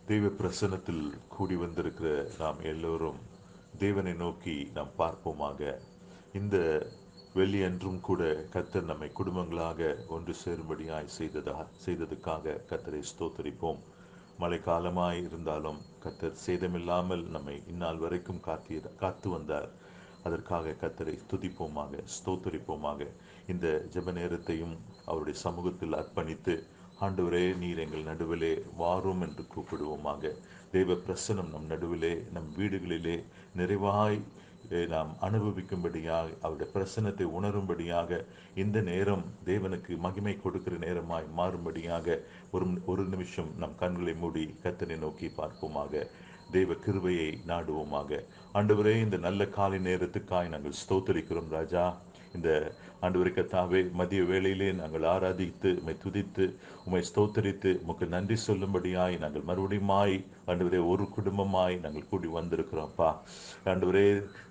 தெய்வ பிரசன்னத்தில் கூடி வந்திருக்கிற நாம் எல்லோரும் தேவனை நோக்கி நாம் பார்ப்போமாக. இந்த வெள்ளியன்றும் கூட கர்த்தர் நம்மை குடும்பங்களாக ஒன்று சேரும்படியாய் செய்ததுக்காக கர்த்தரை ஸ்தோத்தரிப்போம். மழை காலமாய் இருந்தாலும் கர்த்தர் சேதமில்லாமல் நம்மை இந்நாள் வரைக்கும் காத்து வந்தார். அதற்காக கர்த்தரை துதிப்போமாக, ஸ்தோத்தரிப்போமாக. இந்த ஜெப நேரத்தையும் அவருடைய சமூகத்தில் அர்ப்பணித்து, ஆண்டவரே நீர் எங்கள் நடுவிலே வாரும் என்று கூப்பிடுவோமாக. தெய்வ பிரசனம் நம் நடுவிலே, நம் வீடுகளிலே நிறைவாய் நாம் அனுபவிக்கும்படியாக, அவருடைய பிரசனத்தை உணரும்படியாக இந்த நேரம் தேவனுக்கு மகிமை கொடுக்கிற நேரமாய் மாறும்படியாக ஒரு நிமிஷம் நம் கண்களை மூடி கர்த்தரை நோக்கி பார்ப்போமாக. தெய்வ கிருபையை நாடுவோமாக. ஆண்டவரே, இந்த நல்ல காலை நேரத்துக்காய் நாங்கள் ஸ்தோத்தரிக்கிறோம் ராஜா. இந்த ஆண்டவரே கர்த்தாவே, மதிய வேளையிலே நாங்கள் ஆராதித்து உம்மை துதித்து உம்மை ஸ்தோத்தரித்து உமக்கு நன்றி சொல்லும்படியாய் நாங்கள் மறுபடியுமாய் ஆண்டவரே ஒரு குடும்பமாய் நாங்கள் கூடி வந்திருக்கிறோம்ப்பா. ஆண்டவரே,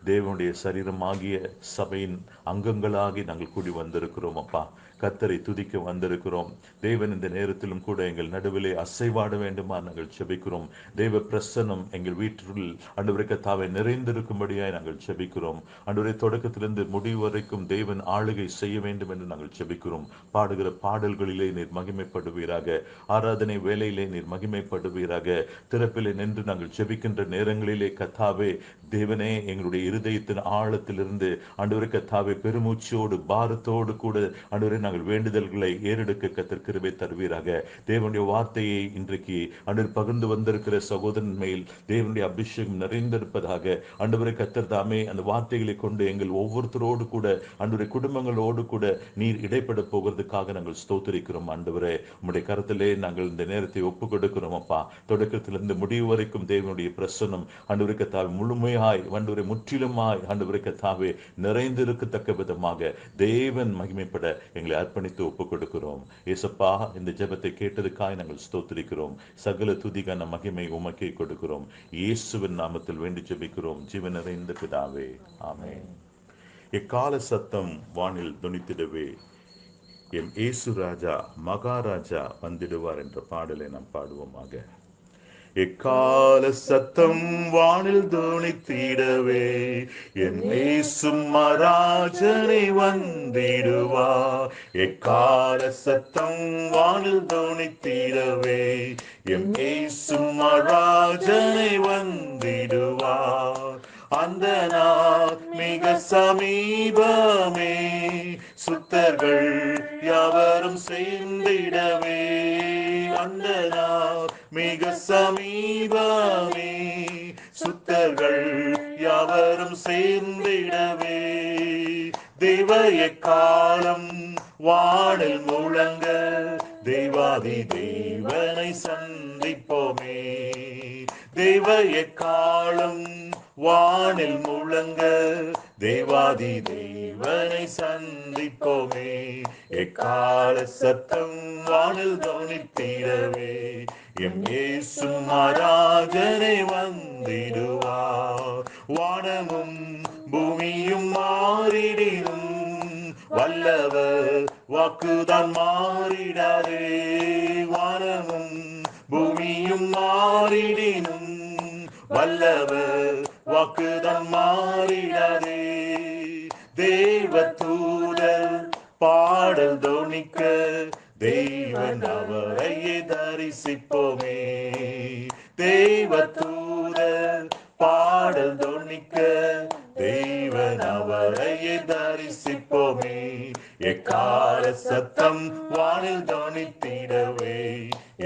தேவனுடைய சரீரமாகிய சபையின் அங்கங்களாகி நாங்கள் கூடி வந்திருக்கிறோம் அப்பா. கர்த்தரை துதிக்க வந்திருக்கிறோம். தேவன் இந்த நேரத்திலும் கூட எங்கள் நடுவிலே அசைவாட வேண்டுமா நாங்கள் செபிக்கிறோம். தேவ பிரசன்னம் எங்கள் வீட்டில் ஆண்டவரே கர்த்தாவே நிறைந்திருக்கும்படியாய் நாங்கள் செபிக்கிறோம். ஆண்டவரே, தொடக்கத்திலிருந்து முடிவு வரைக்கும் தேவன் ஆளுகை செய்ய வேண்டும் என்று நாங்கள் செபிக்கிறோம். பாடுகிற பாடல்களிலே நீர் மகிமைப்படுவீராக. ஆராதனை வேலையிலே நீர் மகிமைப்படுவீராக. திறப்பிலே நின்று நாங்கள் செபிக்கின்ற நேரங்களிலே கர்த்தாவே தேவனே, எங்களுடைய இருதயத்தின் ஆழத்திலிருந்து ஆண்டவரே கர்த்தாவே பெருமூச்சோடு பாரத்தோடு கூட ஆண்டவரே நாங்கள் வேண்டுதல்களை ஏறெடுக்க கர்த்தர் கிருபை தருவீராக. தேவனுடைய வார்த்தையை இன்றைக்கு ஆண்டவர் பகிர்ந்து வந்திருக்கிற சகோதரன் மேல் தேவனுடைய அபிஷேகம் நிறைந்திருப்பதாக. ஆண்டவரே கர்த்தர் தாமே அந்த வார்த்தைகளை கொண்டு எங்கள் ஒவ்வொருத்தரோடு கூட ஆண்டவரே குடும்பங்களோடு கூட நீர் இடைப்பட போகிறதுக்காக நாங்கள் ஸ்தோத்திரிக்கிறோம். ஆண்டவரே, உம்முடைய கருத்திலே நாங்கள் இந்த நேரத்தை ஒப்புக் கொடுக்கிறோம் அப்பா. தொடக்கத்திலிருந்து முடிவு வரைக்கும் தேவனுடைய பிரசன்னம் ஆண்டவரே கர்த்தாவே முழுமையாய் ஆண்டவரே முற்றிலுமாய் ஆண்டவரே கர்த்தாவே நிறைந்திருக்கத்தக்க விதமாக தேவன் மகிமைப்பட எங்களை அர்ப்பணித்து ஒப்புக் கொடுக்கிறோம். ஏசப்பா, இந்த ஜெபத்தை கேட்டதுக்காய் நாங்கள் ஸ்தோத்திரிக்கிறோம். சகல துதிகான மகிமை உமக்கே கொடுக்கிறோம். இயேசுவின் நாமத்தில் வேண்டி ஜெபிக்கிறோம் ஜீவன் நிறைந்த பிதாவே, ஆமென். எக்கால சத்தம் வானில் துணித்திடவே எம் இயேசு ராஜா மகாராஜா வந்திடுவார் என்ற பாடலை நாம் பாடுவோமாக. எக்கால சத்தம் வானில் துணித்திடவே என் இயேசு மகாராஜனை வந்திடுவார். எக்கால சத்தம் வானில் துணித்திடவே என் இயேசு மகாராஜனை வந்திடுவார். அந்த நாள் மிக சமீபமே, சுத்தர்கள் யாவரும் சேர்ந்திடவே. அந்த நாள் மிக சமீபமே, சுத்தர்கள் யாவரும் சேர்ந்திடவே. தெய்வ எக்காலம் வானில் முழங்க, தெய்வாதி தேவனை சந்திப்போமே. தெய்வ எக்காலம் வானில் முழங்க, தேவாதி தேவனை சந்திப்போமே. எக்கால சத்தம் வானில் தொனித்திடவே எம் இயேசு மகாராஜனை வந்திடுவார். வானமும் பூமியும் மாறிடினும் வல்லவர் வாக்குதான் மாறிடாதே. வானமும் பூமியும் மாறிடினும் வல்லவர் வாக்குதான் மாறிடாதே. தேவ தூதர் பாடல் தோனிக்க, தெய்வன் அவரையே தரிசிப்போமே. தேவ தூதர் பாடல் தோனிக்க, தெய்வன் அவரையே தரிசிப்போமே. எக்கால சத்தம் வானில் தோனித்திடவே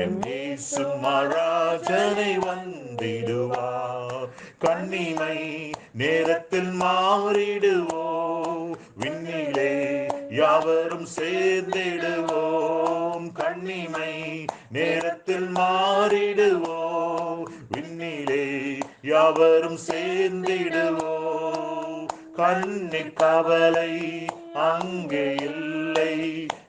எம் இயேசு மகாராஜனை வந்திடுவார். கண்ணிமை நேரத்தில் மாறிடுவோம், விண்ணிலே யாவரும் சேர்ந்திடுவோம். கண்ணிமை நேரத்தில் மாறிடுவோம், விண்ணிலே யாவரும் சேர்ந்திடுவோம். கண்ணிற் கவலை அங்கே இல்லை,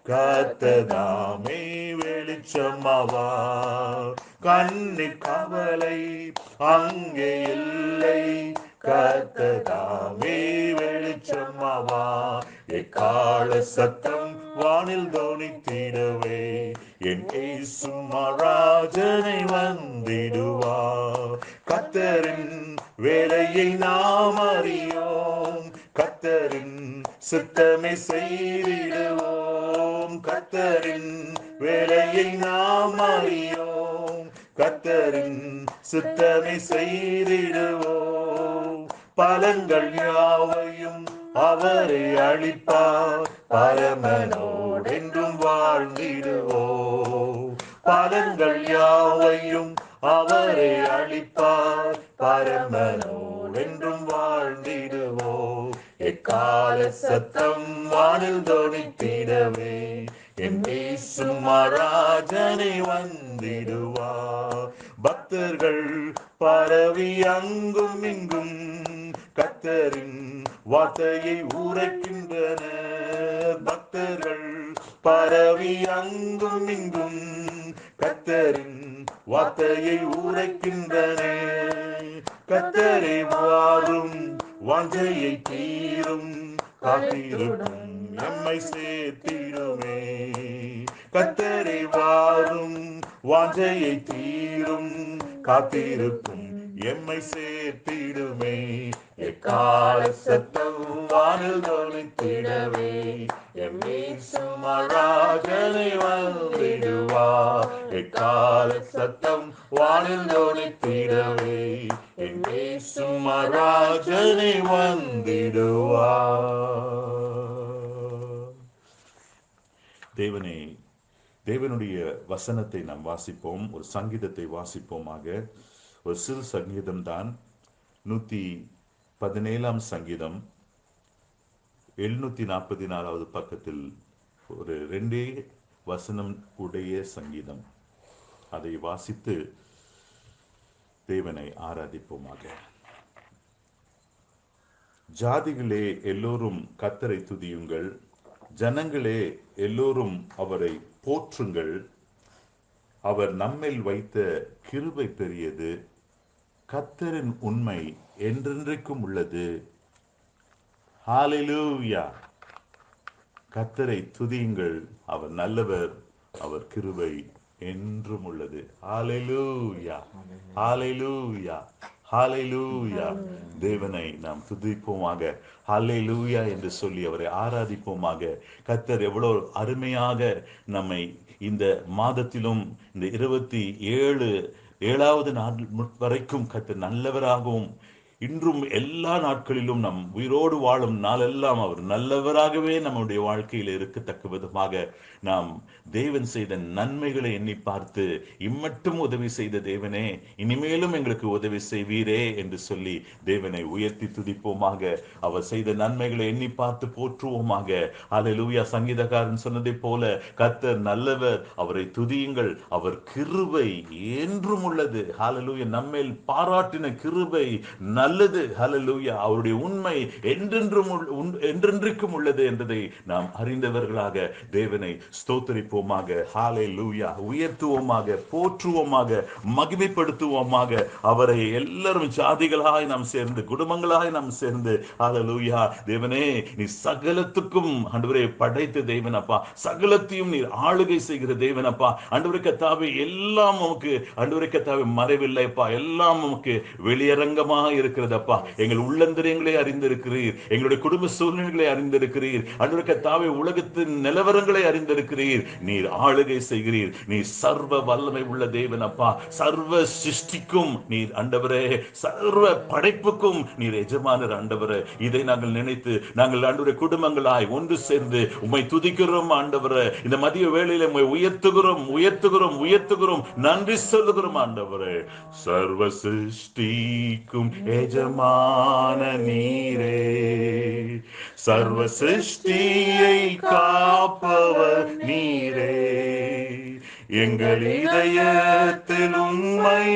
கர்த்ததாமே வெளிச்சமாவார். கண்ணிற் கவலை அங்கே இல்லை, கர்த்ததாமே வெளிச்சமாவார். எக்கால சத்தம் வானில் தோனித்திடவே என் இயேசு மகாராஜனை வந்திடுவார். கர்த்தரின் வேலையை நாம் அறியோம், கர்த்தரின் சித்தமே செய்திடுவோம். கர்த்தரின் வேலையை நாம் அறியோம், கர்த்தரின் சித்தமே செய்திடுவோம். பலன்கள் யாவையும் அவரை அளிப்பார், பரமனோடென்றும் வாழ்ந்திடுவோம். பலன்கள் யாவையும் அவரை அளிப்பார், பரமனோடென்றும் வாழ்ந்திடுவோம். எக்கால சத்தம் வானில் தொனித்திடவே என் இயேசு மகாராஜனை வந்திடுவார். பக்தர்கள் பரவி அங்கும் இங்கும் கர்த்தரின் வார்த்தையை உரைக்கின்றனர். பக்தர்கள் பரவி அங்கும் இங்கும் கர்த்தரின் வார்த்தையை உரைக்கின்றனர். கர்த்தரை வாரும் வாஞ்சையை தீரும், காத்திருக்கும் நம்மை சேர்த்திடுமே. கர்த்தரை வாரும் வாஞ்சையை தீரும், காத்திருக்கும் எம்மை சேர்த்திடுமே. எக்கால சத்தம் வானில் தொனித்திடவே எம் இயேசு மகாராஜனை வந்திடுவார். எக்கால சத்தம் வானில் தொனித்திடவே எம் இயேசு மகாராஜனை வந்திடுவார். தேவனுடைய வசனத்தை நாம் வாசிப்போம். ஒரு சங்கீதத்தை வாசிப்போமாக. ஒரு சிறு சங்கீதம் தான். 117 சங்கீதம் 744 பக்கத்தில் ஒரு 2 வசனம் உடைய சங்கீதம். அதை வாசித்து தேவனை ஆராதிப்போமாக. ஜாதிகளே எல்லோரும் கர்த்தரை துதியுங்கள், ஜனங்களே எல்லோரும் அவரை போற்றுங்கள். அவர் நம்மில் வைத்த கிருபை பெரியது, கர்த்தரின் உண்மை என்றென்றைக்கும் உள்ளது. ஹல்லேலூயா. கர்த்தரை துதியுங்கள், அவர் நல்லவர், அவர் கிருபை என்றும் உள்ளது. ஹல்லேலூயா, ஹல்லேலூயா, ஹல்லேலூயா. தேவனை நாம் துதிப்போமாக. ஹல்லேலூயா என்று சொல்லி அவரை ஆராதிப்போமாக. கர்த்தர் எவ்வளவு அருமையாக நம்மை இந்த மாதத்திலும் இந்த 27வது நாள் வரைக்கும் கர்த்தர் நல்லவராகவும் இன்றும் எல்லா நாட்களிலும் நம் உயிரோடு வாழும் நாளெல்லாம் அவர் நல்லவராகவே நம்முடைய வாழ்க்கையில் இருக்கத்தக்க விதமாக நாம் தேவன் செய்த நன்மைகளை எண்ணி பார்த்து, இம்மட்டும் உதவி செய்த தேவனே, இனிமேலும் எங்களுக்கு உதவி செய்வீரே என்று சொல்லி தேவனை உயர்த்தி துதிப்போமாக. அவர் செய்த நன்மைகளை எண்ணி பார்த்து போற்றுவோமாக. ஹல்லேலூயா. சங்கீதக்காரன் சொன்னதை போல கர்த்தர் நல்லவர், அவரை துதியுங்கள், அவர் கிருபை என்றும் உள்ளது. ஹல்லேலூயா. நம்மேல் பாராட்டின கிருபை நல்லது. ஹல்லேலூயா. அவருடைய உண்மை என்றென்றைக்கும் உள்ளது என்பதை நாம் அறிந்தவர்களாக தேவனை ஸ்தோத்திரிப்போமாக. ஹல்லேலூயா. உயர்த்துவோமாக, போற்றுவோமாக, மகிமைப்படுத்துவோமாக. அவரை எல்லாரும் ஜாதிகளாய் நாம் சேர்ந்து, குடும்பங்களாய் நாம் சேர்ந்து, ஹல்லேலூயா. தேவனே, நீ சகலத்துக்கும் ஆண்டவரே படைத்த தேவன் அப்பா, சகலத்தையும் நீர் ஆளுகை செய்கிற தேவன் அப்பா. ஆண்டவரே கர்த்தாவே, எல்லாம் உமக்கு ஆண்டவரே கர்த்தாவே மறைவில்லை அப்பா, எல்லாம் உமக்கு வெளியரங்கமாக இருக்கிறதப்பா. எங்கள் உள்ளந்தரியங்களை அறிந்திருக்கிறீர், எங்களுடைய குடும்ப சூழ்நிலைகளை அறிந்திருக்கிறீர். ஆண்டவரே கர்த்தாவே, உலகத்தின் நிலவரங்களை அறிந்திருக்கிறீர். நீர் ஆளுகை செய்கிறீர். நீர் சர்வ வல்லமை உள்ள தேவன் அப்பா. சர்வ சிருஷ்டிக்கும் நீர் ஆண்டவரே, சர்வ படைப்புக்கும் நீர் எஜமானர் ஆண்டவரே. இதை நாங்கள் நினைத்து நாங்கள் ஆண்டவரே குடும்பங்களாய் ஒன்று சேர்ந்து உம்மை துதிக்கிறோம் ஆண்டவரே. இந்த மதிய வேளையில உம்மை உயர்த்துகிறோம், உயர்த்துகிறோம், உயர்த்துகிறோம், நன்றி சொல்லுகிறோம் ஆண்டவரே. சர்வ சிருஷ்டிக்கும் எஜமான நீரே, சர்வ சிருஷ்டியை காப்பவர் நீரே. எங்கள் இதயத்தில் உம்மை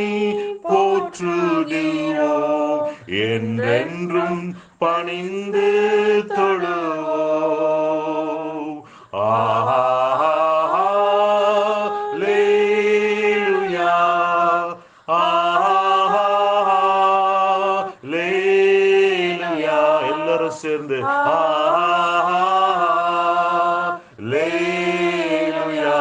போற்றுகிறோம், என்றென்றும் பணிந்து தொழுவோம். ஹல்லேலூயா, ஹல்லேலூயா. எல்லாரும் சேர்ந்து ஹல்லேலூயா,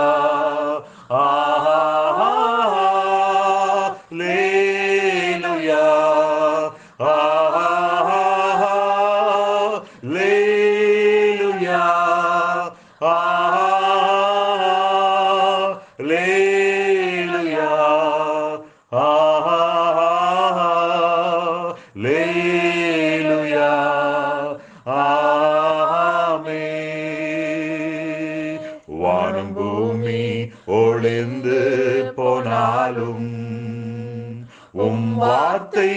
போனாலும் உம் வார்த்தை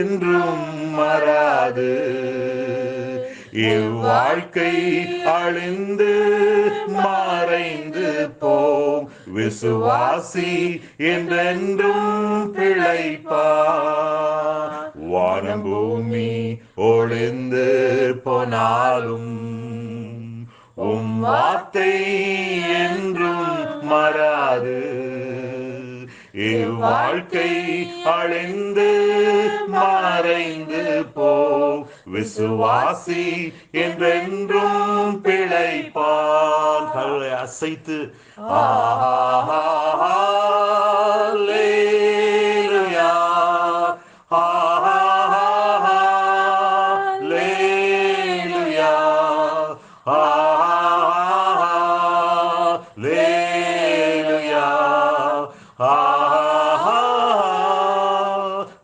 என்றும் மாறாது. இவ்வாழ்க்கை அழிந்து மறைந்து போம், விசுவாசி என்றென்றும் பிழைப்பார். வானம் பூமி ஒளிந்து போனாலும் உம் வார்த்தை என்றும் மாறாது. இவ்வாழ்க்கை அழிந்து மறைந்து போம், விசுவாசி என்றென்றும் பிழைப்பான். கரங்களை அசைத்து ஹல்லேலூயா, ஹல்லேலூயா, ஹல்லேலூயா, ஹல்லேலூயா,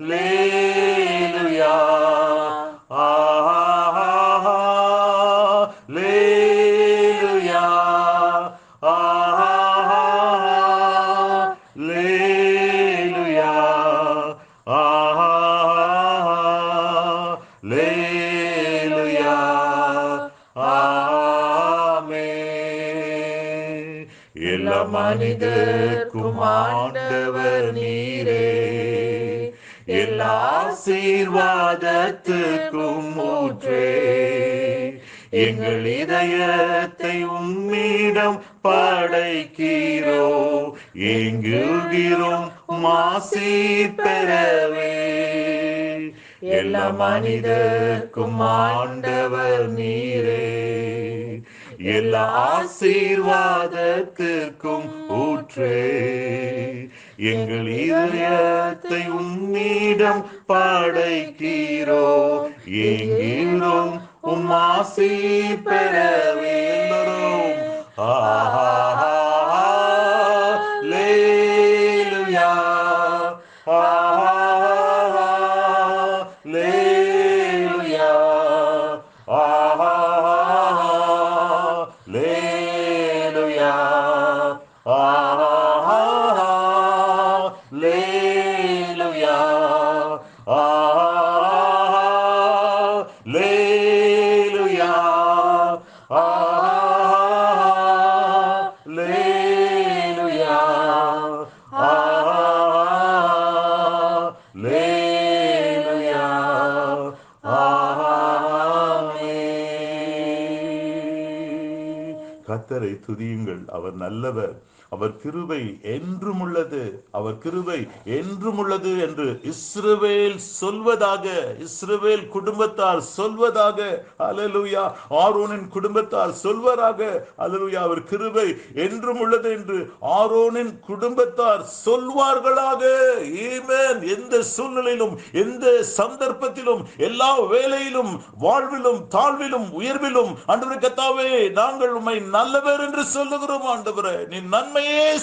ஹல்லேலூயா, ஹல்லேலூயா, ஹல்லேலூயா, ஆமென். எல்லா மனிதர்க்கும் ஆண்டவர் நீரே, எல்லா ஆசீர்வாதத்துக்கும் ஊற்றே. எங்கள் இதயத்தை உம்மிடம் படைக்கிறோ, எங்குகிறோம் ஆசீர் பெறவே. எல்லா மனிதர்க்கும் ஆண்டவர் நீரே, எல்லா ஆசீர்வாதத்துக்கும் ஊற்றே. எங்கள் இதயத்தை உம்மிடம் படைக்கிறோ, எங்குகிறோம் உம் ஆசீர் பெறவே. ஹல்லேலூயா, ஹல்லேலூயா, ஹல்லேலூயா, ஹல்லேலூயா, ஹல்லேலூயா, ஹல்லேலூயா, ஹல்லேலூயா, ஆமென். கர்த்தரை துதியுங்கள், அவர் நல்லவர், அவர் கிருபை என்றும் உள்ளது, அவர் கிருபை என்றும் உள்ளது என்று இஸ்ரவேல் சொல்வதாக, இஸ்ரவேல் குடும்பத்தார் சொல்வதாக. அல்லேலூயா. ஆரோனின் குடும்பத்தார் சொல்வதாக. அல்லேலூயா. அவர் கிருபை என்றும் உள்ளது என்று ஆரோனின் குடும்பத்தார் சொல்வார்களாக. ஆமென். எந்த சூழ்நிலையிலும், எந்த சந்தர்ப்பத்திலும், எல்லா வேளையிலும், வாழ்விலும், தாழ்விலும், உயர்விலும் ஆண்டவரே கர்த்தாவே, நாங்கள் உம்மை நல்லவர் என்று சொல்லுகிறோம். ஆண்டவரே, நீ நன்மையே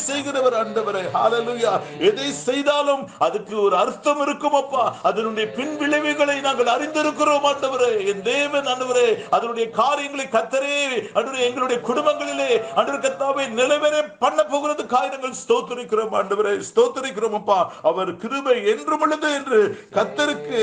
செய்கிறவர். ஆண்டவரே ஹல்லேலூயா. எதை செய்தாலும் அதுக்கு ஒரு அர்த்தம் இருக்கும் அப்பா. அதனுடைய பின் விளைவுகளை நாங்கள் அறிந்திருக்கிறோம். ஆண்டவரே, என் தேவன் ஆண்டவரே, அதனுடைய காரியங்களை கர்த்தரே ஆண்டவரே எங்களுடைய குடும்பங்களிலே ஆண்டவரே கர்த்தாவே நிறைவேற பண்ண போகிறது காரியங்கள் ஸ்தோத்திரிக்கிறோம். ஆண்டவரே ஸ்தோத்திரிக்கிறோம் அப்பா. அவர் கிருபை என்றும் உள்ளது என்று கர்த்தருக்கு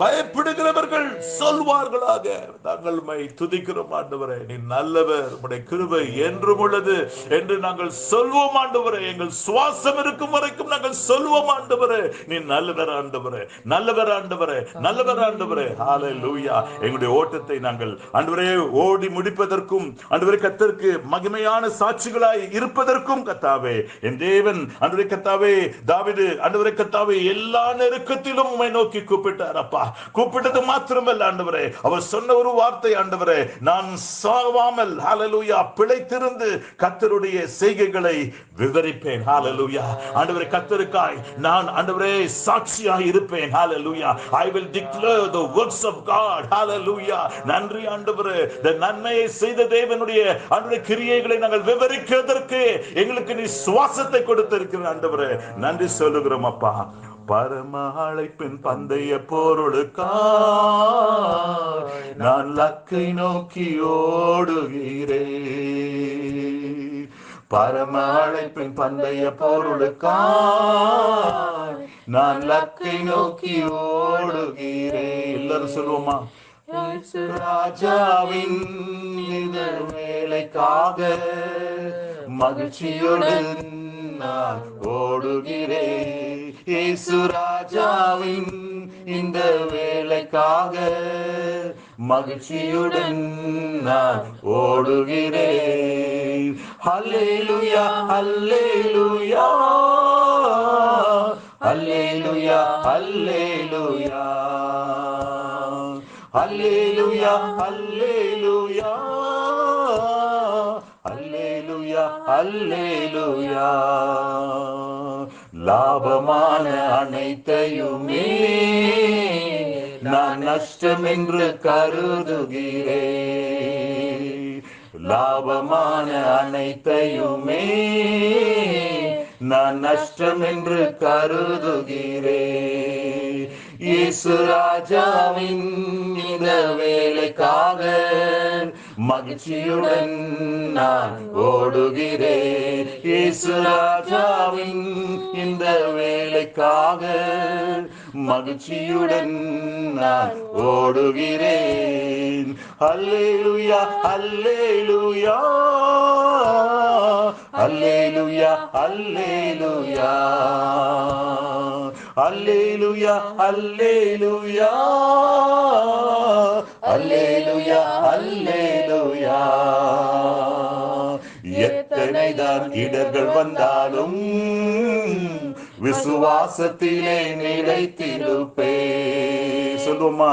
பயப்படுகிறவர்கள் சொல்வார்களாக. நாங்கள் உம்மை துதிக்கிறோம். ஆண்டவரே, நீ நல்லவர், உம்முடைய கிருபை என்றும் உள்ளது என்று நாங்கள் சொல்வோம். ஆண்டவரே, எங்கள் சுவாசம் இருக்கும் வரைக்கும் நாங்கள் சொல்வோம். ஆண்டவரே, நீ நல்லவர். ஆண்டவரே, நல்லவர். ஆண்டவரே, நல்லவர். ஆண்டவரே ஹல்லேலூயா. எங்களுடைய ஓட்டத்தை நாங்கள் ஆண்டவரே ஓடி முடிப்பதற்கும் ஆண்டவரே கர்த்தருக்கு மகிமையான சாட்சிகளாய் இருப்பதற்கும் கர்த்தாவே, என் தேவன் ஆண்டவரே கர்த்தாவே, தாவீது ஆண்டவரே கர்த்தாவே எல்லா நெருக்கத்திலும் உம்மை நோக்கி கூப்பிட்டார் அப்பா. கூப்பிட்டது மாத்திரமல்ல ஆண்டவரே, அவர் சொன்ன ஒரு வார்த்தை ஆண்டவரே, நான் சாவாமல் ஹல்லேலூயா பிழைத்திருந்து கர்த்தருடைய செய்கைகளை விவரிப்பேன். ஹல்லேலூயா. ஆண்டவரே கர்த்தருக்காய் நான் ஆண்டவரே சாட்சியாக இருப்பேன். ஹல்லேலூயா. I will declare the works of God. ஹல்லேலூயா. நன்றி ஆண்டவரே, இந்த நன்மையை செய்த தேவனுடைய ஆண்டவரே கிரியைகளை நாங்கள் விவரிக்கிறதற்கு எங்களுக்கு நீ சுவாசத்தை கொடுத்திருக்கிற ஆண்டவரே நன்றி சொல்லுகிறோம் அப்பா. பரம அழைப்பின் பந்தய பொருளுக்காய் நான் லக்கை நோக்கி ஓடுகிறேன். பரம அழைப்பின் பந்தய பொருளுக்காய் நான் லக்கை நோக்கி ஓடுகிறேன். எல்லாரும் சொல்லுவோமா? ராஜாவின் இந்த வேலைக்காக மகிழ்ச்சியுடன் நான் ஓடுகிறேன். இயேசு ராஜாவின் இந்த வேலைக்காக மகிழ்ச்சியுடன் நான் ஓடுகிறேன். ஹல்லேலூயா ஹல்லேலூயா ஹல்லேலூயா ஹல்லேலூயா ஹல்லேலூயா ஹல்லேலூயா ஹல்லேலூயா ஹல்லேலூயா. லாபமான அனைத்தையுமே நான் நஷ்டம் என்று கருதுகிறேன். லாபமான அனைத்தையுமே நான் நஷ்டம் என்று கருதுகிறேன். இயேசு ராஜாவின் இந்த வேலைக்காக மகிழ்ச்சியுடன் நான் ஓடுகிறேன். இயேசு ராஜாவின் இந்த வேலைக்காக மகிழ்ச்சியுடன் நான் ஓடுகிறேன். அல்லேலூயா அல்லேலூயா அல்லேலூயா அல்லேலூயா அல்லேலூயா அல்லேலூயா அல்லேலூயா அல்லேலூயா. எத்தனைதான் இடர்கள் வந்தாலும் விசுவாசத்திலே நிலைத்திருப்பே. சொல்லுமா?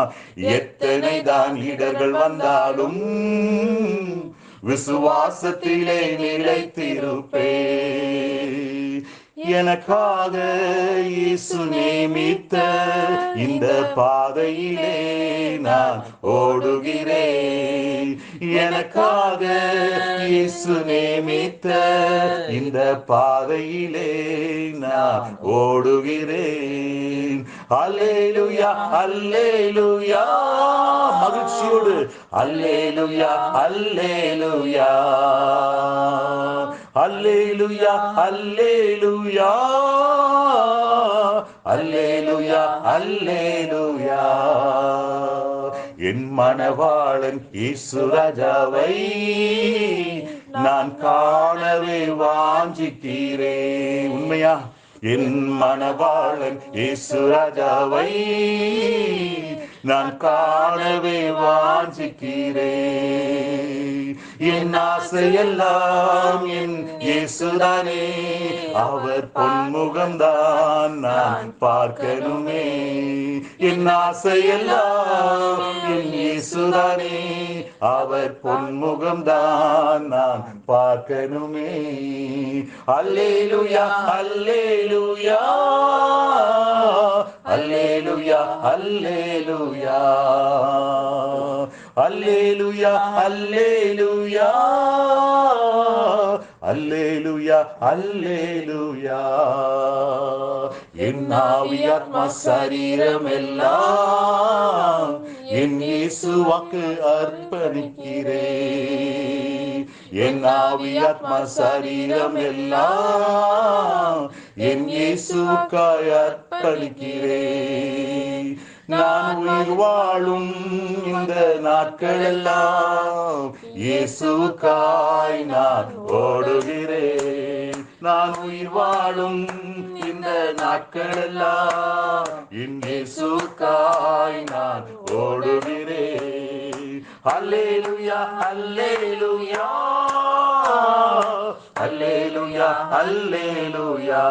எத்தனைதான் இடர்கள் வந்தாலும் விசுவாசத்திலே நிலைத்திருப்பே. எனக்காக இயேசு நியமித்த இந்த பாதையிலே நான் ஓடுகிறேன். எனக்காக இயேசு நியமித்த இந்த பாதையிலே நான் ஓடுகிறேன். அல்லேலூயா அல்லேலூயா. மகிழ்ச்சியோடு அல்லேலூயா அல்லேலூயா அல்லேலூயா அல்லேலூயா அல்லேலூயா அல்லேலூயா. என் மணவாளன் இயேசு ராஜாவை நான் காணவே வாஞ்சிக்கிறேன். உண்மையா? என் மணவாளன் இயேசு ராஜாவை நான் காணவே வாஞ்சிக்கிறேன். என் ஆசையெல்லாம் என் இயேசுதானே, அவர் பொன்முகம்தான் நான் பார்க்கணுமே. என் ஆசையெல்லாம் என் இயேசுதானே, அவர் பொன்முகம்தான் நான் பார்க்கணுமே. அல்லேலூயா அல்லேலூயா அல்லேலூயா அல்லேலூயா அல்லேலூயா அல்லேலூயா அல்லேலூயா அல்லேலூயா. என் ஆவி ஆத்மா சரீரம் எல்லாம் என் இயேசுவுக்கு அர்ப்பணிக்கிறேன். என் ஆவி ஆத்மா சரீரம் எல்லாம் என் இயேசுவுக்காய் அர்ப்பணிக்கிறேன். நான் உயிர் வாழும் இந்த நாட்கள் எல்லாம் இயேசுவுக்காய் நான் ஓடுகிறேன். நான் உயிர் வாழும் இந்த நாட்கள் எல்லாம் என் இயேசுவுக்காய் நான் ஓடுகிறேன். அல்லேலூயா அல்லேலூயா அல்லேலூயா அல்லேலூயா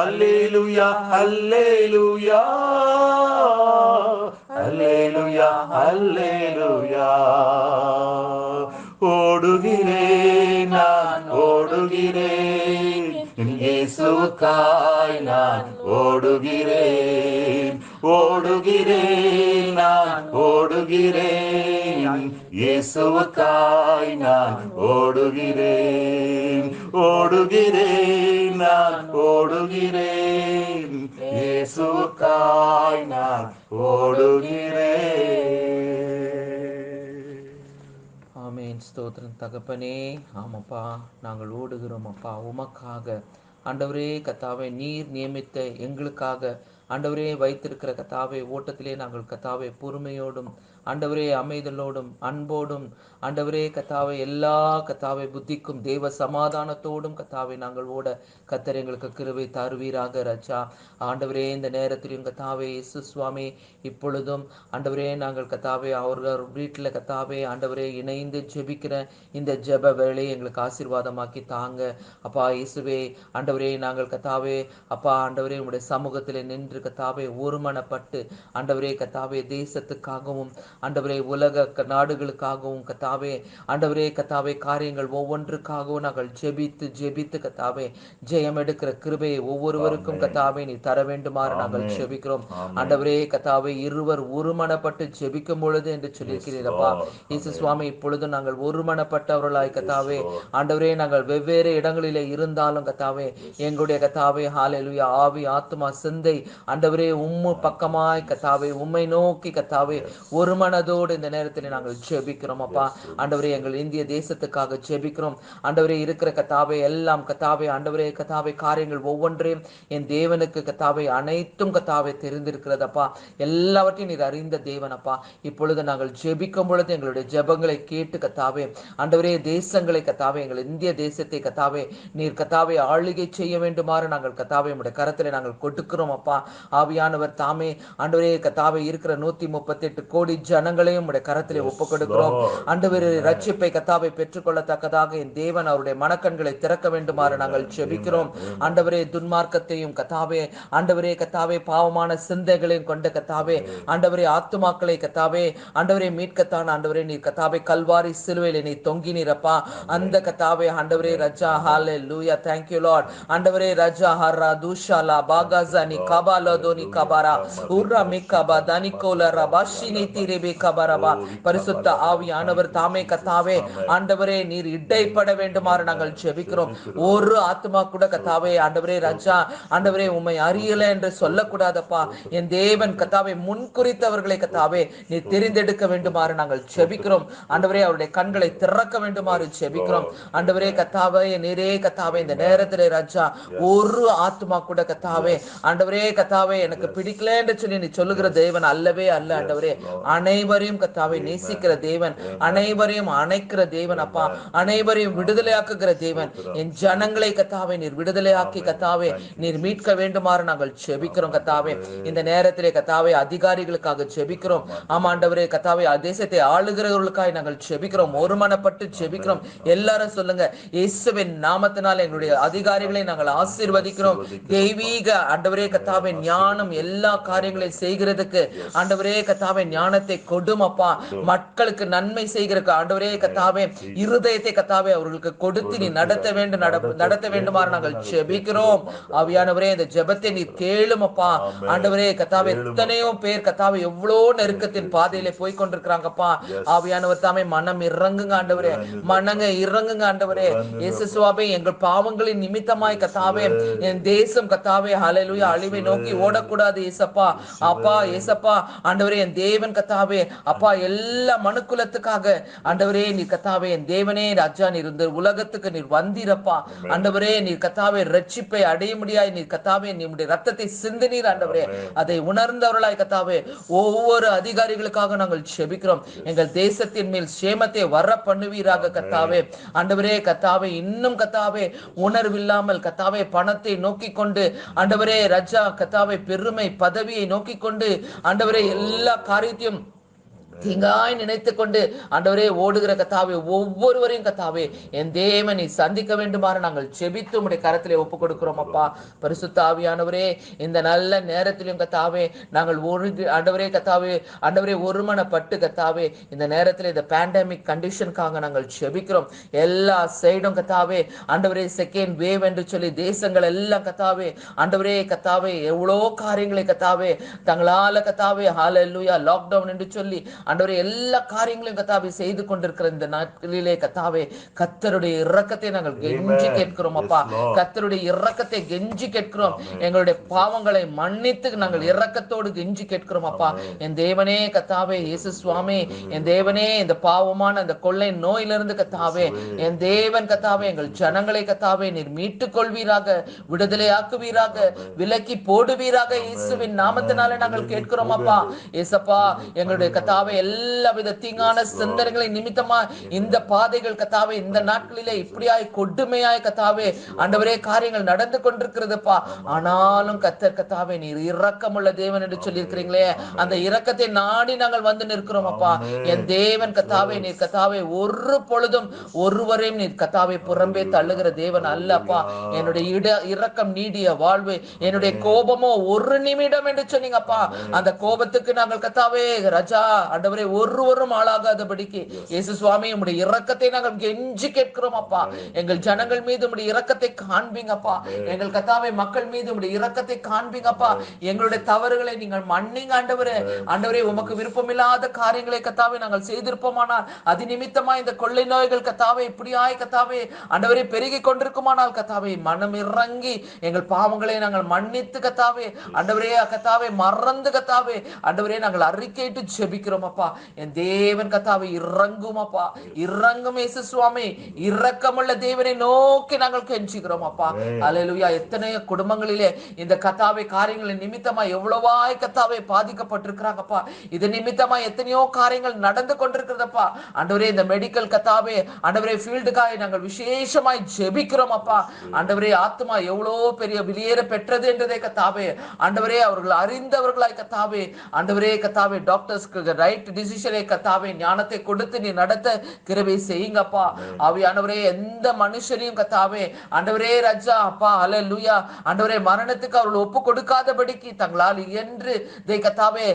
அல்லேலூயா அல்லேலூயா அல்லேலூயா அல்லேலூயா. ஓடுகிறேன் நான் ஓடுகிறேன், இயேசுவுக்காய் நான் ஓடுகிறேன். ஓடுகிறேன் நான் ஓடுகிறேன், இயேசுவுக்காய் நான் ஓடுகிறேன். ஓடுகிறேன் நான் ஓடுகிறேன், இயேசுவுக்காய் நான் ஓடுகிறேன். ஆமென். ஸ்தோத்திரம் தகப்பனே. ஆமாப்பா, நாங்கள் ஓடுகிறோம் அப்பா உமக்காக. ஆண்டவரே கத்தாவே, நீர் நியமித்த எங்களுக்காக ஆண்டவரே வைத்திருக்கிற கத்தாவே ஓட்டத்திலே நாங்கள் கத்தாவே பொறுமையோடும் ஆண்டவரே அமைதலோடும் அன்போடும் ஆண்டவரே கத்தாவே எல்லா கத்தாவே புத்திக்கும் தேவ சமாதானத்தோடும் கத்தாவே நாங்கள் ஓட கத்தர் எங்களுக்கு கிருபை தருவீராக ராஜா. ஆண்டவரே இந்த நேரத்திலும் கத்தாவே இயேசு சுவாமி இப்பொழுதும் ஆண்டவரே நாங்கள் கத்தாவே அவர்கள் வீட்டில் கத்தாவே ஆண்டவரே இணைந்து ஜெபிக்கிற இந்த ஜெப வேலையை எங்களுக்கு ஆசீர்வாதமாக்கி தாங்க அப்பா இயேசுவே. ஆண்டவரே நாங்கள் கத்தாவே அப்பா ஆண்டவரே உங்களுடைய சமூகத்தில் நின்று கத்தாவே ஒருமனப்பட்டு ஆண்டவரே கத்தாவே தேசத்துக்காகவும் ஆண்டவரே உலக நாடுகளுக்காகவும் கத்தாவே ஆண்டவரே கத்தாவே காரியங்கள் ஒவ்வொன்றுக்காகவும் நாங்கள் ஜெபித்து ஜெபித்து கத்தாவே ஜெயம் எடுக்கிற கிருபையை ஒவ்வொருவருக்கும் கத்தாவே நீ தர வேண்டுமாறு நாங்கள் ஜெபிக்கிறோம். ஆண்டவரே கத்தாவே இருவர் ஒருமனப்பட்டு ஜெபிக்கும் பொழுது என்று சொல்லியிருக்கிறீரப்பா இயேசு சுவாமி. இப்பொழுது நாங்கள் ஒருமனப்பட்டவர்களாய் கத்தாவே ஆண்டவரே நாங்கள் வெவ்வேறு இடங்களிலே இருந்தாலும் கத்தாவே எங்களுடைய கத்தாவே ஹalleluya ஆவி ஆத்துமா சிந்தை ஆண்டவரே உம்மு பக்கமாய் கத்தாவே உம்மை நோக்கி கத்தாவே ஒரு மனதோடு இந்த நேரத்தில் நாங்கள் ஜெபிக்கிறோம் அப்பா. ஆண்டவரே எங்கள் இந்திய தேசத்துக்காக ஜெபிக்கிறோம் ஆண்டவரே. இருக்கிற கத்தாவே எல்லாம் கத்தாவே ஆண்டவரே கத்தாவே காரியங்கள் ஒவ்வொன்றையும் என் தேவனுக்கு கத்தாவே அனைத்தும் கத்தாவே தெரிந்திருக்கிறதப்பா. எல்லாவற்றையும் நீர் அறிந்த தேவனப்பா. இப்பொழுது நாங்கள் ஜெபிக்கும் பொழுது எங்களுடைய ஜெபங்களை கேட்டு கத்தாவே ஆண்டவரே தேசங்களை கத்தாவே எங்கள் இந்திய தேசத்தை கத்தாவே நீர் கத்தாவே ஆளுகை செய்ய வேண்டுமாறு நாங்கள் கத்தாவே உடைய கரத்திலே நாங்கள் கொடுக்கிறோம் அப்பா. ஆவியானவர் தாமே ஆண்டவரே கத்தாவே இருக்கிற 138 கோடி ஜனங்களையும் உடைய கரத்திலே ஒப்புக் கொடுக்கிறோம் ஆண்டவரே. ரட்சிப்பை கத்தாவை பெற்றுக்கொள்ளத்தக்கதாக என் தேவன் அவருடைய மனக்கண்களை திறக்க வேண்டுமாறு நாங்கள் ஜெபிக்கிறோம் ஆண்டவரே. துன்மார்க்கத்தையும் கத்தாவே ஆண்டவரே கத்தாவே பாவமான சிந்தைகளையும் கொண்ட கத்தாவே ஆண்டவரே ஆத்துமாக்களை கத்தாவே ஆண்டவரே மீட்கத்தான் ஆண்டவரே நீர் கத்தாவே கல்வாரி சிலுவையிலே நீ தொங்கினீரப்பா. அந்த கத்தாவே ஆண்டவரே ரஜா ஹalleluya thank you lord ஆண்டவரே ரஜா ஹர்ரா துஷாலா பாகாசானி கபாலோதோனி கபாரா உர்ரா மிகபா தனிகோல ரபாஷினி திரிபி கபரபா. பரிசுத்த ஆவியானவர் தாமே கத்தாவே ஆண்டவரே நீர் இடைப்பட வேண்டுமாறு நாங்கள் ஜெபிக்கிறோம். ஒரு ஆத்மா கூட கத்தாவே ஆண்டவரே ரஜா ஆண்டவரே உம்மை அறியல என்று சொல்லக்கூடாதப்பா. என் தேவன் கத்தாவே முன்குறித்தவர்களை கத்தாவே நீ தெரிந்தெடுக்க வேண்டுமாறு நாங்கள் ஜெபிக்கிறோம் ஆண்டவரே. அவருடைய கண்களை திறக்க வேண்டுமாறு ஜெபிக்கிறோம் ஆண்டவரே கத்தாவே. நீரே கத்தாவே இந்த நேரத்திலே ராஜா ஒரு ஆத்மா கூட கத்தாவே ஆண்டவரே கத்தாவே எனக்கு பிடிக்கல என்று சொல்லி நீ சொல்லுகிற தேவன் அல்லவே அல்ல ஆண்டவரே. அனைவரையும் கத்தாவே நேசிக்கிற தேவன், அனைவரையும் அணைக்கிற தேவன் அப்பா, அனைவரையும் விடுதலையாக்குகிற தேவன். என் ஜனங்களை கத்தாவே நீர் விடுதலையாக்கி கத்தாவே நீர் மீட்க வேண்டுமாறு நாங்கள் ஜெபிக்கிறோம் கத்தாவே. இந்த நேரத்திலே கத்தாவே அதிகாரிகளுக்காக ஜெபிக்கிறோம் ஆமாண்டவரே கத்தாவே. தேசத்தை ஆளுகிறவர்களுக்காக நாங்கள் ஜெபிக்கிறோம், ஒருமனப்பட்டு ஜெபிக்கிறோம். எல்லாரும் சொல்லுங்க, இயேசுவின் நாமத்தினால் எங்களுடைய அதிகாரிகளை நாங்கள் ஆசீர்வதிக்கிறோம். தெய்வீக ஆண்டவரே கத்தாவே ஞானம் எல்லா காரியங்களையும் செய்கிறதுக்கு ஆண்டவரே கத்தாவே ஞானத்தை கொடும் அப்பா. மக்களுக்கு நன்மை செய்கிறதுக்கு ஆண்டவரே கத்தாவே இருதயத்தை கத்தாவே அவர்களுக்கு கொடுத்து நீ நடத்த வேண்டுமாறு நாங்கள் ஜெபிக்கிறோம் ஆவியானவரே. இந்த ஜெபத்தை நீ கேளும் அப்பா ஆண்டவரே கத்தாவே. எத்தனையோ பேர் கத்தாவே எவ்வளோ நெருக்கத்தின் பாதையில போய் கொண்டிருக்கிறாங்கப்பா. ஆவியானவர் தாமே மனம் இறங்குங்க ஆண்டவரே, மனங்க இறங்குங்க ஆண்டவரே. இயேசு சுவாமி எங்கள் பாவங்களின் நிமித்தமாய் கத்தாவே என் தேசம் கத்தாவே ஹalleluya அழிவை நோக்கி ஓடக்கூடாது ஏசப்பா. அப்பா ஏசப்பா ஆண்டவரே என் தேவன் கத்தாவே அப்பா எல்லா மனுக்குலத்துக்காக ஆண்டவரே நீர் கத்தாவே என் தேவனே ராஜா நீர் இந்த உலகத்துக்கு நீர் வந்தீரப்பா ஆண்டவரே. நீர் கத்தாவே ரட்சிப்பை அடைய முடியாய் நீர் கத்தாவே நீருடைய ரத்தத்தை சிந்தினீர் ஆண்டவரே. அதை உணர்ந்தவர்களாய் கத்தாவே ஒவ்வொரு அதிகாரிகளுக்காக நாங்கள் ஜெபிக்கிறோம். எங்கள் தேசத்தின் மேல் சேமத்தை வர பண்ணுவீராக கத்தாவே ஆண்டவரே கத்தாவே. இன்னும் கத்தாவே உணர்வில்லாமல் கத்தாவே பணத்தை நோக்கி கொண்டு ஆண்டவரே ராஜா கத்தாவே பெருமை பதவியை நோக்கி கொண்டு ஆண்டவரே எல்லா காரியத்தையும் தீங்காய் நினைத்து கொண்டு ஆண்டவரே ஓடுகிற கத்தாவே ஒவ்வொருவரையும் கத்தாவே என் தேவனை சந்திக்க வேண்டுமாறு நாங்கள் ஜெபித்து உம்முடைய கரத்திலே ஒப்புக் கொடுக்கிறோம் அப்பா. பரிசுத்த ஆவியானவரே இந்த நல்ல நேரத்திலும் கத்தாவே நாங்கள் ஆண்டவரே கத்தாவே ஆண்டவரே ஒருமனப்பட்டு கத்தாவே இந்த நேரத்தில் இந்த பேண்டமிக் கண்டிஷனுக்காக நாங்கள் ஜெபிக்கிறோம். எல்லா சைடும் கத்தாவே ஆண்டவரே செகண்ட் வேவ் என்று சொல்லி தேசங்கள் எல்லாம் கத்தாவே ஆண்டவரே கத்தாவே எவ்வளோ காரியங்களை கத்தாவே தங்களால கத்தாவே ஹalleluya லாக்டவுன் என்று சொல்லி ஆண்டவரே எல்லா காரியங்களையும் கத்தாவே செய்து கொண்டிருக்கிற இந்த நாட்களிலே கத்தாவே கர்த்தருடைய இரக்கத்தை நாங்கள் கெஞ்சி கேட்கிறோம் அப்பா. கர்த்தருடைய இரக்கத்தை கெஞ்சி கேட்கிறோம். எங்களுடைய பாவங்களை மன்னித்து நாங்கள் இரக்கத்தோடு கெஞ்சி கேட்கிறோம் அப்பா. என் தேவனே கத்தாவே இயேசு சுவாமி, என் தேவனே இந்த பாவமான அந்த கொள்ளை நோயிலிருந்து கத்தாவே என் தேவன் கத்தாவே எங்கள் ஜனங்களை கத்தாவே நீர் மீட்டுக் கொள்வீராக, விடுதலையாக்குவீராக, விலக்கி போடுவீராக. இயேசுவின் நாமத்தினாலே நாங்கள் கேட்கிறோம் அப்பா. ஏசப்பா, எங்களுடைய கத்தாவே எல்லா வித தீங்கான சிந்தனைகளை நிமித்தமா இந்த பாதைகள் கத்தாவே இந்த நாட்களிலே இப்படியாய் கொடுமையாய் கத்தாவே ஆண்டவரே காரியங்கள் நடந்து கொண்டிருக்கிறதுப்பா. ஆனாலும் கத்தர் கத்தாவே நீர் இரக்கமுள்ள தேவன் என்று சொல்லியிருக்கிறீங்களே, அந்த இரக்கத்தை நாடி நாங்கள் வந்து நிற்கிறோம் அப்பா. என் தேவன் கத்தாவே நீர் கத்தாவே ஒரு பொழுதும் ஒருவரையும் நீர் கத்தாவே புறம்பே தள்ளுகிற தேவன் அல்லப்பா. என்னுடைய இரக்கம் நீடிய வாழ்வு, என்னுடைய கோபமோ ஒரு நிமிடம் என்று சொன்னீங்கப்பா. அந்த கோபத்துக்கு நாங்கள் கத்தாவே ராஜா ஆண்டவரே ஒருவரும் ஆளாகாதபடிக்கு இயேசு சுவாமி உம்முடைய இரக்கத்தை நாங்கள் கெஞ்சி கேட்கிறோம் அப்பா. எங்கள் ஜனங்கள் மீது உம்முடைய இரக்கத்தை காண்பீங்கப்பா. எங்கள் கத்தாவே மக்கள் மீது உம்முடைய இரக்கத்தை காண்பீங்கப்பா. எங்களுடைய தவறுகளை நீங்கள் மன்னிங்க ஆண்டவரே. ஆண்டவரே, உமக்கு விருப்பமில்லாத காரியங்களை கத்தாவே நாங்கள் செய்திருப்போமானால், அது நிமித்தமா இந்த கொள்ளை நோய்கள் கத்தாவே இப்படியாய் கத்தாவே ஆண்டவரே பெருகி கொண்டிருக்குமானால் கத்தாவே மனம் இறங்கி எங்கள் பாவங்களை நாங்கள் மன்னித்து கத்தாவே ஆண்டவரே கத்தாவே மறந்து கத்தாவே ஆண்டவரே நாங்கள் அறிக்கையிட்டு ஜெபிக்கிறோம் அப்பா. என் தேவன் கத்தாவே இறங்கும் அப்பா, இறங்கும் இயேசு சுவாமி. இரக்கமுள்ள தேவனை நோக்கி நாங்கள் கெஞ்சுகிறோம் அப்பா. அல்லேலூயா. எத்தனையோ குடும்பங்களிலே இந்த கத்தாவே காரியங்களின் நிமித்தமா எவ்வளவாய் கத்தாவே பாதிக்கப்பட்டிருக்கிறாங்கப்பா. இது நிமித்தமா எத்தனையோ காரியங்கள் நடந்து கொண்டிருக்கிறதப்பா. ஆண்டவரே, இந்த மெடிக்கல் கத்தாவே ஆண்டவரே ஃபீல்டுக்காய் நாங்கள் விசேஷமாய் ஜெபிக்கிறோம் அப்பா. ஆண்டவரே, ஆத்மா எவ்வளோ பெரிய வெளியேற பெற்றது என்றதை கத்தாவே ஆண்டவரே அவர்கள் அறிந்தவர்களாய் கத்தாவே ஆண்டவரே கத்தாவே டாக்டர்ஸ்க்கு ரைட் டிசிஷனை கத்தாவே ஞானத்தை கொடுத்து நீ நடத்த கிருபை செய்யுங்கப்பா. ஆவியானவரே, எந்த மனுஷனையும் கத்தாவே ஆண்டவரே ராஜா அப்பா அல்லேலூயா ஆண்டவரே மரணத்துக்கு அவர்கள் ஒப்பு கொடுக்காதபடிக்கு தங்களால் என்று கத்தாவே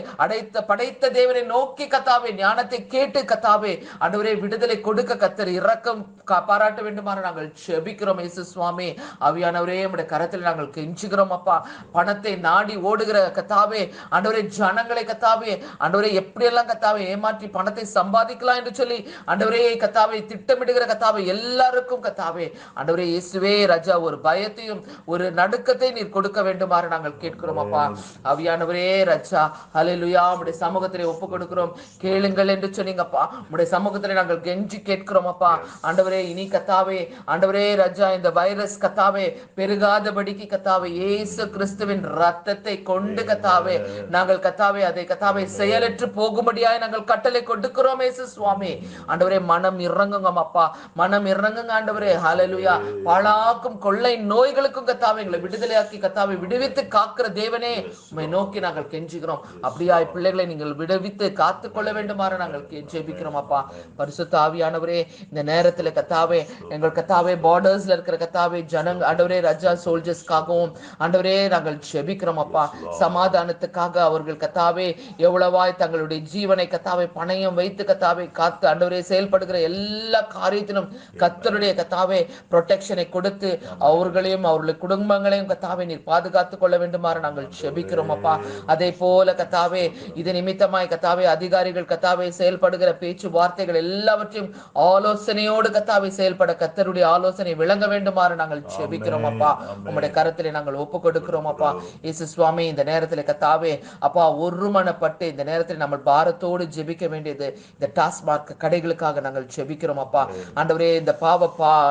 படைத்த தேவனை நோக்கி கத்தாவே ஞானத்தை கேட்டு கத்தாவே ஆண்டவரே விடுதலை கொடுக்க கத்தர் இரக்கம் பாராட்ட வேண்டுமாறு நாங்கள் ஜெபிக்கிறோம் இயேசு சுவாமி. ஆவியானவரே, உம்முடைய கரத்தில் நாங்கள் கெஞ்சுகிறோம் அப்பா. பணத்தை நாடி ஓடுகிற கத்தாவே ஆண்டவரே ஜனங்களை கத்தாவே ஆண்டவரே எப்படியெல்லாம் கத்தாவே ஏமாற்றி பணத்தை சம்பாதிக்கலாம் என்று சொல்லி ஆண்டவரே கத்தாவே திட்டமிடுகிற கத்தாவே எல்லாருக்கும் கத்தாவே ஆண்டவரே இயேசுவே ராஜா ஒரு பயத்தையும் ஒரு நடுக்கத்தை நீர் கொடுக்க வேண்டுமாறு நாங்கள் கேட்கிறோம் அப்பா. ஆவியானவரே ராஜா அல்லேலூயா, உம்முடைய சமூகத்திலே ஒப்பு கொடுக்கிறோம். கேளுங்கள் என்று சொன்னீங்கப்பா. உம்முடைய சமூகத்திலே நாங்கள் கெஞ்சி கேட்கிறோம் அப்பா. ஆண்டவரே, இனி கத்தாவே ஆண்டவரே ராஜா இந்த வைரஸ் கத்தாவே பெருகாதபடிக்கு கத்தாவே இயேசு கிறிஸ்துவின் ரத்தத்தை கொண்டு கத்தாவே நாங்கள் கத்தாவே அதை கத்தாவே செயலற்று போகும்படியாய் நாங்கள் கட்டளை கொடுக்கிறோம் இயேசு சுவாமி. ஆண்டவரே, மனம் இறங்குங்க அப்பா, மனம் இறங்குங்க ஆண்டவரே. ஹல்லேலூயா. பாழாக்கும் கொள்ளை நோய்களுக்கும் கத்தாவே எங்களை விடுதலையாக்கி கத்தாவே விடுவித்து காக்கிற தேவனே உம்மை நோக்கி நாங்கள் கெஞ்சுகிறோம். அப்படியாய் பிள்ளைகளை நீங்கள் விடுவித்து காத்து கொள்ள வேண்டுமாறு நாங்கள் ஜெபிக்கிறோம் அப்பா. பரிசுத்த ஆவியானவரே, இந்த நேரத்துல கத்தாவே எங்கள் கத்தாவே பார்டர்ஸ்ல இருக்கிற கத்தாவே ஜனங்க ஆண்டவரே ராஜா சோல்ஜர்ஸ்க்காகவும் ஆண்டவரே நாங்கள் ஜெபிக்கிறோம் அப்பா. சமாதானத்துக்காக அவர்கள் கத்தாவே எவ்வளவாய் தங்களுடைய ஜீவனை கத்தாவே பணயம் வைத்து கத்தாவே காத்து ஆண்டவரே செயல்படுகிற எல்லா காரியத்திலும் கர்த்தருடைய கத்தாவே ப்ரொடெக்ஷனை கொடுத்து அவர்களையும் அவர்களுடைய குடும்பங்களையும் கத்தாவே நீர் பாதுகாத்துக் கொள்ள வேண்டுமாறு நாங்கள் ஜெபிக்கிறோம் அப்பா. அதே போல கத்தாவே இது நிமித்தமாய் கத்தாவே அதிகாரிகள் கத்தாவே செயல்படுகிற பேச்சு வார்த்தைகள் எல்லாவற்றையும் ஆலோசனையோடு கத்தாவே செயல்பட கர்த்தருடைய ஆலோசனை விளங்க வேண்டுமாறு நாங்கள் ஜெபிக்கிறோம் அப்பா. உம்முடைய கரத்திலே நாங்கள் ஒப்பு கொடுக்கிறோம் அப்பா. இயேசு சுவாமி, இந்த நேரத்தில் கத்தாவே அப்பா ஒருமனப்பட்டு இந்த நேரத்தில் நம்ம பாரத்தோடு ஜெபிக்க வேண்டியது இந்த டாஸ்மாக் கடைகளுக்காக நாங்கள் ஜெபிக்கிறோம் அப்பா. ஆண்டவரே, இந்த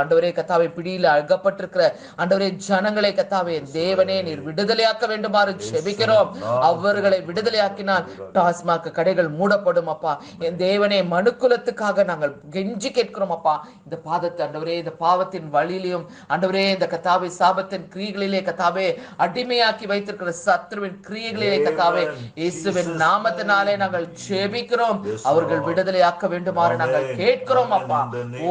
ஆண்டவரே கத்தாவே பிடியில அகப்பட்டிருக்கிற ஆண்டவரே ஜனங்களை கத்தாவே தேவனே நீர் விடுதலையாக்க வேண்டுமாறு ஜெபிக்கிறோம். அவர்களை விடுதலையாக்கினால் டாஸ்மாக் கடைகள் மூடப்படும் அப்பா. என் தேவனே, மனுக்குலத்துக்காக நாங்கள் கெஞ்சி கேட்கிறோம் அப்பா. இந்த பாதத்தை ஆண்டவரே இந்த பாவத்தின் வழியிலையும் ஆண்டவரே இந்த கத்தாவே சாபத்தின் கிரியைகளிலே கத்தாவே அடிமையாக்கி வைத்திருக்கிற சத்ருவின் கிரியைகளிலே கத்தாவே இயேசுவின் நாமத்தினாலே நாங்கள் ஜெபிக்கிறோம். அவர்கள் விடுதலையாக்க வேண்டுமாறு நாங்கள் கேட்கிறோம் அப்பா.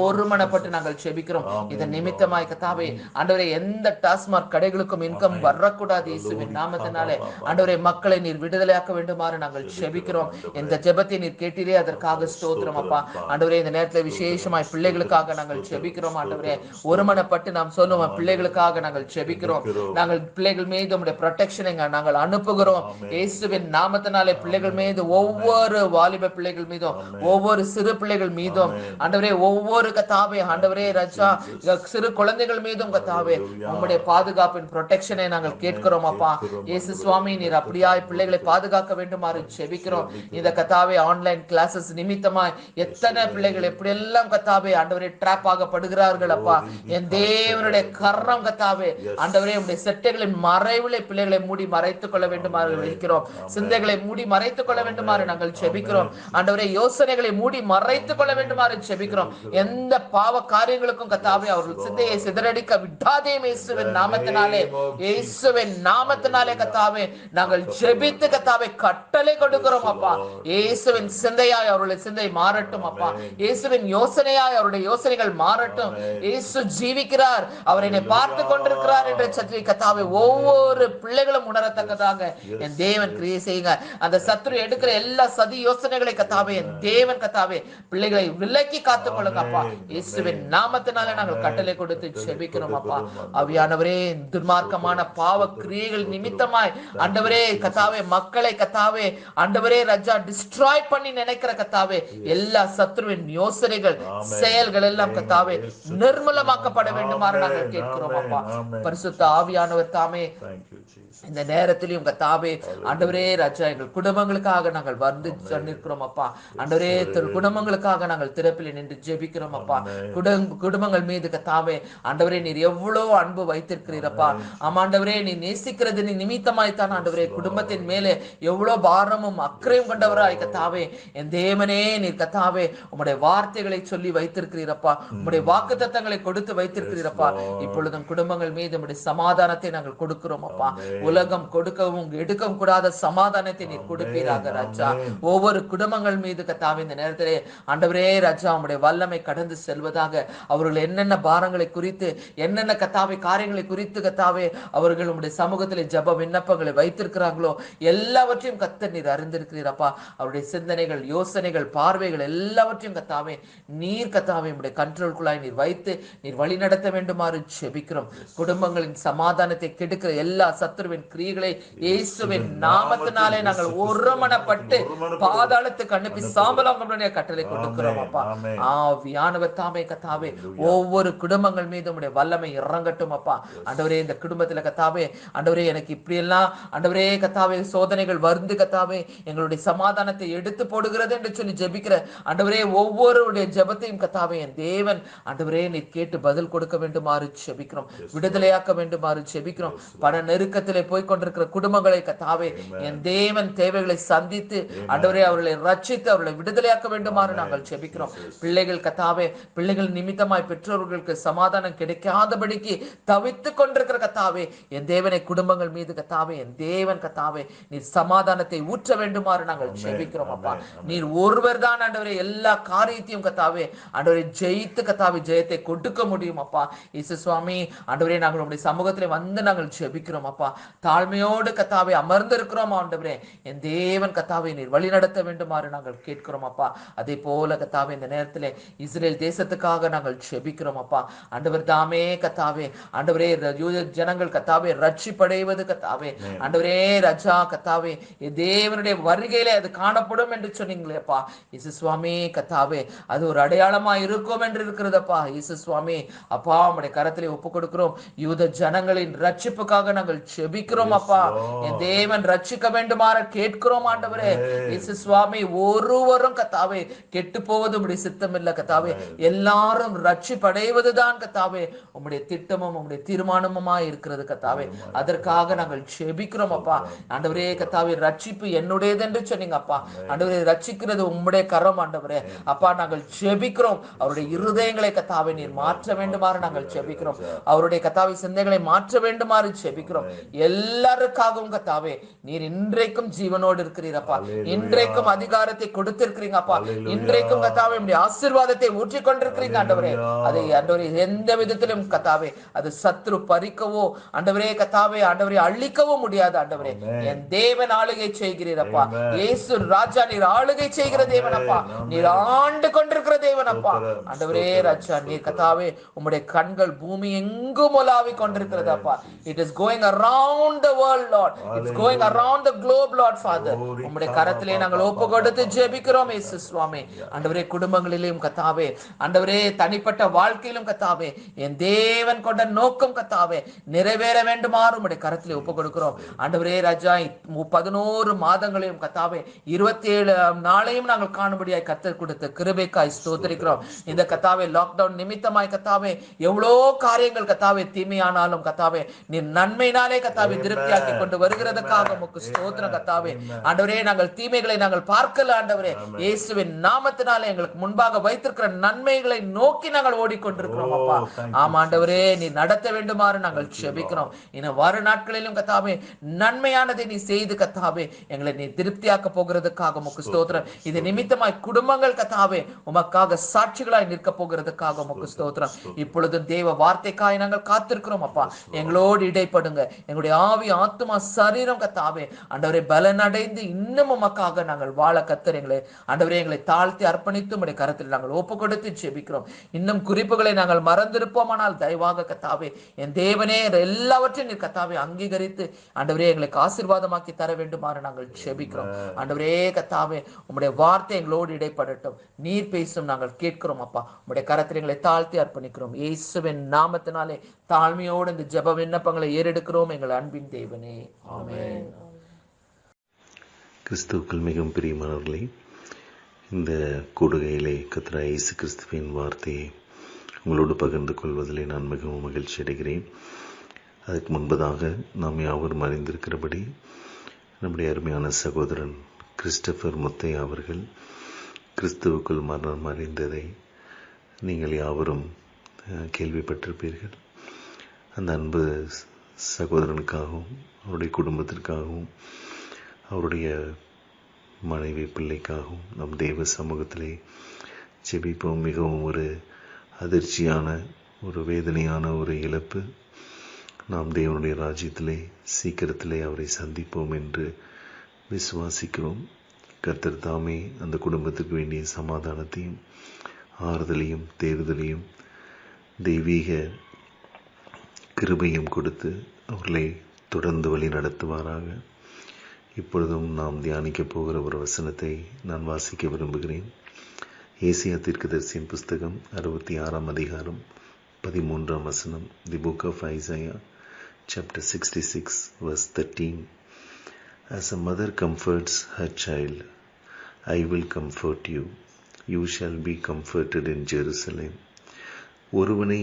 ஒருமனப்பட்டு நாங்கள் ஜெபிக்கிறோம். இதன் நிமித்தமாய் கத்தாவே ஆண்டவரே எந்த டாஸ்மாக் கடைகளுக்கும் இன்கம் வரக்கூடாது இயேசுவின் நாமத்தினாலே ஆண்டவரே மக்களை நீர் விடுதலையாக்க வேண்டுமாறு நாங்கள் ஜெபிக்கிறோம். இந்த ஜெபத்தை நீர் கேட்டீரே, அதற்காக ஸ்தோத்திரம் அப்பா. ஆண்டவரே, இந்த நேரத்தில் விசேஷமாய் பிள்ளைகளுக்காக நாங்கள் ஜெபிக்கிறோம் ஆண்டவரே. ஒருமனப்பட்டு நாம் சொல்லுவோம், பிள்ளைகளுக்காக நாங்கள் ஜெபிக்கிறோம். நாங்கள் பிள்ளைகள் மீது உம்முடைய ப்ரொடெக்ஷனை நாங்கள் அனுப்புகிறோம் இயேசுவின் நாமத்தினாலே. பிள்ளைகள் மீது ஒவ்வொரு ஒவ்வொரு வாலிப பிள்ளைகள் மீதும், ஒவ்வொரு சிறு பிள்ளைகள் மீதும் ஆண்டவரே, ஒவ்வொரு கத்தாவே ஆண்டவரே ராஜா சிறு குழந்தைகள் மீதும் கத்தாவே உம்முடைய பாதுகாப்பின் ப்ரொடெக்ஷனை நாங்கள் கேட்கிறோம் அப்பா. இயேசு சுவாமி, நீர் அப்படியாய் பிள்ளைகளை பாதுகாக்க வேண்டுமாறு செபிக்கிறோம். இந்த கத்தாவே ஆன்லைன் கிளாஸஸ் நிமித்தமாய் எத்தனை பிள்ளைகள் எப்படியெல்லாம் கத்தாவே ஆண்டவரே ட்ராப் ஆகப்படுகிறார்கள் அப்பா. என் தேவனுடைய கரம் கத்தாவே ஆண்டவரே உடைய செட்டைகளின் மறைவிலே பிள்ளைகளை மூடி மறைத்துக் கொள்ள வேண்டுமாறு இருக்கிறோம். சிந்தைகளை மூடி மறைத்துக் கொள்ள வேண்டுமாறு நாங்கள் செபிக்கிறோம் ஆண்டவரே. யோசனைகளை மூடி மறைத்துக் கொள்ள வேண்டுமாறு செபிக்கிறோம். எந்த பாவ காரியங்களுக்கும் கத்தாவே அவர்கள் சிந்தையை சிதறடிக்க விடாதே இயேசுவின் நாமத்தினாலே, இயேசுவின் நாமத்தினாலே கத்தாவே நாங்கள் ஜெபித்து கத்தாவே கட்டளை கொடுக்கிறோம் அப்பா. இயேசுவின் சிந்தையாய் அவருடைய சிந்தை மாறட்டும் அப்பா. இயேசுவின் யோசனையாய் அவருடைய யோசனைகள் மாறட்டும். இயேசு ஜீவிக்கிறார், அவர் என்னை பார்த்து கொண்டிருக்கிறார் என்ற சத்திய கத்தாவே ஒவ்வொரு பிள்ளைகளும் உணரத்தக்கதாக என் தேவன் கிரியை செய்யுங்க. அந்த சத்துரு எடுக்கிற எல்லா சதி யோசனைகளை கத்தாவே என் தேவன் கத்தாவே பிள்ளைகளை விலக்கி காத்துக் கொள்ளுங்க அப்பா. இயேசுவின் நாமத்தினால நாங்கள் கட்டளை கொடுத்து செபிக்கிறோம் அப்பா. ஆவியானவரே, துன்மார்க்கமான பாவ கிரியைகள் நிமித்தமாய் ஆண்டவரே கத்தாவே மக்களை கத்தாவே ஆண்டவரே ராஜா டிஸ்ட்ராய் பண்ணி நினைக்கிற கத்தாவே எல்லா சத்துருவின் யோசனைகள் செயல்கள் எல்லாம் கத்தாவே நிர்மூலமாக்கப்பட வேண்டுமாறு நாங்கள் கேட்கிறோம் அப்பா. பரிசுத்த ஆவியானவர் தாமே இந்த நேரத்திலும் கத்தாவே ஆண்டவரே ராஜா எங்கள் குடும்பங்களுக்காக நாங்கள் வந்து நிற்கிறோம் அப்பா. ஆண்டவரே குடும்பங்களுக்காக நாங்கள் திறப்பில் நின்று ஜெபிக்கிறோம் அப்பா. குடும்பங்கள் மீது கத்தாவே ஆண்டவரே நீர் எவ்வளவு அன்பு வைத்திருக்கிறீரப்பா. ஆமாண்டவரே, நீ நேசிக்கிறது நீ நிமித்தமாய்த்தான் ஆண்டவரே குடும்பத்தின் மேலே எவ்வளவு பாரமும் அக்கறையும் கொண்டவராய் கத்தாவே என் தேவனே நீர் கத்தாவே உம்முடைய வார்த்தைகளை சொல்லி வைத்திருக்கிறீரப்பா. உம்முடைய வாக்குத்தத்தங்களை கொடுத்து வைத்திருக்கிறீரப்பா. இப்பொழுதும் குடும்பங்கள் மீது உம்முடைய சமாதானத்தை நாங்கள் கொடுக்கிறோம் அப்பா. உலகம் கொடுக்கவும் எடுக்கவும் கூடாத சமாதானத்தை நீர் கொடுப்பீராக ராஜா. ஒவ்வொரு குடும்பங்கள் மீது கத்தாவே இந்த நேரத்திலே ஆண்டவரே ராஜா உம்முடைய வல்லமை கடந்து செல்வதாக. அவர்கள் என்னென்ன பாரங்களை குறித்து என்னென்ன கத்தாவே காரியங்களை குறித்து கத்தாவே அவர்கள் உம்முடைய சமூகத்திலே ஜெப விண்ணப்பங்களை வைத்திருக்கிறார்களோ எல்லாவற்றையும் கர்த்தர் நீர் அறிந்திருக்கிறீரப்பா. அவருடைய சிந்தனைகள் யோசனைகள் பார்வைகள் எல்லாவற்றையும் கத்தாவே நீர் கத்தாவே உம்முடைய கண்ட்ரோல்குள்ளாய் நீர் வைத்து நீர் வழி நடத்த வேண்டுமாறு ஜெபிக்கிறோம். குடும்பங்களின் சமாதானத்தை கெடுக்கிற எல்லா சத்துருவின் கிரியைகளை இயேசுவின் நாமத்தினாலே நாங்கள் ஒருமனப்பட்டு பாதாளத்துக்கு அனுப்பி சாம்பலாங்களுடைய கட்டளை கொடுக்கிறோம் அப்பா. ஆவியானவர் தாமே கத்தாவே ஒவ்வொரு குடும்பங்கள் மீது உம்முடைய வல்லமை இறங்கட்டும் அப்பா. ஆண்டவரே, இந்த குடும்பத்துல கத்தாவே ஆண்டவரே எனக்கு இப்படி எல்லாம் ஆண்டவரே கத்தாவே சோதனைகள் வந்து கத்தாவே எங்களுடைய சமாதானத்தை எடுத்து போடுகிறது என்று சொல்லி ஜெபிக்கிற ஆண்டவரே ஒவ்வொருடைய ஜெபத்தையும் கத்தாவே என் தேவன் ஆண்டவரே நீர் கேட்டு பதில் கொடுக்க வேண்டுமாறு ஜெபிக்கிறோம். விடுதலையாக்க வேண்டுமாறு ஜெபிக்கிறோம். பண நெருக்கத்திலே போய் கொண்டிருக்கிற குடும்பங்களை கத்தாவே என் தேவன் தேவைகளை சந்தித்து ஆண்டவரே அவர்களை ரட்சித்து அவர்களை விடுதலையாக்க வேண்டுமாறு நாங்கள் ஜெபிக்கிறோம். பிள்ளைகள் கத்தாவே பிள்ளைகள் நிமித்தமாய் பெற்றோர்களுக்கு சமாதானம் கிடைக்காதபடிக்கு தவித்துக் கொண்டிருக்கிற கத்தாவே என் தேவனை குடும்பங்கள் மீது கத்தாவே என் தேவன் கத்தாவே நீர் சமாதானத்தை ஊற்ற வேண்டுமாறு நாங்கள் ஜெபிக்கிறோம் அப்பா. நீர் ஒருவர் தான் ஆண்டவரே எல்லா காரியத்தையும் கத்தாவே ஆண்டவரை ஜெயித்து கத்தாவே ஜெயத்தை கொடுக்க முடியும் அப்பா. இயேசு சுவாமி ஆண்டவரே நாங்கள் உம்முடைய சமூகத்திலே வந்து நாங்கள் ஜெபிக்கிறோம் அப்பா. தாழ்மையோடு கத்தாவே அமர்ந்திருக்கிறோம் ஆண்டவரே என் தேவன் கத்தாவே நீர் வழி நடத்த வேண்டுமாறு நாங்கள் கேட்கிறோம் அப்பா. அதே போல கத்தாவே இந்த நேரத்திலே இஸ்ரேல் தேசத்துக்காக நாங்கள் ஜெபிக்கிறோம் அப்பா. ஆண்டவர் தாமே கத்தாவே ஆண்டவரே ஜனங்கள் கத்தாவே ரட்சிப்படைவது கத்தாவே ஆண்டவரே ராஜா கத்தாவே தேவனுடைய வருகையிலே அது காணப்படும் என்று சொன்னீங்களேப்பா. இயேசு சுவாமி கத்தாவே அது ஒரு அடையாளமா இருக்கும் என்று இருக்கிறதப்பா. இயேசு சுவாமி அப்பா உம்முடைய கரத்திலே ஒப்பு கொடுக்கிறோம். யூத ஜனங்களின் ரட்சிப்புக்காக நாங்கள் ஜெபிக்கிறோம் அப்பா. என் தேவன் ரட்சிக்க வேண்டுமாறு கேட்கிறோம் ஆண்டவரே. இயேசு சுவாமி ஒருவரும் கத்தாவே கெட்டு போவது உம்முடைய சித்தம் இல்ல கத்தாவே. எல்லாரும் ரட்சிப்படைவதுதான் கத்தாவே உம்முடைய திட்டமும் உம்முடைய தீர்மானமுமா இருக்கிறது கத்தாவே. அதற்காக நாங்கள் ஜெபிக்கிறோம் அப்பா. ஆண்டவரே கத்தாவே ரட்சிப்பு என்னுடையது என்று சொன்னீங்க அப்பா. ஆண்டவரே ரட்சிக்கிறது உம்முடைய கரம் ஆண்டவரே அப்பா. நாங்கள் ஜெபிக்கிறோம் அவருடைய இருதயங்களை கத்தாவே நீர் மாற்ற வேண்டுமாறு நாங்கள் ஜெபிக்கிறோம். அவருடைய கத்தாவை சிந்தைகளை மாற்ற வேண்டுமாறு ஜெபிக்கிறோம். எல்லாருக்காகவும் கத்தாவே நீர் இன்றைக்கும் ஜீவனோடு இருக்கிறீரப்பா. இன்றைக்கும் அதிகாரத்தை கொடுத்திருக்கிறீங்க அப்பா. இன்றைக்கும் கத்தாவே ஆசீர்வாதத்தை ஊற்றிக் கொண்டிருக்கிறீங்க ஆண்டவரே. அதை ஆண்டவரே எந்த விதத்திலும் கத்தாவே அது சத்ரு பறிக்கவோ ஆண்டவரே கத்தாவே ஆண்டவரே அழிக்கவோ முடியாது ஆண்டவரே. என் தேவன் ஆளுகை செய்கிறீரப்பா. இயேசு ராஜா நீர் ஆளுகை செய்கிற தேவன் அப்பா. நீர் ஆண்டு கொண்டிருக்கிற தேவன் அப்பா. ஆண்டவரே ராஜா நீர் கத்தாவே உம்முடைய கண்கள் பூமி எங்கும் உலாவி கொண்டிருக்கிறது அப்பா. It is going around the world Lord. It's going around the Globe Lord father. உம்முடைய கரத்திலே நாங்கள் நாங்கள் ஒப்பு கொடுத்து ஜெபிக்கிறோம் இயேசு சுவாமி. ஆண்டவரே, குடும்பங்களிலும் கத்தாவே, ஆண்டவரே தனிப்பட்ட வாழ்க்கையிலும் கத்தாவே, என் தேவன் கொண்ட நோக்கம் கத்தாவே நிறைவேற வேண்டுமாறு உம்முடைய கரத்திலே ஒப்பு கொடுக்கிறோம். ஆண்டவரே ராஜா, 11 மாதங்களையும் கத்தாவே 27 நாளையும் நாங்கள் காணும்படியாய் கர்த்தர் கொடுத்த கிருபைக்காய் ஸ்தோத்திரிக்கிறோம். இந்த கத்தாவே லாக்டவுன் நிமித்தமாய் கத்தாவே எவ்வளோ காரியங்கள் கத்தாவே தீமையானாலும் கத்தாவே நீ நன்மையினாலே கத்தாவே திருப்தியாக்கி கொண்டு வருகிறதுக்காக உமக்கு ஸ்தோத்திரம் கத்தாவே. ஆண்டவரே, நாங்கள் தீமைகளை நாங்கள் பார்க்கல ஆண்டவரே, இயேசுவின் நாமத்தினாலே எங்களுக்கு முன்பாக வைத்திருக்கிற நன்மைகளை நோக்கி நாங்கள் ஓடிக்கொண்டிருக்கிறோம் அப்பா. ஆமா ஆண்டவரே, நீ நடத்த வேண்டுமாறு நாங்கள் ஜெபிக்கிறோம். இன்னும் வரும் நாட்களிலும் கத்தாவே நன்மையானதை நீ செய்து கத்தாவே எங்களை நீ திருப்தியாக்க போகிறதுக்காக உமக்கு ஸ்தோத்திரம். இது நிமித்தமாய் குடும்பங்கள் கத்தாவே உமக்காக சாட்சிகளாய் நிற்க போகிறதுக்காக உமக்கு ஸ்தோத்திரம். இப்பொழுது தேவ வார்த்தைக்காய் நாங்கள் காத்திருக்கிறோம் அப்பா. எங்களோடு இடைப்படுங்க. எங்களுடைய ஆவி, ஆத்துமா, சரீரம் கத்தாவே ஆண்டவரே பலன் அடைந்து இன்னும் உமக்காக நாங்கள் வாழ கத்தர் எங்களை தாழ்த்தி அர்ப்பணித்து உம்முடைய கரத்தில் நாங்கள் ஒப்பு கொடுத்து ஜெபிக்கிறோம். இன்னும் குறிப்புகளை நாங்கள் மறந்திருப்போமானால் தயவாக கத்தாவே என் தேவனே எல்லாவற்றையும் நீர் கத்தாவே அங்கீகரித்து ஆண்டவரே எங்களுக்கு ஆசீர்வாதமாக்கி தர வேண்டுமாறு நாங்கள் ஜெபிக்கிறோம். ஆண்டவரே கத்தாவே உம்முடைய வார்த்தை எங்களோடு இடைப்படட்டும். நீர் பேசும் நாங்கள் கேட்கிறோம் அப்பா. உம்முடைய கரத்தில் எங்களை தாழ்த்தி அர்ப்பணிக்கிறோம். இயேசுவின் நாமத்தினாலே தாழ்மையோடு இந்த ஜெப விண்ணப்பங்களை ஏறெடுக்கிறோம் எங்கள் அன்பின் தேவனே, ஆமென். கிறிஸ்துவுக்குள் மிகவும் பிரியமானவர்களே, இந்த கூடுகையிலே கர்த்தராகிய இயேசு கிறிஸ்துவின் வார்த்தையை உங்களோடு பகிர்ந்து கொள்வதிலே நான் மிகவும் மகிழ்ச்சி அடைகிறேன். அதுக்கு முன்பதாக நாம் யாவரும் அறிந்திருக்கிறபடி நம்முடைய அருமையான சகோதரன் கிறிஸ்டபர் முத்தையா அவர்கள் கிறிஸ்துவுக்குள் மரணம் அடைந்ததை நீங்கள் யாவரும் கேள்விப்பட்டிருப்பீர்கள். அந்த அன்பு சகோதரனுக்காகவும் அவருடைய குடும்பத்திற்காகவும் அவருடைய மனைவி பிள்ளைக்காகவும் நம் தேவ சமூகத்திலே ஜெபிப்போம். மிகவும் ஒரு அதிர்ச்சியான, ஒரு வேதனையான ஒரு இழப்பு. நாம் தேவனுடைய ராஜ்யத்திலே சீக்கிரத்திலே அவரை சந்திப்போம் என்று விசுவாசிக்கிறோம். கர்த்தர் தாமே அந்த குடும்பத்துக்கு வேண்டிய சமாதானத்தையும் ஆறுதலையும் தேறுதலையும் தெய்வீக கிருபையும் கொடுத்து அவர்களை தொடர்ந்து வழி நடத்துவாராக. இப்பொழுதும் நாம் தியானிக்கப் போகிற ஒரு வசனத்தை நான் வாசிக்க விரும்புகிறேன். ஏசியா தீர்க்கதரிசியின் புஸ்தகம் 66 அதிகாரம் 13 வசனம். The book of Isaiah chapter 66 verse 13. As a mother comforts her child, I will comfort you. You shall be comforted in Jerusalem. ஒருவனை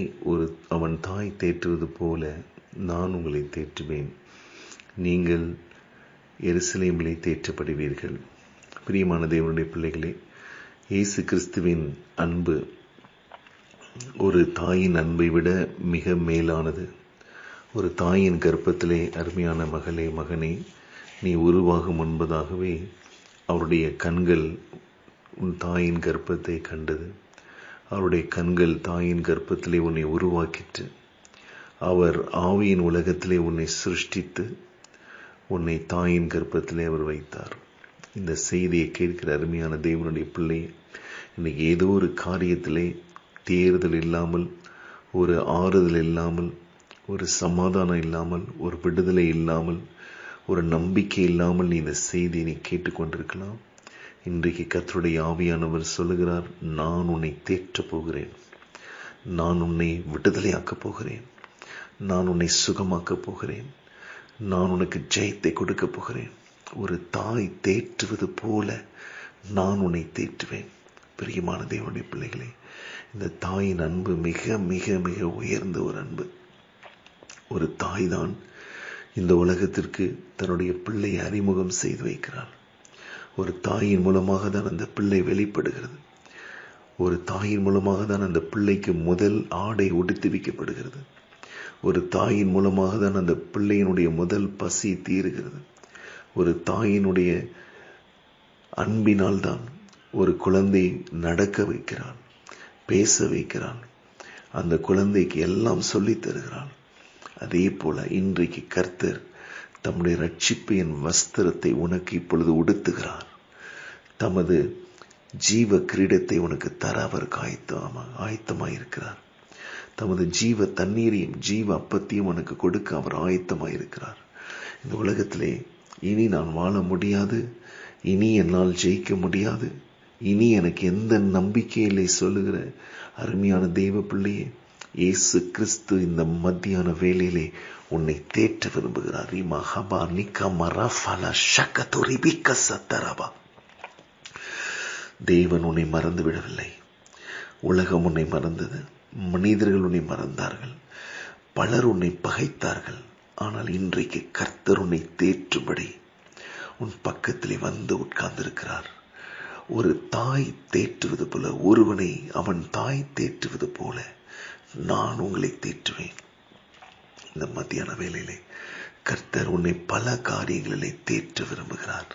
அவன் தாய் தேற்றுவது போல நான் உங்களை தேற்றுவேன். நீங்கள் எருசலேமிலே தேற்றப்படுவீர்கள். பிரியமான தேவனுடைய பிள்ளைகளே, இயேசு கிறிஸ்துவின் அன்பு ஒரு தாயின் அன்பை விட மிக மேலானது. ஒரு தாயின் கர்ப்பத்திலே அருமையான மகளே, மகனே, நீ உருவாகும் முன்பதாகவே அவருடைய கண்கள் உன் தாயின் கர்ப்பத்தை கண்டது. அவருடைய கண்கள் தாயின் கர்ப்பத்திலே உன்னை உருவாக்கிற்று. அவர் ஆவியின் உலகத்திலே உன்னை சிருஷ்டித்து உன்னை தாயின் கர்ப்பத்திலே அவர் வைத்தார். இந்த செய்தியை கேட்கிற அருமையான தேவனுடைய பிள்ளை, இன்னைக்கு ஏதோ ஒரு காரியத்திலே தேறுதல் இல்லாமல், ஒரு ஆறுதல் இல்லாமல், ஒரு சமாதானம் இல்லாமல், ஒரு விடுதலை இல்லாமல், ஒரு நம்பிக்கை இல்லாமல் நீ இந்த செய்தியை நீ கேட்டுக்கொண்டிருக்கலாம். இன்றைக்கு கர்த்தருடைய ஆவியானவர் சொல்லுகிறார், நான் உன்னை தேற்றப் போகிறேன், நான் உன்னை விடுதலையாக்கப் போகிறேன், நான் உன்னை சுகமாக்கப் போகிறேன், நான் உனக்கு ஜெயத்தை கொடுக்க போகிறேன். ஒரு தாய் தேற்றுவது போல நான் உன்னை தேற்றுவேன். பிரியமான தேவனுடைய பிள்ளைகளே, இந்த தாயின் அன்பு மிக மிக மிக உயர்ந்த ஒரு அன்பு. ஒரு தாய் தான் இந்த உலகத்திற்கு தன்னுடைய பிள்ளையை அறிமுகம் செய்து வைக்கிறாள். ஒரு தாயின் மூலமாக தான் அந்த பிள்ளை வெளிப்படுகிறது. ஒரு தாயின் மூலமாக தான் அந்த பிள்ளைக்கு முதல் ஆடை உடுத்தி வைக்கப்படுகிறது. ஒரு தாயின் மூலமாக தான் அந்த பிள்ளையினுடைய முதல் பசி தீருகிறது. ஒரு தாயினுடைய அன்பினால் தான் ஒரு குழந்தை நடக்க வைக்கிறாள், பேச வைக்கிறாள், அந்த குழந்தைக்கு எல்லாம் சொல்லித் தருகிறாள். அதே போல இன்றைக்கு கர்த்தர் தம்முடைய ரட்சிப்பின் வஸ்திரத்தை உனக்கு இப்பொழுது உடுத்துகிறார். தமது ஜீவ கிரீடத்தை உனக்கு தர அவர் ஆயத்தமாயிருக்கிறார். தமது ஜீவ தண்ணீரையும் ஜீவ அப்பத்தையும் உனக்கு கொடுக்க அவர் ஆயத்தமாயிருக்கிறார். இந்த உலகத்திலே இனி நான் வாழ முடியாது, இனி என்னால் ஜெயிக்க முடியாது, இனி எனக்கு எந்த நம்பிக்கை இல்லை சொல்லுகிற அருமையான தெய்வ பிள்ளையே, இயேசு கிறிஸ்து இந்த மத்தியான வேளையிலே உன்னை தேற்ற விரும்புகிறார். தேவன் உன்னை மறந்து விடவில்லை. உலகம் உன்னை மறந்தது, மனிதர்கள் உன்னை மறந்தார்கள், பலர் உன்னை பகைத்தார்கள். ஆனால் இன்றைக்கு கர்த்தர் உன்னை தேற்றும்படி உன் பக்கத்திலே வந்து உட்கார்ந்திருக்கிறார். ஒரு தாய் தேற்றுவது போல, ஒருவனை அவன் தாய் தேற்றுவது போல நான் உங்களை தேற்றுவேன். இந்த மத்தியான வேளையிலே கர்த்தர் உன்னை பல காரியங்களிலே தேற்ற விரும்புகிறார்.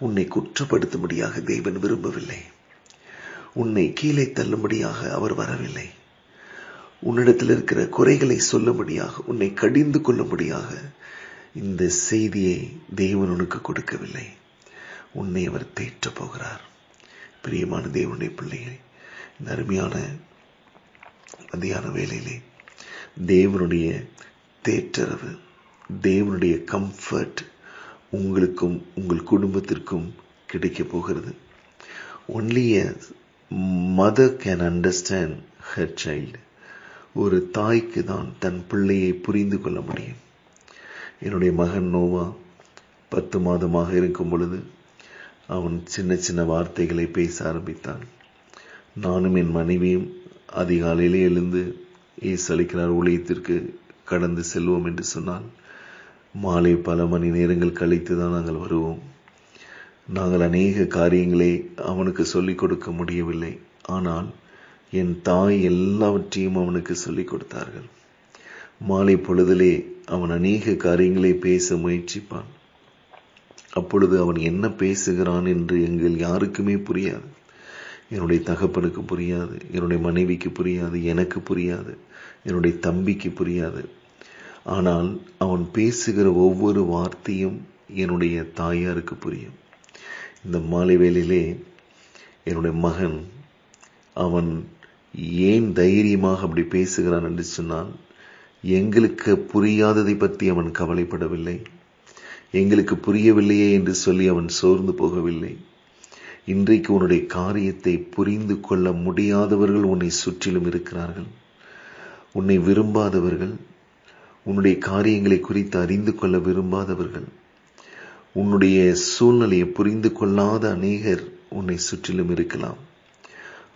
உன்னை குற்றப்படுத்தும்படியாக தேவன் விரும்பவில்லை. உன்னை கீழே தள்ளும்படியாக அவர் வரவில்லை. உன்னிடத்தில் இருக்கிற குறைகளை சொல்லும்படியாக, உன்னை கடிந்து கொள்ளும்படியாக இந்த செய்தியை தேவன் உனக்கு கொடுக்கவில்லை. உன்னை அவர் தேற்றப் போகிறார். பிரியமான தேவனுடைய பிள்ளைகளை, இந்த அருமையான மத்தியான வேளையிலே தேவனுடைய தேற்றரவு, தேவனுடைய கம்ஃபர்ட் உங்களுக்கும் உங்கள் குடும்பத்திற்கும் கிடைக்க போகிறது. Only a mother can understand her child. ஒரு தாய்க்கு தான் தன் பிள்ளையை புரிந்து கொள்ள முடியும். என்னுடைய மகன் நோவா 10 மாதமாக இருக்கும் பொழுது அவன் சின்ன சின்ன வார்த்தைகளை பேச ஆரம்பித்தான். நானும் என் மனைவியும் அதிகாலையிலே எழுந்து இயேசு அளிக்கிறார் ஊழியத்திற்கு கடந்து செல்வோம் என்று சொன்னால் மாலை பல மணி நேரங்கள் கழித்து தான் நாங்கள் வருவோம். நாங்கள் அநேக காரியங்களை அவனுக்கு சொல்லிக் கொடுக்க முடியவில்லை. ஆனால் என் தாய் எல்லாவற்றையும் அவனுக்கு சொல்லிக் கொடுத்தார்கள். மாலை பொழுதிலே அவன் அநேக காரியங்களை பேச முயற்சிப்பான். அப்பொழுது அவன் என்ன பேசுகிறான் என்று எங்கள் யாருக்குமே புரியாது. என்னுடைய தகப்பனுக்கு புரியாது, என்னுடைய மனைவிக்கு புரியாது, எனக்கு புரியாது, என்னுடைய தம்பிக்கு புரியாது. ஆனால் அவன் பேசுகிற ஒவ்வொரு வார்த்தையும் என்னுடைய தாயாருக்கு புரியும். இந்த மாலை வேளையிலே என்னுடைய மகன் அவன் ஏன் தைரியமாக அப்படி பேசுகிறான் என்று சொன்னால், எங்களுக்கு புரியாததை பற்றி அவன் கவலைப்படவில்லை. எங்களுக்கு புரியவில்லையே என்று சொல்லி அவன் சோர்ந்து போகவில்லை. இன்றைக்கு உன்னுடைய காரியத்தை புரிந்து கொள்ள முடியாதவர்கள் உன்னை சுற்றிலும் இருக்கிறார்கள். உன்னை விரும்பாதவர்கள், உன்னுடைய காரியங்களை குறித்து அறிந்து கொள்ள விரும்பாதவர்கள், உன்னுடைய சூழ்நிலையை புரிந்து கொள்ளாத அநேகர் உன்னை சுற்றிலும் இருக்கலாம்.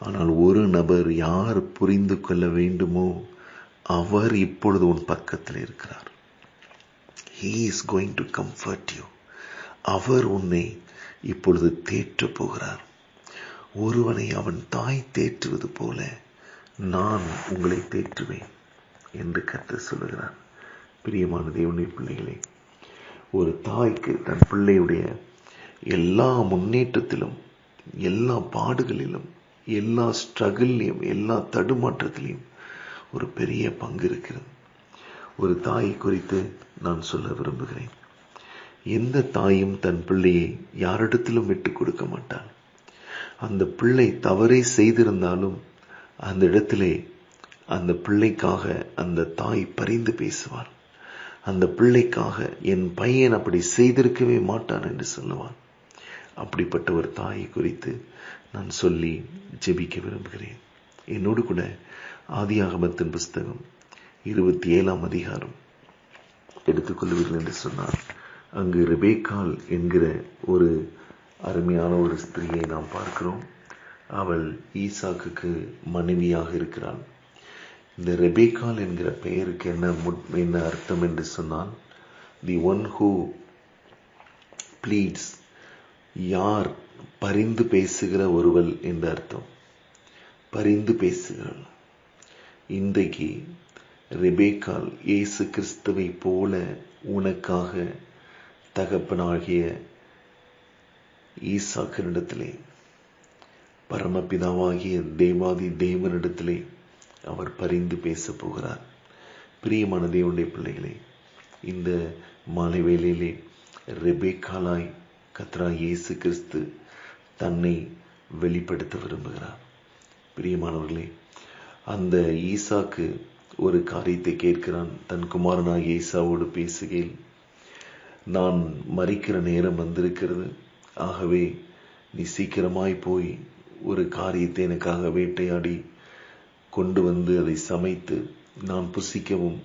ஆனால் ஒரு நபர் யார் புரிந்து கொள்ள வேண்டுமோ அவர் இப்பொழுது உன் பக்கத்தில் இருக்கிறார். He is going to comfort you. அவர் உன்னை இப்பொழுது தேற்றப் போகிறார். ஒருவனை அவன் தாய் தேற்றுவது போல நான் உங்களை தேற்றுவேன் என்று கர்த்தர் சொல்லுகிறார். பிரியமான தேவனுடைய பிள்ளைகளே, ஒரு தாய்க்கு தன் பிள்ளையுடைய எல்லா முன்னேற்றத்திலும், எல்லா பாடுகளிலும், எல்லா ஸ்ட்ரகிள்லையும், எல்லா தடுமாற்றத்திலையும் ஒரு பெரிய பங்கு இருக்கிறது. ஒரு தாய் குறித்து நான் சொல்ல விரும்புகிறேன். எந்த தாயும் தன் பிள்ளையை யாரிடத்திலும் விட்டு கொடுக்க மாட்டாள். அந்த பிள்ளை தவறே செய்திருந்தாலும் அந்த இடத்திலே அந்த பிள்ளைக்காக அந்த தாய் பரிந்து பேசுவாள். அந்த பிள்ளைக்காக என் பையன் அப்படி செய்திருக்கவே மாட்டான் என்று சொல்லுவான். அப்படிப்பட்ட ஒரு தாயை குறித்து நான் சொல்லி ஜெபிக்க விரும்புகிறேன். என்னோடு கூட ஆதியாகமத்தின் புஸ்தகம் 27ஆம் அதிகாரம் எடுத்துக்கொள்வீர்கள் என்று சொன்னார். அங்கு ரெபேக்காள் என்கிற ஒரு அருமையான ஒரு ஸ்திரியை நாம் பார்க்கிறோம். அவள் ஈசாக்குக்கு மனைவியாக இருக்கிறாள். இந்த ரெபேக்காள் என்கிற பெயருக்கு என்ன அர்த்தம் என்று சொன்னால், தி ஒன் ஹூ ப்ளீட்ஸ், யார் பரிந்து பேசுகிற ஒருவள் என்ற அர்த்தம். பரிந்து பேசுகிறாள். இன்றைக்கு ரெபேக்காள் இயேசு கிறிஸ்துவை போல உனக்காக தகப்பனாகிய ஈசாக்கினிடத்திலே, பரமபிதாவாகிய தேவாதி தேவனிடத்திலே அவர் பரிந்து பேச போகிறார். பிரியமான தேவனுடைய பிள்ளைகளே, இந்த மாலை வேளையிலே ரெபேக்காளாய் கர்த்தராகிய இயேசு கிறிஸ்து தன்னை வெளிப்படுத்த விரும்புகிறார். பிரியமானவர்களே, அந்த ஈசாக்கு ஒரு காரியத்தை கேட்கிறான். தன் குமாரனாகிய ஈசாவோடு பேசுகையில், நான் மரிக்கிற நேரம் வந்திருக்கிறது, ஆகவே நீ சீக்கிரமாய் போய் ஒரு காரியத்தை எனக்காக வேட்டையாடி கொண்டு வந்து அதை சமைத்து நான் புசிக்கவும்,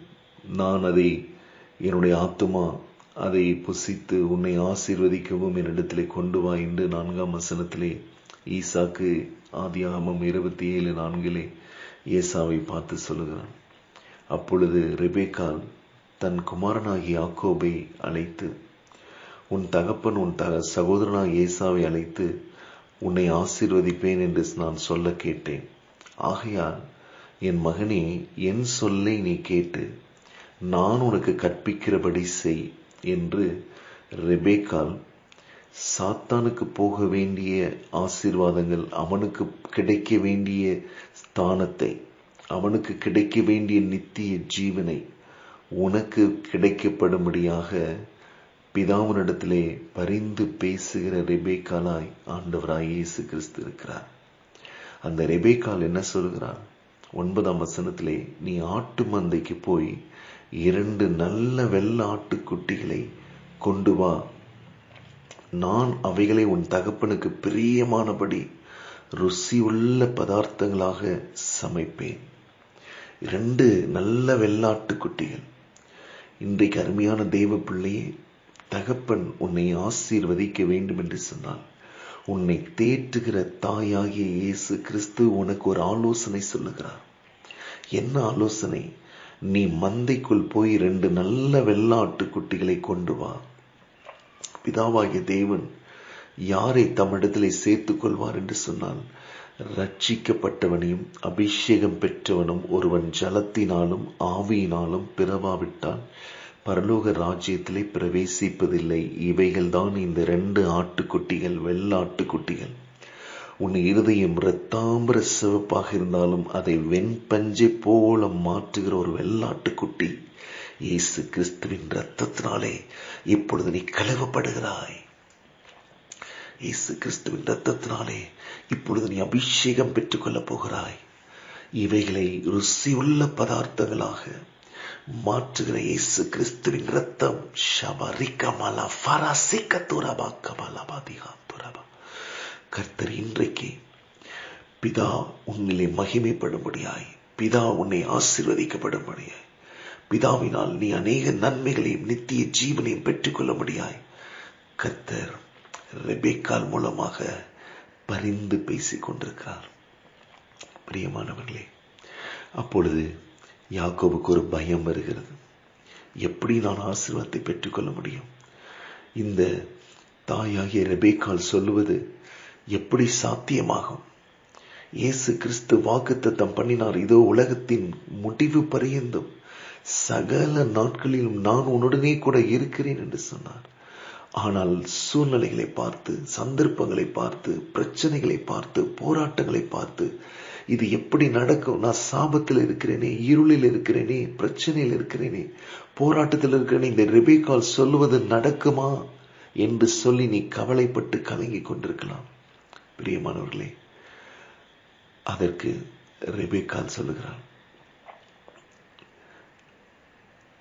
நான் அதை என்னுடைய ஆத்துமா அதை புசித்து உன்னை ஆசீர்வதிக்கவும் என்னிடத்திலே கொண்டு வா என்று 4ஆம் வசனத்திலே ஈசாக்கு ஆதியாகமம் 27:4 ஏசாவை பார்த்து சொல்லுகிறான். அப்பொழுது ரெபேக்காள் தன் குமாரனாகிய யாக்கோபை அழைத்து, உன் தகப்பன் உன் சகோதரனாகிய ஏசாவை அழைத்து உன்னை ஆசீர்வதிப்பேன் என்று நான் சொல்ல கேட்டேன். ஆகையால் என் மகனே, என் சொல்லை நீ கேட்டு நான் உனக்கு கற்பிக்கிறபடி செய் என்று ரெபேக்காள் சாத்தானுக்கு போக வேண்டிய ஆசீர்வாதங்கள், அவனுக்கு கிடைக்க வேண்டிய ஸ்தானத்தை, அவனுக்கு கிடைக்க வேண்டிய நித்திய ஜீவனை உனக்கு கிடைக்கப்படும்படியாக பிதாவினிடத்திலே பரிந்து பேசுகிற ரெபேக்காளாய் ஆண்டவராய் இயேசு கிறிஸ்து இருக்கிறார். அந்த ரெபேக்காள் என்ன சொல்கிறார்? 9ஆம் வசனத்திலே, நீ ஆட்டு மந்தைக்கு போய் 2 நல்ல வெள்ள ஆட்டுக்குட்டிகளை கொண்டு வா, நான் அவைகளை உன் தகப்பனுக்கு பிரியமானபடி ருசியுள்ள பதார்த்தங்களாக சமைப்பேன். 2 நல்ல வெள்ளாட்டுக்குட்டிகள். இன்றைக்கு அருமையான தெய்வ பிள்ளையே, தகப்பன் உன்னை ஆசீர்வதிக்க வேண்டும் என்று சொன்னால், உன்னை தேற்றுகிற தாயாகிய இயேசு கிறிஸ்து உனக்கு ஒரு ஆலோசனை சொல்லுகிறார். என்ன ஆலோசனை? நீ மந்தைக்குள் போய் 2 நல்ல வெள்ளாட்டுக்குட்டிகளை கொண்டு வா. பிதாவாகிய தேவன் யாரை தம்மிடத்திலே சேர்த்துக் கொள்வார் என்று சொன்னால், ரட்சிக்கப்பட்டவனையும் அபிஷேகம் பெற்றவனும் ஒருவன் ஜலத்தினாலும் ஆவியினாலும் பிறவாவிட்டால் பரலோக ராஜ்யத்திலே பிரவேசிப்பதில்லை. இவைகள்தான் இந்த 2 ஆட்டுக்குட்டிகள், வெள்ளாட்டுக்குட்டிகள். உன் இருதயம் இரத்தாம்பர சிவப்பாக இருந்தாலும் அதை வெண்பஞ்சை போல மாற்றுகிற ஒரு வெள்ளாட்டுக்குட்டி இயேசு கிறிஸ்துவின் இரத்தத்தினாலே இப்பொழுது நீ கழுவப்படுகிறாய். இயேசு கிறிஸ்துவின் இரத்தத்தினாலே இப்பொழுது நீ அபிஷேகம் பெற்றுக் கொள்ளப் போகிறாய். இவைகளை ருசியுள்ள பதார்த்தங்களாக மாற்றுகிற இயேசு கிறிஸ்துவின் இரத்தம் கர்த்தர் இன்றைக்கு பிதா உன்னிலே மகிமைப்படும்படியாய், பிதா உன்னை ஆசீர்வதிக்கப்படும்படியாய், பிதாவினால் நீ அநேக நன்மைகளையும் நித்திய ஜீவனையும் பெற்றுக்கொள்ள முடியாய் கர்த்தர் ரெபேக்காள் மூலமாக பரிந்து பேசிக் கொண்டிருக்கிறார். பிரியமானவர்களே, அப்பொழுது யாக்கோபுக்கு ஒரு பயம் வருகிறது. எப்படி நான் ஆசீர்வாதத்தை பெற்றுக்கொள்ள முடியும்? இந்த தாயாகிய ரெபேக்காள் சொல்லுவது எப்படி சாத்தியமாகும்? இயேசு கிறிஸ்து வாக்குத்தத்தம் பண்ணினார், இதோ உலகத்தின் முடிவு பரியந்தும் சகல நாட்களிலும் நான் உன்னுடனே கூட இருக்கிறேன் என்று சொன்னார். ஆனால் சூழ்நிலைகளை பார்த்து, சந்தர்ப்பங்களை பார்த்து, பிரச்சனைகளை பார்த்து, போராட்டங்களை பார்த்து, இது எப்படி நடக்கும்? நான் சாபத்தில் இருக்கிறேனே, இருளில் இருக்கிறேனே, பிரச்சனையில் இருக்கிறேனே, போராட்டத்தில் இருக்கிறேனே, இந்த ரெபேக்காள் சொல்லுவது நடக்குமா என்று சொல்லி நீ கவலைப்பட்டு கலங்கிக் கொண்டிருக்கலாம். பிரியமானவர்களே, அதற்கு ரெபேக்காள் சொல்லுகிறாள்,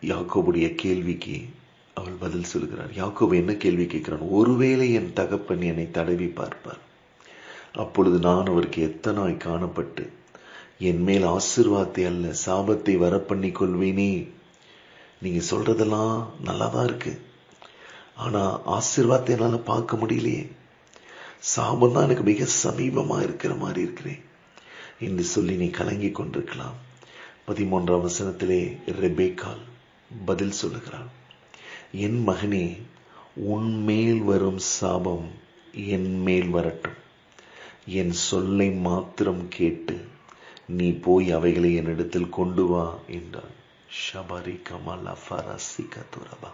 யாக்கோபுடைய கேள்விக்கு அவள் பதில் சொல்கிறார். யாக்கோபு என்ன கேள்வி கேட்கிறான்? ஒருவேளை என் தகப்பன் என்னை தடவி பார்ப்பார், அப்பொழுது நான் அவருக்கு எத்தனாய் காணப்பட்டு என் மேல் ஆசீர்வாதத்தை அல்ல சாபத்தை வரப்பண்ணி கொள்வேனே. நீங்க சொல்றதெல்லாம் நல்லாதான் இருக்கு, ஆனா ஆசீர்வாதத்தை என்னால பார்க்க முடியலையே, சாபம் தான் எனக்கு மிக சமீபமா இருக்கிற மாதிரி இருக்கிறேன் என்று சொல்லி நீ கலங்கி கொண்டிருக்கலாம். 13ஆம் வசனத்திலே ரெபேக்காள் பதில் சொல்லுகிறாள், என் மகனே, உன்மேல் வரும் சாபம் என் மேல் வரட்டும், என் சொல்லை மாத்திரம் கேட்டு நீ போய் அவைகளை என்னிடத்தில் கொண்டு வா என்றார். ஷபரி கமலா ஃபரசிக துரபா.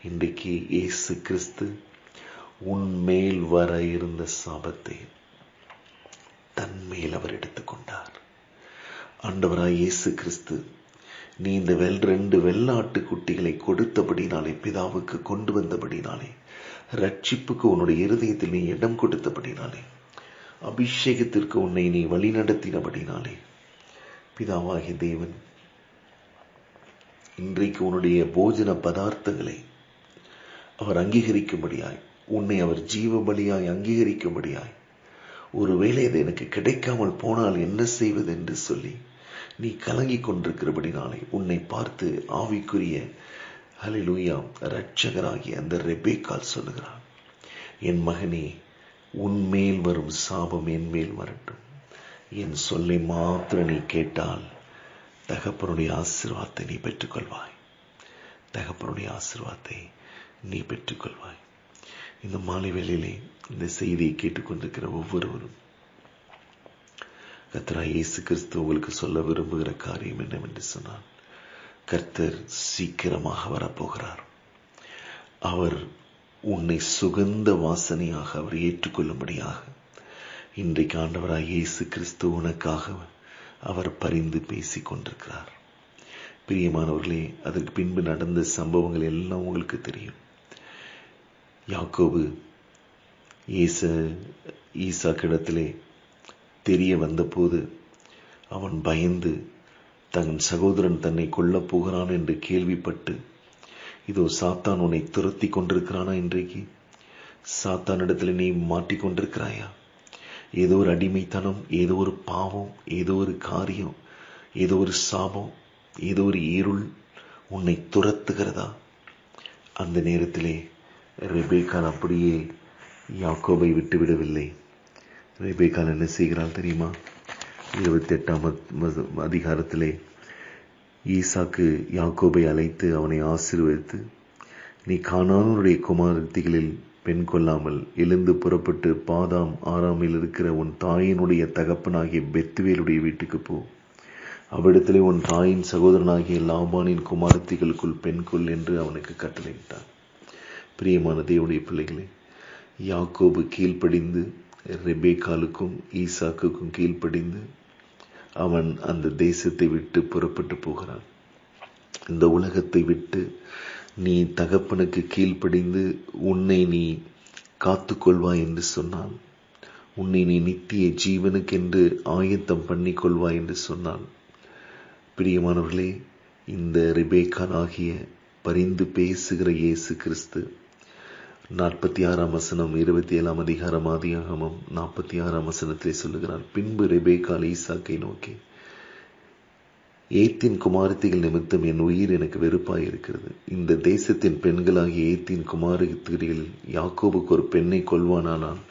இன்றைக்கு இயேசு கிறிஸ்து உன்மேல் வர இருந்த சாபத்தை தன்மேல் அவர் எடுத்துக்கொண்டார். ஆண்டவராய் இயேசு கிறிஸ்து, நீ இந்த 2 வெள்ளாட்டு குட்டிகளை கொடுத்தபடினாலே, பிதாவுக்கு கொண்டு வந்தபடினாலே, ரட்சிப்புக்கு உன்னுடைய இருதயத்தில் நீ இடம் கொடுத்தபடினாலே, அபிஷேகத்திற்கு உன்னை நீ வழி நடத்தினபடினாலே, பிதாவாகிய தேவன் இன்றைக்கு உன்னுடைய போஜன பதார்த்தங்களை அவர் அங்கீகரிக்கும்படியாய் உன்னை அவர் ஜீவ பலியாய் அங்கீகரிக்கும்படியாய், ஒருவேளை அது எனக்கு கிடைக்காமல் போனால் என்ன செய்வது என்று சொல்லி நீ கலங்கிக் கொண்டிருக்கிறபடினாலே உன்னை பார்த்து ஆவிக்குரிய ஹல்லேலூயா இரட்சகராகிய அந்த ரெபேக்காள் சொல்லுகிறார், என் மகனே, உன்மேல் வரும் சாபம் என் மேல் வரட்டும். என் சொல்லை மாத்திரம் நீ கேட்டால் தகப்பனுடைய ஆசீர்வாதத்தை நீ பெற்றுக்கொள்வாய். தகப்பனுடைய ஆசீர்வாதத்தை நீ பெற்றுக்கொள்வாய். இந்த மாலை வேளையிலே இந்த செய்தியை கேட்டுக்கொண்டிருக்கிற ஒவ்வொருவரும் கர்த்தராகிய இயேசு கிறிஸ்து உங்களுக்கு சொல்ல விரும்புகிற காரியம் என்னவென்று சொன்னால், கர்த்தர் சீக்கிரமாக வரப்போகிறார். அவர் உன்னை சுகந்த வாசனையாக அவர் ஏற்றுக்கொள்ளும்படியாக இன்றைக்கு ஆண்டவராகிய இயேசு கிறிஸ்து உனக்காக அவர் பரிந்து பேசிக் கொண்டிருக்கிறார். பிரியமானவர்களே, அதற்கு பின்பு நடந்த சம்பவங்கள் எல்லாம் உங்களுக்கு தெரியும். யாக்கோபு ஈசாக்கிடத்திலே தெரிய வந்தபோது அவன் பயந்து தன் சகோதரன் தன்னை கொல்லப் போகிறான் என்று கேள்விப்பட்டு, இதோ சாத்தான் உன்னை துரத்தி கொண்டிருக்கிறானா? இன்றைக்கு சாத்தானிடத்தில் நீ மாட்டிக்கொண்டிருக்கிறாயா? ஏதோ ஒரு அடிமைத்தனம், ஏதோ ஒரு பாவம், ஏதோ ஒரு காரியம், ஏதோ ஒரு சாபம், ஏதோ ஒரு இருள் உன்னை துரத்துகிறதா? அந்த நேரத்திலே ரெபேக்காள் அப்படியே யாக்கோபை விட்டுவிடவில்லை. ரெபேக்காள் என்ன செய்கிறாள் தெரியுமா? 28ஆம் அதிகாரத்திலே ஈசாக்கு யாக்கோபை அழைத்து அவனை ஆசீர்வதித்து, நீ கானானுடைய குமாரத்திகளில் பெண் கொள்ளாமல் எழுந்து புறப்பட்டு பாதாம் ஆராமில் இருக்கிற உன் தாயினுடைய தகப்பனாகிய பெத்துவேலுடைய வீட்டுக்கு போ. அவ்விடத்திலே உன் தாயின் சகோதரனாகிய லாபானின் குமாரத்திகளுக்குள் பெண் கொள் என்று அவனுக்கு கட்டளையிட்டான். பிரியமான தேவனுடைய பிள்ளைகளே, யாக்கோபு கீழ்ப்படிந்து ரெபேக்காளுக்கும் ஈசாக்குக்கும் கீழ்ப்படிந்து அவன் அந்த தேசத்தை விட்டு புறப்பட்டு போகிறான். இந்த உலகத்தை விட்டு நீ தகப்பனுக்கு கீழ்ப்படிந்து உன்னை நீ காத்துக்கொள்வாய் என்று சொன்னான், உன்னை நீ நித்திய ஜீவனுக்கென்று ஆயத்தம் பண்ணி கொள்வாய் என்று சொன்னான். பிரியமானவர்களே, இந்த ரெபேக்காள் ஆகிய பரிந்து பேசுகிற இயேசு கிறிஸ்து 46ஆம் வசனம் 27ஆம் அதிகாரம் ஆதியாகமம் 46ஆம் வசனத்திலே சொல்லுகிறார், பின்பு ரெபேக்காள் ஈசாக்கை நோக்கி, ஏத்தின் குமாரத்திகள் நிமித்தம் என் உயிர் எனக்கு வெறுப்பாய் இருக்கிறது. இந்த தேசத்தின் பெண்களாகிய ஏத்தின் குமாரத்திகளில் யாக்கோபுக்கு ஒரு பெண்ணை கொள்வானானால்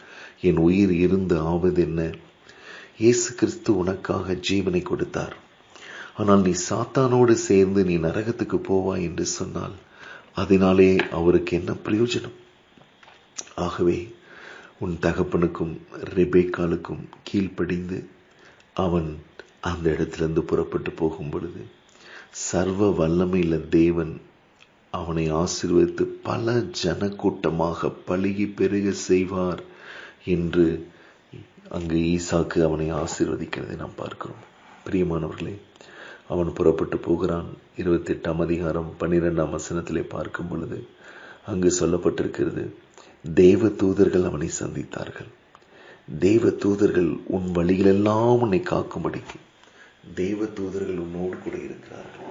என் உயிர் இருந்து ஆவது என்ன? இயேசு கிறிஸ்து உனக்காக ஜீவனை கொடுத்தார். ஆனால் நீ சாத்தானோடு சேர்ந்து நீ நரகத்துக்கு போவாய் என்று சொன்னால் அதனாலே அவருக்கு என்ன பிரயோஜனம்? ஆகவே உன் தகப்பனுக்கும் ரெபேக்காளுக்கும் கீழ்ப்படிந்து அவன் அந்த இடத்திலிருந்து புறப்பட்டு போகும் பொழுது சர்வ வல்லமையுள்ள தேவன் அவனை ஆசீர்வதித்து பல ஜன கூட்டமாக பலுகி பெருக செய்வார் என்று அங்கு ஈசாக்கு அவனை ஆசீர்வதிக்கிறதை நாம் பார்க்கிறோம். பிரியமானவர்களே, அவன் புறப்பட்டு போகிறான். 28ஆம் அதிகாரம் 12ஆம் வசனத்திலே பார்க்கும் பொழுது அங்கு சொல்லப்பட்டிருக்கிறது, தேவ தூதர்கள் அவனை சந்தித்தார்கள். தேவ தூதர்கள் உன் வழிகளெல்லாம் உன்னை காக்கும்படிக்கு தேவ தூதர்கள் உன்னோடு கூட இருக்கிறார்கள்.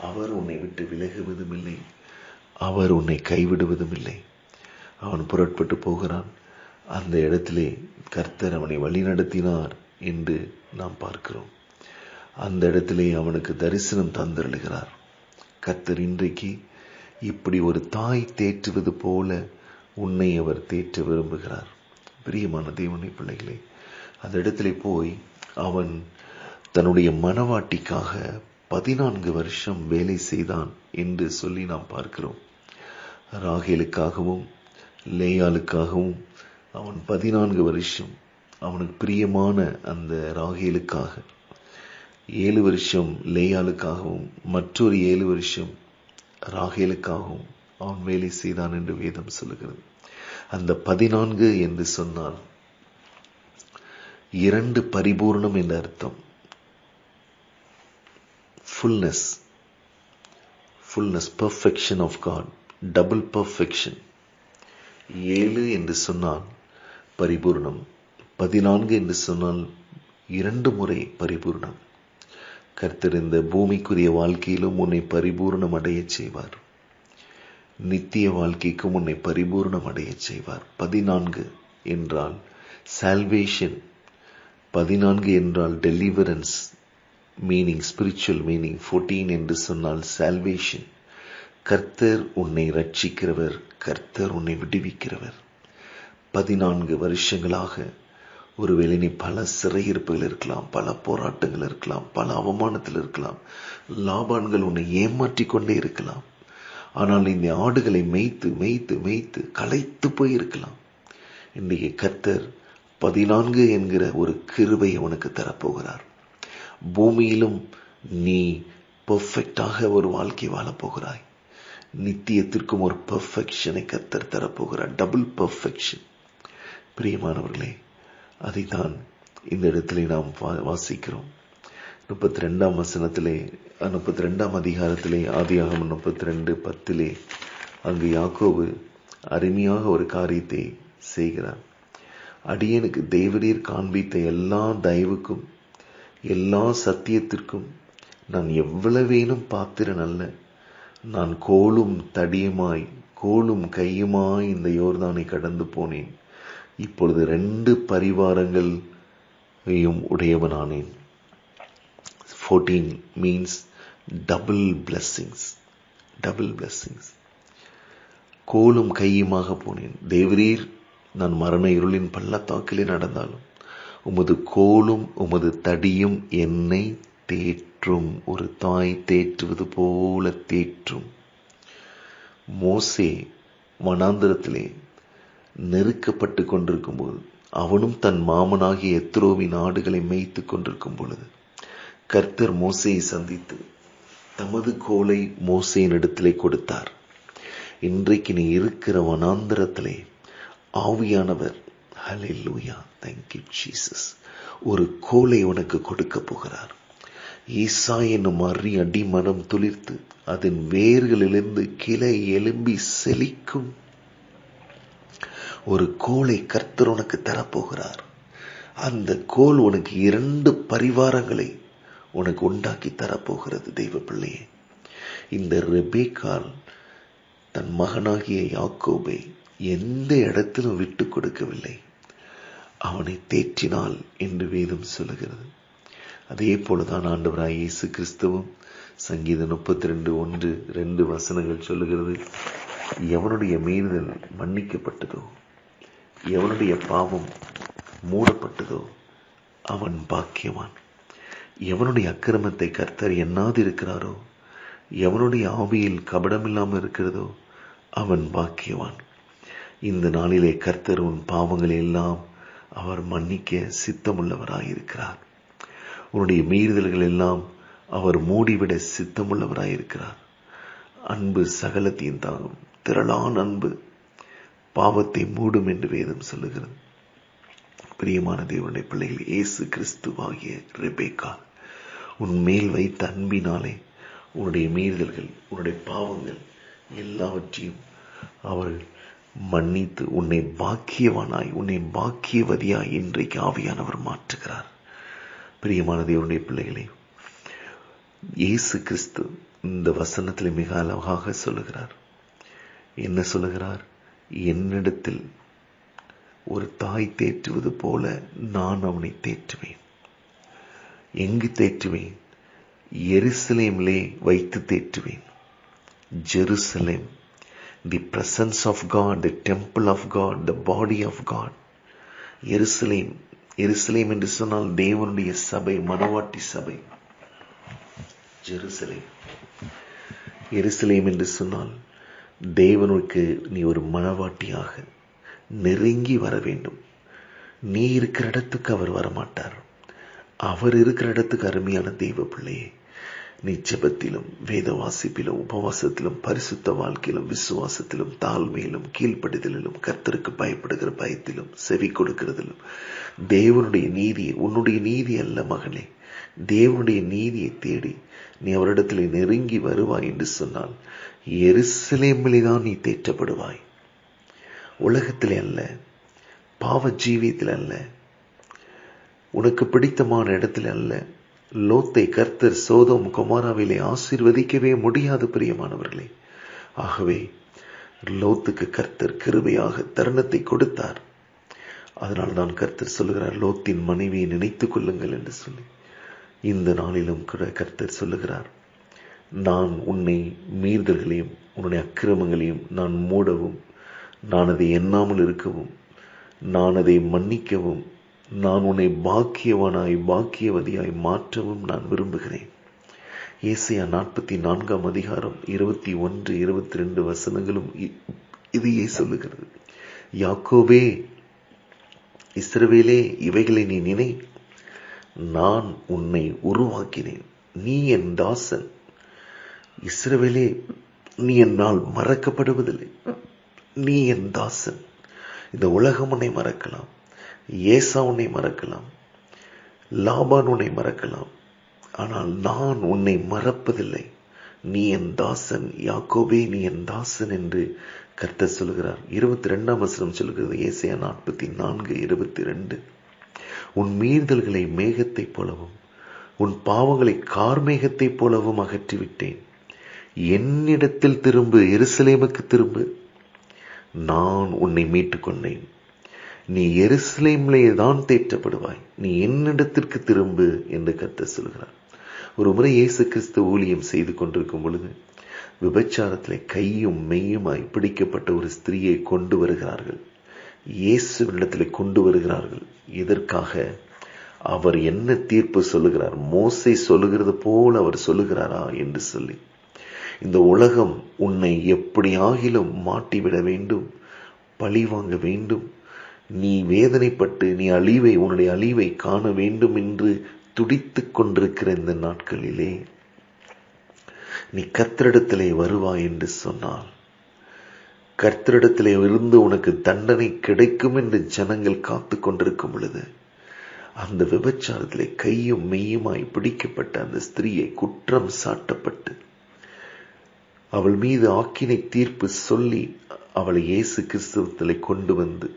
அவர் உன்னை விட்டு விலகுவதும் இல்லை, அவர் உன்னை கைவிடுவதும் இல்லை. அவன் புறப்பட்டு போகிறான். அந்த இடத்திலே கர்த்தர் அவனை வழிநடத்தினார் என்று நாம் பார்க்கிறோம். அந்த இடத்திலே அவனுக்கு தரிசனம் தந்தருளுகிறார். கர்த்தர் இன்றைக்கு இப்படி ஒரு தாய் தேற்றுவது போல உன்னை அவர் தேற்ற விரும்புகிறார். பிரியமான தேவனுடைய பிள்ளைகளே, அந்த இடத்திலே போய் அவன் தன்னுடைய மனவாட்டிக்காக 14 வருஷம் வேலை செய்தான் என்று சொல்லி நாம் பார்க்கிறோம். ராகேலுக்காகவும் லேயாளுக்காகவும் அவன் 14 வருஷம், அவனுக்கு பிரியமான அந்த ராகேலுக்காக 7 வருஷம் லேயாளுக்காகவும் மற்றொரு 7 வருஷம் ராகேலுக்காகவும் அவன் வேலை செய்தான் என்று வேதம் சொல்லுகிறது. அந்த 14 என்று சொன்னால் 2 பரிபூர்ணம் என்ற அர்த்தம். fullness, perfection of God, double perfection. 7 என்று சொன்னால் பரிபூர்ணம், 14 என்று சொன்னால் 2 முறை பரிபூர்ணம். கர்த்தர் இந்த பூமிக்குரிய வாழ்க்கையிலும் உன்னை பரிபூர்ணம் அடைய செய்வார். நித்திய வாழ்க்கைக்கும் உன்னை பரிபூர்ணம் அடைய செய்வார். 14 என்றால் சால்வேஷன், 14 என்றால் டெலிவரன்ஸ் மீனிங், ஸ்பிரிச்சுவல் மீனிங். 14 என்று சொன்னால் சால்வேஷன். கர்த்தர் உன்னை ரட்சிக்கிறவர், கர்த்தர் உன்னை விடுவிக்கிறவர். 14 வருஷங்களாக ஒருவேளை நீ பல சிறையிருப்புகள் இருக்கலாம், பல போராட்டங்கள் இருக்கலாம், பல அவமானத்தில் இருக்கலாம், லாபான்கள் உன்னை ஏமாற்றி கொண்டே இருக்கலாம். ஆனால் இந்த ஆடுகளை மேய்த்து மேய்த்து மேய்த்து களைத்து போயிருக்கலாம். இன்றைக்கு கர்த்தர் 14 என்கிற ஒரு கிருபையை உனக்கு தரப்போகிறார். பூமியிலும் நீ பெர்ஃபெக்டாக ஒரு வாழ்க்கை வாழப்போகிறாய். நித்தியத்திற்கும் ஒரு பெர்ஃபெக்ஷனை கர்த்தர் தரப்போகிறார், டபுள் பெர்ஃபெக்ஷன். பிரியமானவர்களே, அதைத்தான் இந்த இடத்திலே நாம் வாசிக்கிறோம். 32ஆம் வசனத்திலே, 32ஆம் அதிகாரத்திலே, ஆதியாகமம் 32:10 அங்கு யாக்கோபு அருமையாக ஒரு காரியத்தை செய்கிறார். அடியனுக்கு தேவரீர் காண்பித்த எல்லா தயவுக்கும் எல்லா சத்தியத்திற்கும் நான் எவ்வளவேனும் பாத்திரன் அல்ல. நான் கோலும் தடியுமாய் கோலும் கையுமாய் இந்த யோர்தானை கடந்து போனேன். இப்பொழுது 2 பரிவாரங்களையும் உடையவனானேன். 14 means double blessings. Double blessings. கோலும் கையுமாக போனேன். தேவரீர், நான் மரண இருளின் பள்ளத்தாக்கிலே நடந்தாலும் உமது கோலும் உமது தடியும் என்னை தேற்றும். ஒரு தாய் தேற்றுவது போல தேற்றும். மோசே வனாந்திரத்திலே நெருக்கப்பட்டு கொண்டிருக்கும் போது, அவனும் தன் மாமனாகிய எத்ரோவின் ஆடுகளை மேய்த்து கொண்டிருக்கும் பொழுது, கர்த்தர் மோசேயை சந்தித்து தமது கோலை மோசேயின் இடத்திலே கொடுத்தார். இன்றைக்கு நீ இருக்கிற வனாந்திரத்திலே ஆவியானவர், ஹல்லேலூயா, தேங்க் யூ ஜீசஸ், ஒரு கோலை உனக்கு கொடுக்க போகிறார். ஈசா என்னும் அடிமரம் துளிர்த்து அதன் வேர்களிலிருந்து கிளை எழும்பி செழிக்கும் ஒரு கோலை கர்த்தர் உனக்கு தரப்போகிறார். அந்த கோல் உனக்கு 2 பரிவாரங்களை உனக்கு உண்டாக்கி தரப்போகிறது. தெய்வ பிள்ளையே, இந்த ரெபேக்காள் தன் மகனாகிய யாக்கோபை எந்த இடத்திலும் விட்டு கொடுக்கவில்லை. அவனை தேற்றினாள் என்று வேதம் சொல்லுகிறது. அதே போலதான் ஆண்டவராய் இயேசு கிறிஸ்துவும் சங்கீதம் 32:1-2 வசனங்கள் சொல்லுகிறது. எவனுடைய மீறுதல் மன்னிக்கப்பட்டதோ, எவனுடைய பாவம் மூடப்பட்டதோ அவன் பாக்கியவான். எவனுடைய அக்கிரமத்தை கர்த்தர் எண்ணாது இருக்கிறாரோ, எவனுடைய ஆவியில் கபடமில்லாமல் இருக்கிறதோ அவன் பாக்கியவான். இந்த நாளிலே கர்த்தர் உன் பாவங்களை எல்லாம் அவர் மன்னிக்க சித்தமுள்ளவராயிருக்கிறார். உன்னுடைய மீறுதல்கள் எல்லாம் அவர் மூடிவிட சித்தமுள்ளவராயிருக்கிறார். அன்பு சகலத்தையும் தாங்கும். திரளான அன்பு பாவத்தை மூடும் என்று வேதம் சொல்லுகிறது. பிரியமான தேவனுடைய பிள்ளைகள், இயேசு கிறிஸ்துவாகிய ரெபேக்காள் உன் மேல் வைத்த அன்பினாலே உன்னுடைய மீறுதல்கள், உன்னுடைய பாவங்கள் எல்லாவற்றையும் அவர் மன்னித்து உன்னை பாக்கியவானாய், உன்னை பாக்கியவதியாய் இன்றைக்கு ஆவியானவர் மாற்றுகிறார். பிரியமான தேவனுடைய பிள்ளைகளே, இயேசு கிறிஸ்து இந்த வசனத்தில் மிக அழகாக சொல்லுகிறார். என்ன சொல்லுகிறார்? என்னிடத்தில் ஒரு தாய் தேற்றுவது போல நான் அவனை தேற்றுவேன். எங்கு தேற்றுவேன்? எருசலேமிலே வைத்து தேற்றுவேன். Jerusalem, the presence of God, the temple of God, the body of God. எருசலேம், எருசலேம் என்று சொன்னால் தேவனுடைய சபை, மனவாட்டி சபை. ஜெருசலேம், எருசலேம் என்று சொன்னால் தேவனுக்கு நீ ஒரு மனவாட்டியாக நெருங்கி வர வேண்டும். நீ இருக்கிற இடத்துக்கு அவர் வரமாட்டார். அவர் இருக்கிற இடத்துக்கு அருமையான தெய்வ பிள்ளையே, நீ ஜெபத்திலும் வேத வாசிப்பிலும் உபவாசத்திலும் பரிசுத்த வாழ்க்கையிலும் விசுவாசத்திலும் தாழ்மையிலும் கீழ்ப்படிதலிலும் கர்த்தருக்கு பயப்படுகிற பயத்திலும் செவி கொடுக்கிறதிலும் தேவனுடைய நீதியை, உன்னுடைய நீதி அல்ல மகனே, தேவனுடைய நீதியை தேடி நீ அவரிடத்தில் நெருங்கி வருவாய் என்று சொன்னால் எருசலேமிலே தான் நீ தேற்றப்படுவாய். உலகத்திலே அல்ல, பாவ ஜீவியத்தில் அல்ல, உனக்கு பிடித்தமான இடத்தில் அல்ல. லோத்தை கர்த்தர் சோதோம் கொமோராவிலே ஆசீர்வதிக்கவே முடியாது பிரியமானவர்களே. ஆகவே லோத்துக்கு கர்த்தர் கிருபையாக தருணத்தை கொடுத்தார். அதனால் தான் கர்த்தர் சொல்லுகிறார், லோத்தின் மனைவியை நினைத்துக் கொள்ளுங்கள் என்று சொல்லி. இந்த நாளிலும் கூட கர்த்தர் சொல்லுகிறார், நான் உன்னை மீறுதல்களையும் உன்னுடைய அக்கிரமங்களையும் நான் மூடவும், நான் அதை எண்ணாமல் இருக்கவும், நான் அதை மன்னிக்கவும், நான் உன்னை பாக்கியவனாய் பாக்கியவதியாய் மாற்றவும் நான் விரும்புகிறேன். ஏசாயா 44 அதிகாரம் 21, 22 வசனங்களும் இதையே சொல்லுகிறது. யாக்கோபே, இஸ்ரவேலே, இவைகளை நீ நினை, நான் உன்னை உருவாக்கினேன், நீ என் தாசன். இஸ்ரவேலே, நீ என்னால் மறக்கப்படுவதில்லை, நீ என் தாசன். இந்த உலகம் உன்னை மறக்கலாம், ஏசா உன்னை மறக்கலாம், லாபான் உன்னை மறக்கலாம், ஆனால் நான் உன்னை மறப்பதில்லை. நீ என் தாசன், யாக்கோபே நீ என் தாசன் என்று கர்த்தர் சொல்கிறார். 22 வசனம் சொல்கிறது, ஏசாயா 44, 22. உன் மீறுதல்களை மேகத்தைப் போலவும் உன் பாவங்களை கார்மேகத்தைப் போலவும் அகற்றிவிட்டேன். என்னிடத்தில் திரும்பு, எருசலேமுக்கு திரும்பு, நான் உன்னை மீட்டுக் கொண்டேன். நீ எருசலேமிலே தான் தேற்றப்படுவாய், நீ என்னிடத்திற்கு திரும்பு என்று கர்த்தர் சொல்கிறார். ஒரு முறை இயேசு கிறிஸ்து ஊழியம் செய்து கொண்டிருக்கும் பொழுது விபச்சாரத்திலே கையும் மெய்யுமாய் பிடிக்கப்பட்ட ஒரு ஸ்திரீயை கொண்டு வருகிறார்கள். இயேசுவிடத்திலே கொண்டு வருகிறார்கள். இதற்காக அவர் என்ன தீர்ப்பு சொல்லுகிறார்? மோசே சொல்லுகிறது போல் அவர் சொல்லுகிறாரா என்று சொல்லி, இந்த உலகம் உன்னை எப்படியாகிலும் மாட்டிவிட வேண்டும், பழி வாங்க வேண்டும், நீ வேதனைப்பட்டு நீ உன்னுடைய அழிவை காண வேண்டும் என்று துடித்துக் கொண்டிருக்கிற இந்த நாட்களிலே நீ கர்த்தரிடத்திலே வருவாய் என்று சொன்னால், கர்த்தரிடத்திலே இருந்து உனக்கு தண்டனை கிடைக்கும் என்று ஜனங்கள் காத்து கொண்டிருக்கும் பொழுது, அந்த விபச்சாரத்திலே கையும் மெய்யுமாய் பிடிக்கப்பட்ட அந்த ஸ்திரீயை குற்றம் சாட்டப்பட்டு அவள் மீது ஆக்கினை தீர்ப்பு சொல்லி அவளை இயேசு கிறிஸ்துவத்திலே கொண்டு வந்து,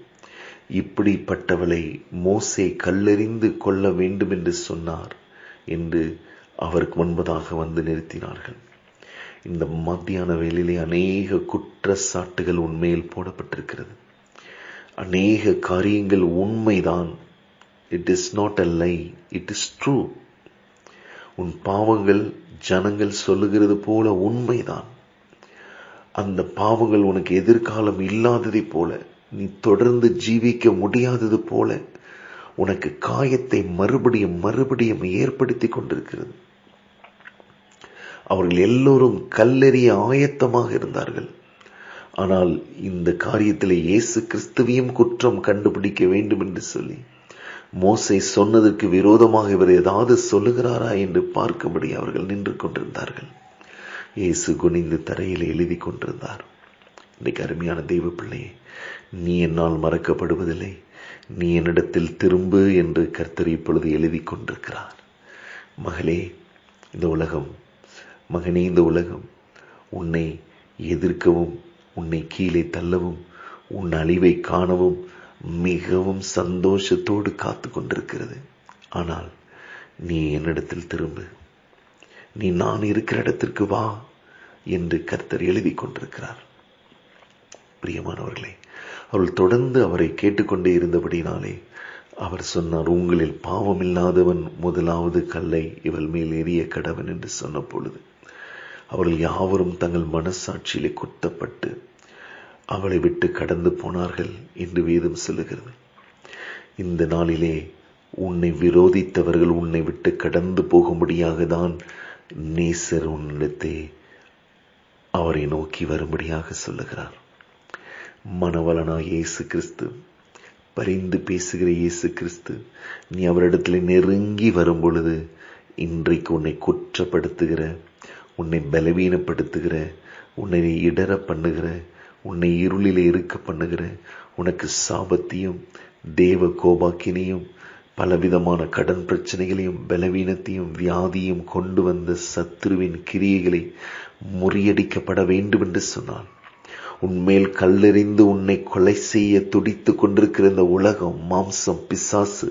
இப்படிப்பட்டவளை மோசே கல்லெறிந்து கொள்ள வேண்டும் என்று சொன்னார் என்று அவருக்கு முன்பதாக வந்து நிறுத்தினார்கள். இந்த மத்தியான வேளையிலே அநேக குற்றச்சாட்டுகள் உண்மையில் போடப்பட்டிருக்கிறது. அநேக காரியங்கள் உண்மைதான். It is not a lie, it is true. உன் பாவங்கள் ஜனங்கள் சொல்லுகிறது போல உண்மைதான். அந்த பாவங்கள் உனக்கு எதிர்காலம் இல்லாததை போல, நீ தொடர்ந்து ஜீவிக்க முடியாதது போல உனக்கு காயத்தை மறுபடியும் ஏற்படுத்தி கொண்டிருக்கிறது. அவர்கள் எல்லோரும் கல்லெறிய ஆயத்தமாக இருந்தார்கள். ஆனால் இந்த காரியத்தில் இயேசு கிறிஸ்துவையும் குற்றம் கண்டுபிடிக்க வேண்டும் என்று சொல்லி மோசே சொன்னதற்கு விரோதமாக இவர் ஏதாவது சொல்லுகிறாரா என்று பார்க்கும்படி அவர்கள் நின்று கொண்டிருந்தார்கள். இயேசு குனிந்து தரையில் எழுதி கொண்டிருந்தார். இன்றைக்கு அருமையான தெய்வ பிள்ளையே, நீ என்னால் மறக்கப்படுவதில்லை, நீ என்னிடத்தில் திரும்பு என்று கர்த்தர் இப்பொழுது எழுதி கொண்டிருக்கிறார். மகளே, இந்த உலகம், மகனே, இந்த உலகம் உன்னை எதிர்க்கவும், உன்னை கீழே தள்ளவும், உன் அழிவை காணவும் மிகவும் சந்தோஷத்தோடு காத்து கொண்டிருக்கிறது. ஆனால் நீ என்னிடத்தில் திரும்பு, நீ நான் இருக்கிற இடத்திற்கு வா என்று கர்த்தர் எழுதி கொண்டிருக்கிறார். பிரியமானவர்களே, அவள் தொடர்ந்து அவரை கேட்டுக்கொண்டே இருந்தபடினாலே அவர் சொன்னார், உங்களில் பாவமில்லாதவன் முதலாவது கல்லை இவள் மேல் எறிய கடவன் என்று சொன்ன பொழுது அவர்கள் யாவரும் தங்கள் மனசாட்சியிலே குத்தப்பட்டு அவளை விட்டு கடந்து போனார்கள் என்று வேதம் சொல்லுகிறது. இந்த நாளிலே உன்னை விரோதித்தவர்கள் உன்னை விட்டு கடந்து போகும்படியாக தான் நேசர் உன்னிடத்தே அவரை நோக்கி வரும்படியாக சொல்லுகிறார். மணவளனாய் இயேசு கிறிஸ்து, பரிந்து பேசுகிற இயேசு கிறிஸ்து, நீ அவரிடத்தில் நெருங்கி வரும் பொழுது இன்றைக்கு உன்னை குற்றப்படுத்துகிற, உன்னை பலவீனப்படுத்துகிற, உன்னை இடர பண்ணுகிற, உன்னை இருளிலே இருக்க பண்ணுகிற, உனக்கு சாபத்தையும் தேவ கோபாக்கினையும் பலவிதமான கடன் பிரச்சனைகளையும் பலவீனத்தையும் வியாதியும் கொண்டு வந்த சத்துருவின் கிரியைகளை முறியடிக்கப்பட வேண்டும் என்று சொன்னான். உன்மேல் கல்லெறிந்து உன்னை கொலை செய்ய துடித்துக் கொண்டிருக்கிற இந்த உலகம், மாம்சம், பிசாசு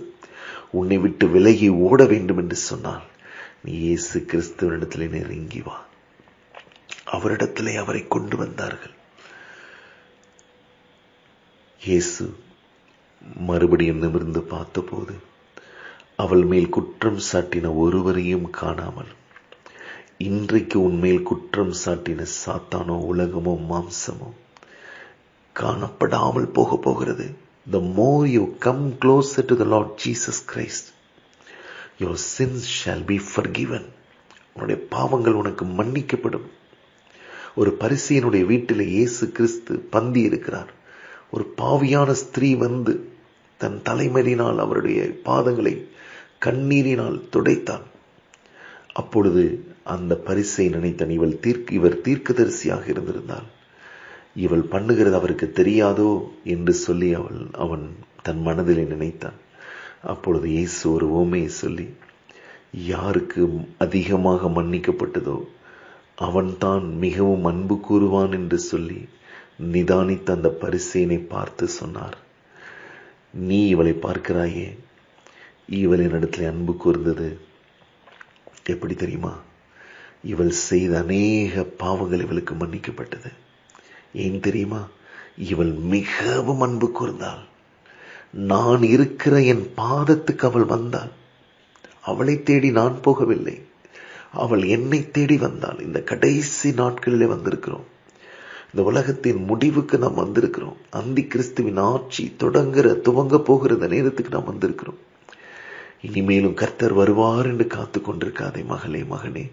உன்னை விட்டு விலகி ஓட வேண்டும் என்று சொன்னால் நீ இயேசு கிறிஸ்துவனிடத்திலே நெருங்கி வா. அவரிடத்திலே அவரை கொண்டு வந்தார்கள். இயேசு மறுபடியும் நிமிர்ந்து பார்த்தபோது அவள் மேல் குற்றம் சாட்டின ஒருவரையும் காணாமல், இன்றைக்கு உன்மேல் குற்றம் சாட்டின சாத்தானோ உலகமோ மாம்சமோ காணப்படாமல் போகிறது. The more you come closer to the Lord Jesus Christ, your sins shall be forgiven. உன்னுடைய பாவங்கள் உனக்கு மன்னிக்கப்படும். ஒரு பரிசேயனுடைய வீட்டில் இயேசு கிறிஸ்து பந்தி இருக்கிறார். ஒரு பாவியான ஸ்திரீ வந்து தன் தலைமறினால் அவருடைய பாதங்களை கண்ணீரினால் துடைத்தாள். அப்பொழுது அந்த பரிசேயன் நினைத்தான், இவர் தீர்க்கதரிசியாக இருந்திருந்தால் இவள் பண்ணுகிறது அவருக்கு தெரியாதோ என்று சொல்லி அவன் தன் மனதிலே நினைத்தான். அப்பொழுது இயேசு ஒரு உவமையை சொல்லி, யாருக்கு அதிகமாக மன்னிக்கப்பட்டதோ அவன்தான் மிகவும் அன்பு கூறுவான் என்று சொல்லி நிதானித்த அந்த பரிசேயனை பார்த்து சொன்னார், நீ இவளை பார்க்கிறாயே, இவள் என்னிடத்தில் அன்பு கூர்ந்தது எப்படி தெரியுமா? இவள் செய்த அநேக பாவங்கள் இவளுக்கு மன்னிக்கப்பட்டது. ஏன் தெரியுமா? இவள் மிகவும் அன்பு கூர்ந்தாள். நான் இருக்கிற என் பாதத்துக்கு அவள் வந்தாள். அவளை தேடி நான் போகவில்லை, அவள் என்னை தேடி வந்தாள். இந்த கடைசி நாட்களிலே வந்திருக்கிறோம். இந்த உலகத்தின் முடிவுக்கு நாம் வந்திருக்கிறோம். அந்தி கிறிஸ்துவின் ஆட்சி துவங்க போகிற நேரத்துக்கு நாம் வந்திருக்கிறோம். இனிமேலும் கர்த்தர் வருவார் என்று காத்து கொண்டிருக்காதே மகளே, மகனே,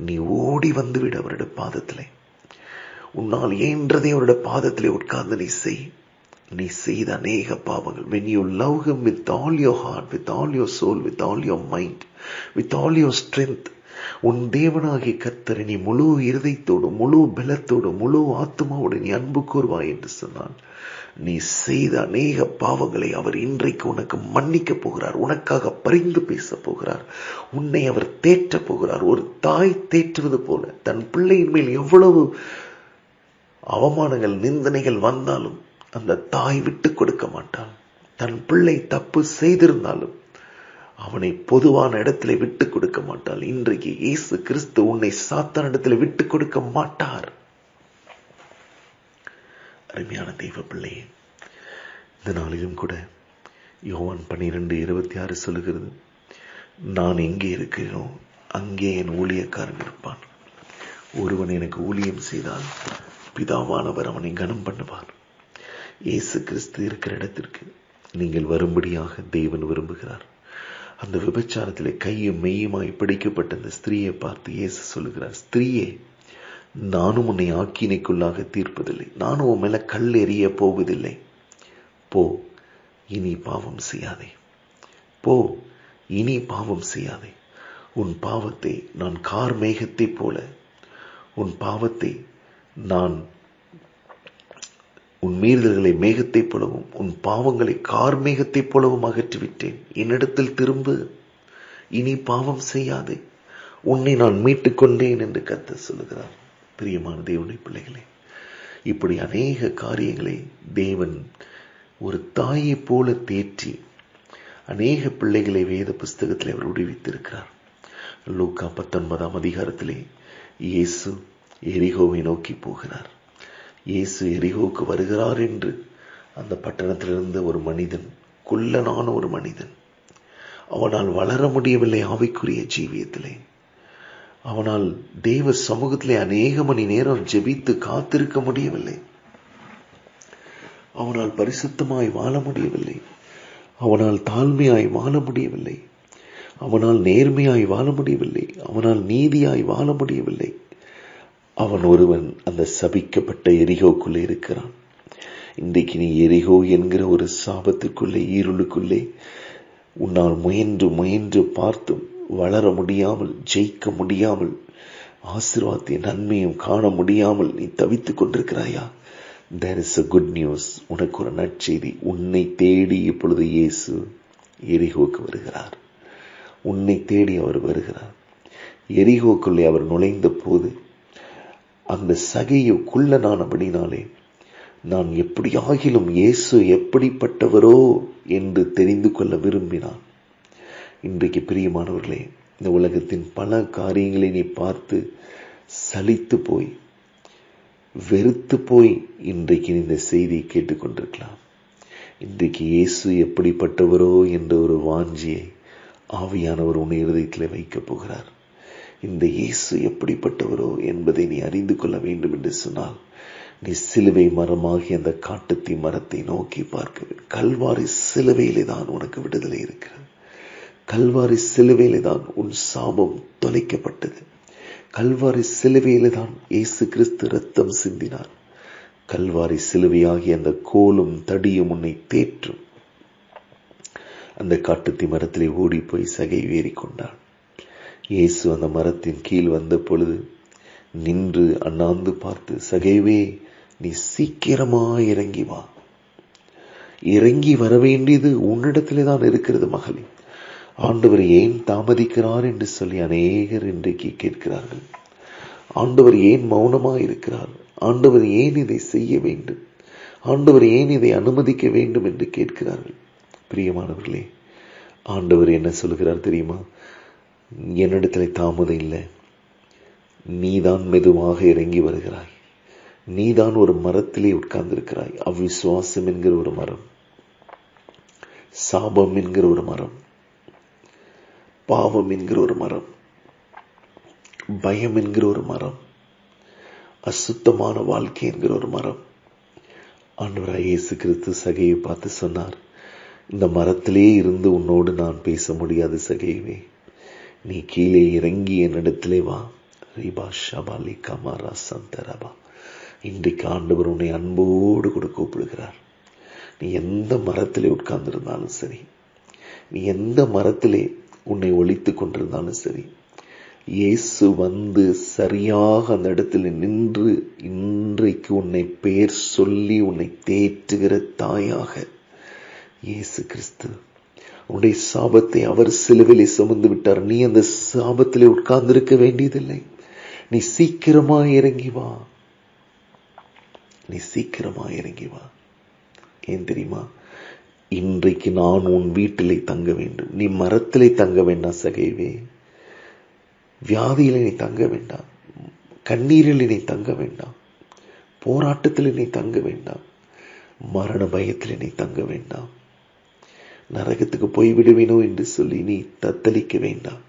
நீ ஓடி வந்துவிட அவருடைய பாதத்திலே. உன்னால் இயன்றதை அவருடைய பாதத்திலே உட்கார்ந்து நீ செய்த அநேக பாவங்கள். when you love him with all your heart, with all your soul, with all your mind, with all your strength, உன் தேவனாகிய கர்த்தரை நீ முழு இருதயத்தோடு, முழு பலத்தோடு, முழு ஆத்மாவோடு நீ அன்பு கூர்வாய் என்று சொன்னான். நீ செய்த அநேக பாவங்களை அவர் இன்றைக்கு உனக்கு மன்னிக்க போகிறார். உனக்காக பரிந்து பேச போகிறார். உன்னை அவர் தேற்ற போகிறார். ஒரு தாய் தேற்றுவது போல தன் பிள்ளையின் மேல் எவ்வளவு அவமானங்கள், நிந்தனைகள் வந்தாலும் அந்த தாய் விட்டு கொடுக்க மாட்டாள். தன் பிள்ளை தப்பு செய்திருந்தாலும் அவனை பொதுவான இடத்துல விட்டு கொடுக்க மாட்டாள். இன்றைக்கு இயேசு கிறிஸ்து உன்னை சாத்தான இடத்துல விட்டு கொடுக்க மாட்டார். அருமையான தெய்வ பிள்ளையே, இந்த நாளிலும் கூட யோவான் 12:26 சொல்லுகிறது, நான் எங்கே இருக்கிறேனோ அங்கே என் ஊழியக்காரன் இருப்பான். ஒருவன் எனக்கு ஊழியம் செய்தால் பிதாவானவர் அவனை கனம் பண்ணுவார். இயேசு கிறிஸ்து இருக்கிற இடத்திற்கு நீங்கள் வரும்படியாக தேவன் விரும்புகிறார். அந்த விபச்சாரத்திலே கையும் மெய்யுமாய் பிடிக்கப்பட்ட அந்த ஸ்திரீயை பார்த்து இயேசு சொல்லுகிறார், ஸ்திரீயே, நானும் உன்னை ஆக்கினைக்குள்ளாக தீர்ப்பதில்லை, நானும் உன் மேல கல் எறிய போவதில்லை. போ, இனி பாவம் செய்யாதே. போ, இனி பாவம் செய்யாதே. உன் பாவத்தை நான் கார்மேகத்தை போல, உன் பாவத்தை நான் உன் மீறுதல்களை மேகத்தை போலவும் உன் பாவங்களை கார்மேகத்தை போலவும் அகற்றிவிட்டேன். என்னிடத்தில் திரும்பு, இனி பாவம் செய்யாதே, உன்னை நான் மீட்டுக் கொண்டேன் என்று கர்த்தர் சொல்லுகிறார். பிரியமான தேவனுடைய பிள்ளைகளே, இப்படி அநேக காரியங்களை தேவன் ஒரு தாயை போல தேற்றி அநேக பிள்ளைகளை வேத புஸ்தகத்தில் அவர் விடுவித்திருக்கிறார். லூக்கா 19 இயேசு எரிகோவை நோக்கி போகிறார். இயேசு எரிகோவுக்கு வருகிறார் என்று அந்த பட்டணத்திலிருந்து ஒரு மனிதன், குள்ளனான ஒரு மனிதன், அவனால் வளர முடியவில்லை. ஆவிக்குரிய ஜீவியத்திலே அவனால் தேவ சமூகத்திலே அநேக மணி நேரம் ஜெபித்து காத்திருக்க முடியவில்லை. அவனால் பரிசுத்தமாய் வாழ முடியவில்லை. அவனால் தாழ்மையாய் வாழ முடியவில்லை. அவனால் நேர்மையாய் வாழ முடியவில்லை. அவனால் நீதியாய் வாழ முடியவில்லை. அவன் ஒருவன் அந்த சபிக்கப்பட்ட எரிகோக்குள்ளே இருக்கிறான். இன்றைக்கு நீ எரிகோ என்கிற ஒரு சாபத்துக்குள்ளே, ஈருளுக்குள்ளே உன்னால் முயன்று பார்த்தும் வளர முடியாமல், ஜெயிக்க முடியாமல், ஆசீர்வாதத்தை நன்மையும் காண முடியாமல் நீ தவித்துக் கொண்டிருக்கிறாயா? There is a good news. உனக்கு ஒரு நற்செய்தி. உன்னை தேடி இப்பொழுது இயேசு எரிகோக்கு வருகிறார். உன்னை தேடி அவர் வருகிறார். எரிகோக்குள்ளே அவர் நுழைந்த போது அந்த சகையுக்குள்ளனானபடினாலே நான் எப்படியாகிலும் இயேசு எப்படிப்பட்டவரோ என்று தெரிந்து கொள்ள விரும்பினான். இன்றைக்கு பிரியமானவர்களே, இந்த உலகத்தின் பல காரியங்களை நீ பார்த்து சலித்து போய், வெறுத்து போய் இன்றைக்கு இந்த செய்தியை கேட்டுக்கொண்டிருக்கலாம். இன்றைக்கு இயேசு எப்படிப்பட்டவரோ என்ற ஒரு வாஞ்சியை ஆவியானவர் உன் இருதயத்தில் வைக்கப் போகிறார். இந்த இயேசு எப்படிப்பட்டவரோ என்பதை நீ அறிந்து கொள்ள வேண்டும் என்று சொன்னால் நீ சிலுவை மரமாகி அந்த காட்டுத்தீ மரத்தை நோக்கி பார்க்க வேண்டும். கல்வாரி சிலுவையிலே தான் உனக்கு விடுதலை இருக்கிறது. கல்வாரி சிலுவையிலே தான் உன் சாபம் தொலைக்கப்பட்டது. கல்வாரி சிலுவையிலே தான் இயேசு கிறிஸ்து ரத்தம் சிந்தினார். கல்வாரி சிலுவையாகி அந்த கோலும் தடியும் உன்னை தேற்றும். அந்த காட்டுத்தீ மரத்திலே ஓடி போய் சகை ஏறி கொண்டான். இயேசு அந்த மரத்தின் கீழ் வந்த பொழுது நின்று அண்ணாந்து பார்த்து, சகைவே, நீ சீக்கிரமா இறங்கி வா. இறங்கி வர வேண்டியது உன்னிடத்திலே தான் இருக்கிறது மகளே. ஆண்டவர் ஏன் தாமதிக்கிறார் என்று சொல்லி அநேகர் இன்றைக்கு கேட்கிறார்கள். ஆண்டவர் ஏன் மௌனமாக இருக்கிறார்? ஆண்டவர் ஏன் இதை செய்ய வேண்டும்? ஆண்டவர் ஏன் இதை அனுமதிக்க வேண்டும் என்று கேட்கிறார்கள். பிரியமானவர்களே, ஆண்டவர் என்ன சொல்கிறார் தெரியுமா? என்னிடத்தில் தாமதம் இல்லை, நீதான் மெதுவாக இறங்கி வருகிறாய். நீதான் ஒரு மரத்திலே உட்கார்ந்திருக்கிறாய். அவிசுவாசம் என்கிற ஒரு மரம், சாபம் என்கிற ஒரு மரம், பாவம் என்கிற ஒரு மரம், பயம் என்கிற ஒரு மரம், அசுத்தமான வாழ்க்கை என்கிற ஒரு மரம். ஆண்டவராய் இயேசு கிறிஸ்து சகையை பார்த்து சொன்னார், இந்த மரத்திலே இருந்து உன்னோடு நான் பேச முடியாது சகைவே, நீ கீழே இறங்கி என்னிடத்திலே வா. இன்றைக்கு ஆண்டவர் உன்னை அன்போடு கூட கூப்பிடுகிறார். நீ எந்த மரத்திலே உட்கார்ந்திருந்தாலும் சரி, நீ எந்த மரத்திலே உன்னை ஒளித்துக் கொண்டிருந்தாலும் சரி, இயேசு வந்து சரியாக அந்த இடத்துல நின்று இன்றைக்கு உன்னை பெயர் சொல்லி உன்னை தேற்றுகிற தாயாக இயேசு கிறிஸ்து. உன்னுடைய சாபத்தை அவர் சிலுவையிலே சுமந்து விட்டார். நீ அந்த சாபத்திலே உட்கார்ந்திருக்க வேண்டியதில்லை. நீ சீக்கிரமா இறங்கி வா. நீ சீக்கிரமா இறங்கி வா. ஏன் தெரியுமா? இன்றைக்கு நான் உன் வீட்டிலே தங்க வேண்டும். நீ மரத்திலே தங்க வேண்டாம் சகைவே. வியாதியிலே நீ தங்க வேண்டாம். கண்ணீரில் நீ தங்க வேண்டாம். போராட்டத்தில் நீ தங்க வேண்டாம். மரண பயத்தில் நீ தங்க வேண்டாம். நரகத்துக்கு போய்விடுவேனோ என்று சொல்லி நீ தத்தளிக்க வேண்டாம்.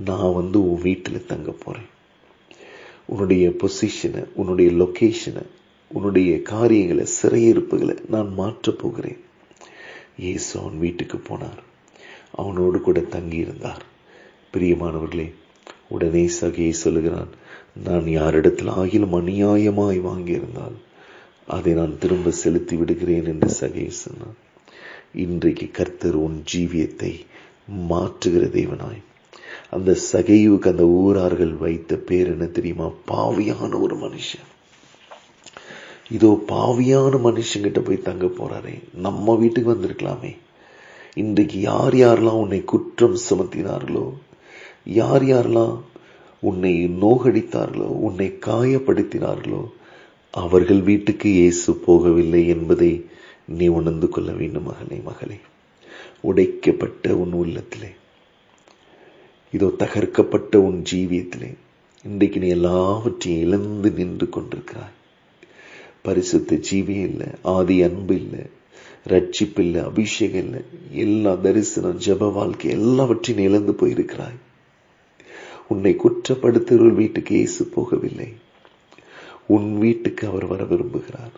நான் வந்து உன் வீட்டில் தங்க போறேன். உன்னுடைய பொசிஷனை, உன்னுடைய லொகேஷனை, உன்னுடைய காரியங்களை, சிறையிருப்புகளை நான் மாற்றப் போகிறேன். இயேசு அவன் வீட்டுக்கு போனார். அவனோடு கூட தங்கி இருந்தார். பிரியமானவர்களே, உடனே சகையை சொல்லுகிறான், நான் யாரிடத்தில் ஆகிலும் அநியாயமாய் வாங்கியிருந்தால் அதை நான் திரும்ப செலுத்தி விடுகிறேன் என்று சகையை சொன்னான். இன்றைக்கு கர்த்தர் உன் ஜீவியத்தை மாற்றுகிற தேவனாய். அந்த சகையுக்கு அந்த ஊரார்கள் வைத்த பேர் என்ன தெரியுமா? பாவியான ஒரு மனுஷன். இதோ பாவியான மனுஷங்கிட்ட போய் தங்க போறாரே, நம்ம வீட்டுக்கு வந்திருக்கலாமே. இன்றைக்கு யார் யாரெல்லாம் உன்னை குற்றம் சுமத்தினார்களோ, யார் யாரெல்லாம் உன்னை நோகடித்தார்களோ, உன்னை காயப்படுத்தினார்களோ, அவர்கள் வீட்டுக்கு இயேசு போகவில்லை என்பதை நீ உணர்ந்து கொள்ள வேண்டும் மகனே, மகளே. உடைக்கப்பட்ட உன் உள்ளத்திலே, இதோ தகர்க்கப்பட்ட உன் ஜீவியத்திலே இன்றைக்கு நீ எல்லாவற்றையும் இழந்து நின்று கொண்டிருக்கிறாய். பரிசுத்த ஜீவியம் இல்லை, ஆதி அன்பு இல்லை, ரட்சிப்பு இல்லை, அபிஷேகம் இல்லை, எல்லா தரிசனம், ஜப வாழ்க்கை எல்லாவற்றையும் இழந்து போயிருக்கிறாய். உன்னை குற்றப்படுத்துகிறவர்கள் வீட்டுக்கு இயேசு போகவில்லை. உன் வீட்டுக்கு அவர் வர விரும்புகிறார்.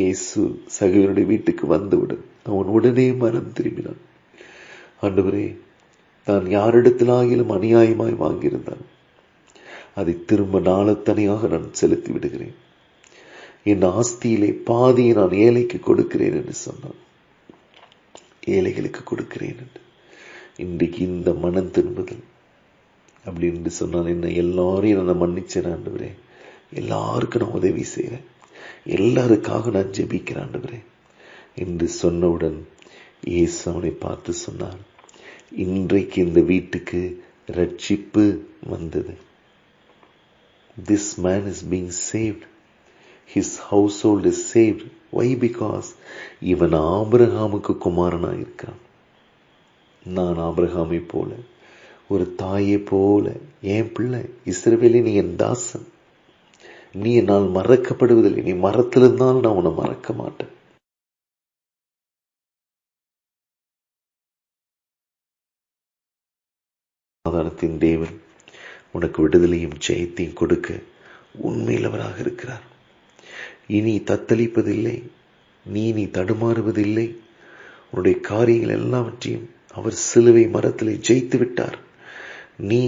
இயேசு சகையனுடைய வீட்டுக்கு வந்துவிடும். அவன் உடனே மனம் திரும்பினான். ஆண்டவரே, நான் யாரிடத்திலாகிலும் அநியாயமாய் வாங்கியிருந்தான் அதை திரும்ப நாளத்தனையாக நான் செலுத்தி விடுகிறேன். என் ஆஸ்தியிலே பாதியை நான் ஏழைக்கு கொடுக்கிறேன் என்று சொன்னான். ஏழைகளுக்கு கொடுக்கிறேன் என்று. இன்றைக்கு இந்த மனம் திரும்புதல் அப்படி என்று சொன்னால் என்ன? எல்லாரையும் நான் மன்னிச்சேன் ஆண்டவரே, எல்லாருக்கும் நான் உதவி செய்கிறேன், எல்லாருக்காக நான் ஜெபிக்கிறேன் ஆண்டவரே என்று சொன்னவுடன் இயேசு அவனை பார்த்து சொன்னார், இன்றைக்கு இந்த வீட்டுக்கு ரட்சிப்பு வந்தது. This man is being saved. His household is saved. Why? Because இவன் ஆபிரகாமுக்கு குமாரனா இருக்கிறான். நான் ஆபிரகாமை போல, ஒரு தாயை போல, என் பிள்ளை இஸ்ரவேலே, நீ என் தாசன், நீ என்னால் மறக்கப்படுவதில்லை. நீ மறத்திருந்தால் நான் உன்னை மறக்க மாட்டேன். கிராமத்தின் தேவன் உனக்கு விடுதலையும் ஜெயத்தையும் கொடுக்க உண்மையிலவராக இருக்கிறார். இனி தத்தளிப்பதில்லை, நீ தடுமாறுவதில்லை. உன்னுடைய காரியங்கள் எல்லாவற்றையும் அவர் சிலுவை மரத்திலே ஜெயித்து விட்டார். நீ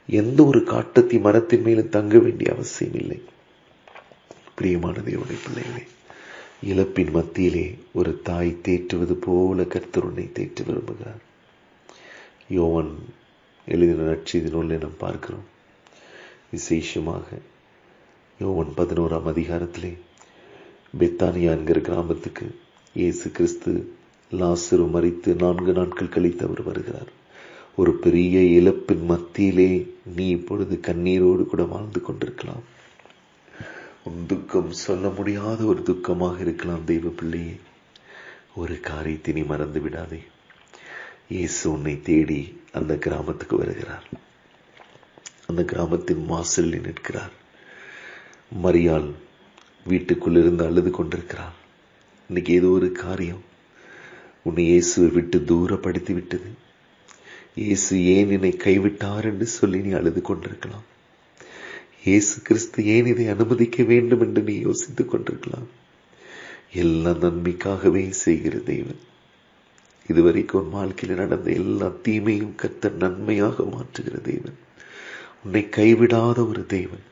எந்த ஒரு காட்டத்தி மரத்தின் மேலும் தங்க வேண்டிய அவசியம் இல்லை. பிரியமான தேவனுடைய பிள்ளைகளே, இழப்பின் மத்தியிலே ஒரு தாய் தேற்றுவது போல கர்த்தர் உன்னை தேற்ற விரும்புகிறார். யோவான் எழுதின நற்செய்தி நூலில் நாம் பார்க்கிறோம். விசேஷமாக யோவான் 11ஆம் அதிகாரத்திலே பெத்தானியா என்கிற கிராமத்துக்கு இயேசு கிறிஸ்து லாசரு மரித்து 4 நாட்கள் கழித்து அவர் வருகிறார். ஒரு பெரிய இழப்பின் மத்தியிலே நீ இப்பொழுது கண்ணீரோடு கூட வாழ்ந்து கொண்டிருக்கலாம். உன் துக்கம் சொல்ல முடியாத ஒரு துக்கமாக இருக்கலாம். தெய்வ பிள்ளையே, ஒரு காரியத்தை நீ மறந்து விடாதே. இயேசு உன்னை தேடி அந்த கிராமத்துக்கு வருகிறார். அந்த கிராமத்தின் வாசலில் நிற்கிறார். மரியாள் வீட்டுக்குள்ளிருந்து அழுது கொண்டிருக்கிறார். இன்னைக்கு ஏதோ ஒரு காரியம் உன்னை இயேசுவை விட்டு தூரப்படுத்தி விட்டது. இயேசு ஏன் என்னை கைவிட்டார் என்று சொல்லி நீ அழுது கொண்டிருக்கலாம். இயேசு கிறிஸ்து ஏன் இதை அனுமதிக்க வேண்டும் என்று நீ யோசித்துக் கொண்டிருக்கலாம். எல்லாம் நன்மைக்காகவே செய்கிற தேவன். இதுவரைக்கும் உன் வாழ்க்கையில் நடந்த எல்லா தீமையும் கர்த்தர் நன்மையாக மாற்றுகிற தேவன். உன்னை கைவிடாத ஒரு தேவன்.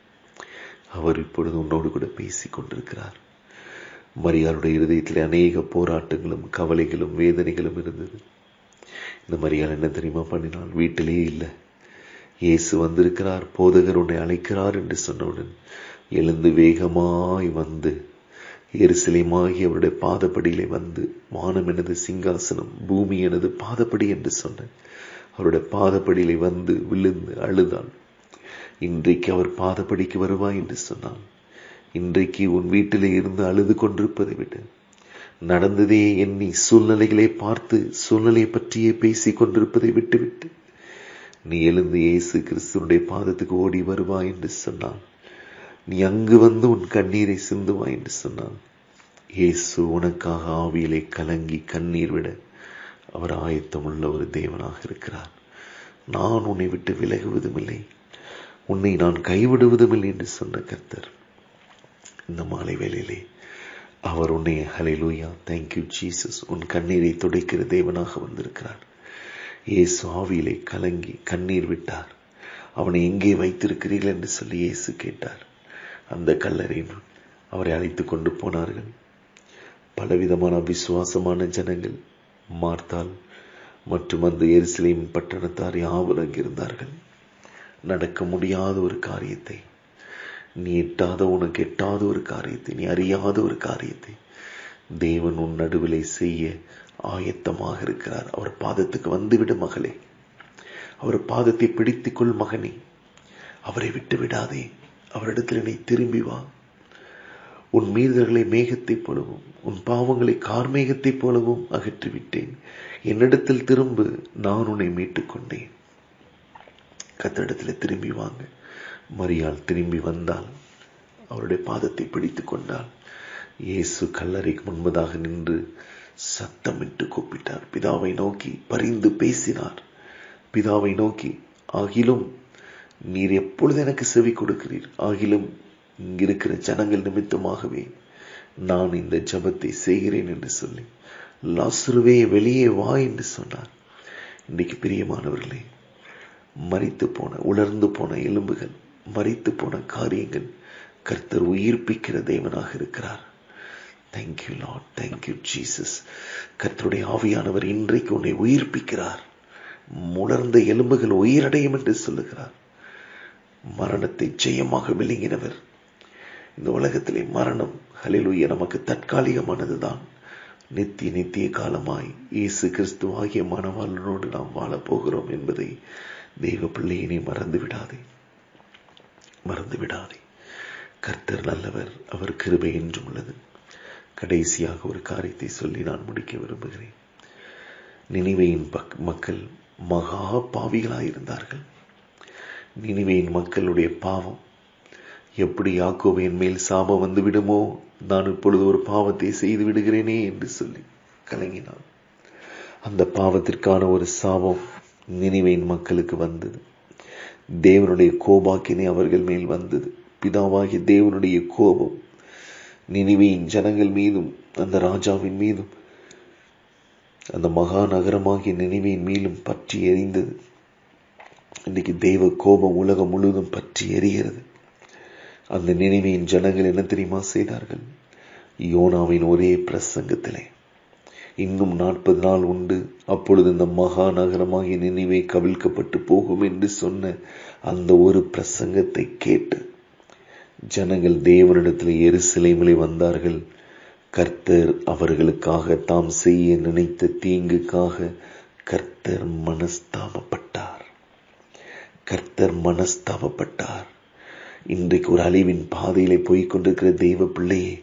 அவர் இப்பொழுது உன்னோடு கூட பேசிக் கொண்டிருக்கிறார். மரியாளுடைய இருதயத்தில் அநேக போராட்டங்களும் கவலைகளும் வேதனைகளும் இருந்தது. இந்த மரியாள் என்ன தெரியுமா பண்ணினாள்? வீட்டிலே இல்லை, இயேசு வந்திருக்கிறார், போதகர் உன்னை அழைக்கிறார் என்று சொன்னவுடன் எழுந்து வேகமாய் வந்து எருசலேமாகி அவருடைய பாதப்படியிலே வந்து, வானம் எனது சிங்காசனம், பூமி எனது பாதப்படி என்று சொன்ன அவருடைய பாதப்படியிலே வந்து விழுந்து அழுதாள். இன்றைக்கு அவர் பாதப்படிக்கு வருவாய் என்று சொன்னான். இன்றைக்கு உன் வீட்டிலே இருந்து அழுது கொண்டிருப்பதை விட நடந்ததே எண்ணி சூழ்நிலைகளை பார்த்து சூழ்நிலையை பற்றியே பேசிக் கொண்டிருப்பதை விட்டுவிட்டு நீ எழுந்து இயேசு கிறிஸ்துவனுடைய பாதத்துக்கு ஓடி வருவாய் என்று சொன்னான். நீ அங்கு வந்து உன் கண்ணீரை சிந்துவாய் என்று சொன்னான். இயேசு உனக்காக ஆவியிலே கலங்கி கண்ணீர் விட அவர் ஆயத்தம் உள்ள ஒரு தேவனாக இருக்கிறார். நான் உன்னை விட்டு விலகுவதும் இல்லை, உன்னை நான் கைவிடுவதும் இல்லை என்று சொன்ன கர்த்தர் இந்த மாலை வேளையிலே அவர் உன்னை ஹல்லேலூயா, தேங்க்யூ ஜீசஸ், உன் கண்ணீரை துடைக்கிற தேவனாக வந்திருக்கிறார். இயேசு ஆவியிலே கலங்கி கண்ணீர் விட்டார். அவனை எங்கே வைத்திருக்கிறீர்கள் என்று சொல்லி இயேசு கேட்டார். அந்த கல்லறையில் அவரை அழைத்து கொண்டு போனார்கள். பலவிதமான விசுவாசமான ஜனங்கள், மார்த்தாள் மற்றும் அந்த எருசலேம் பட்டணத்தார் யாவரும் அங்கிருந்தார்கள். நடக்க முடியாத ஒரு காரியத்தை, நீ எட்டாத, உனக்கு எட்டாத ஒரு காரியத்தை, நீ அறியாத ஒரு காரியத்தை தேவன் உன் நடுவிலே செய்ய ஆயத்தமாக இருக்கிறார். அவர் பாதத்துக்கு வந்துவிடு மகளே, அவர் பாதத்தை பிடித்துக்கொள் மகனே, அவரை விட்டு விடாதே. அவரிடத்தில் நீ திரும்பி வா. உன் மீறுதல்களை மேகத்தைப் போலவும் உன் பாவங்களை கார்மேகத்தைப் போலவும் அகற்றிவிட்டேன். என்னிடத்தில் திரும்ப, நான் உன்னை மீட்டுக் கொண்டேன். கர்த்தரிடத்தில் திரும்பி வாங்க. மரியாள் திரும்பி வந்தால், அவருடைய பாதத்தை பிடித்துக் கொண்டாள். இயேசு கல்லறைக்கு முன்பதாக நின்று சத்தமிட்டு கூப்பிட்டார். பிதாவை நோக்கி பரிந்து பேசினார். பிதாவை நோக்கி, ஆகிலும் நீர் எப்பொழுது எனக்கு செவி கொடுக்கிறீர், ஆகிலும் இங்கிருக்கிற ஜனங்கள் நிமித்தமாகவே நான் இந்த ஜெபத்தை செய்கிறேன் என்று சொல்லி, லாசருவே வெளியே வா என்று சொன்னார். இன்றைக்கு பிரியமானவர்களே, மரித்து போன, உலர்ந்து போன எலும்புகள், மரித்து போன காரியங்கள் கர்த்தர் உயிர்ப்பிக்கிற தேவனாக இருக்கிறார். Thank you Lord, thank you Jesus. கர்த்தருடைய ஆவியானவர் இன்றைக்கு உன்னை உயிர்ப்பிக்கிறார். உலர்ந்த எலும்புகள் உயிரடையும் என்று சொல்லுகிறார். மரணத்தை ஜெயமாக விழுங்கினவர். இந்த உலகத்திலே மரணம் ஹல்லேலூயா நமக்கு தற்காலிகமானதுதான். நித்திய காலமாய் இயேசு கிறிஸ்து ஆகிய மணவாளனோடு நாம் வாழப் போகிறோம் என்பதை தெய்வ பிள்ளையினை மறந்து விடாதே. கர்த்தர் நல்லவர், அவர் கிருபை என்றும் உள்ளது. கடைசியாக ஒரு காரியத்தை சொல்லி நான் முடிக்க விரும்புகிறேன். நினிவேயின் மக்கள் மகா பாவிகளாயிருந்தார்கள். நினிவேயின் மக்களுடைய பாவம் எப்படி யாக்கோபின் மேல் சாபம் வந்து விடுமோ, நான் இப்பொழுது ஒரு பாவத்தை செய்து விடுகிறேனே என்று சொல்லி கலங்கினான். அந்த பாவத்திற்கான ஒரு சாபம் நினிவேயின் மக்களுக்கு வந்தது. தேவனுடைய கோபாக்கினை அவர்கள் மேல் வந்தது. பிதாவாகிய தேவனுடைய கோபம் நினிவேயின் ஜனங்கள் மீதும் அந்த ராஜாவின் மீதும் அந்த மகா நகரமாகிய நினிவேயின் மீதும் பற்றி எரிந்தது. இன்னைக்கு தெய்வ கோபம் உலகம் முழுவதும் பற்றி எரிகிறது. அந்த நினிவேயின் ஜனங்கள் என்ன தெரியுமா செய்தார்கள்? யோனாவின் ஒரே பிரசங்கத்திலே இன்னும் 40 நாள் உண்டு, அப்பொழுது இந்த மகா நகரமாகிய நினிவே கவிழ்க்கப்பட்டு போகும் என்று சொன்ன அந்த ஒரு பிரசங்கத்தை கேட்டு ஜனங்கள் தேவனிடத்தில் எருசலேமிலே வந்தார்கள். கர்த்தர் அவர்களுக்காக தாம் செய்ய நினைத்த தீங்குக்காக கர்த்தர் மனஸ்தாபப்பட்டார். கர்த்தர் மனஸ்தாபப்பட்டார். இன்றைக்கு ஒரு அழிவின் பாதையிலே போய்கொண்டிருக்கிற தெய்வ பிள்ளையே,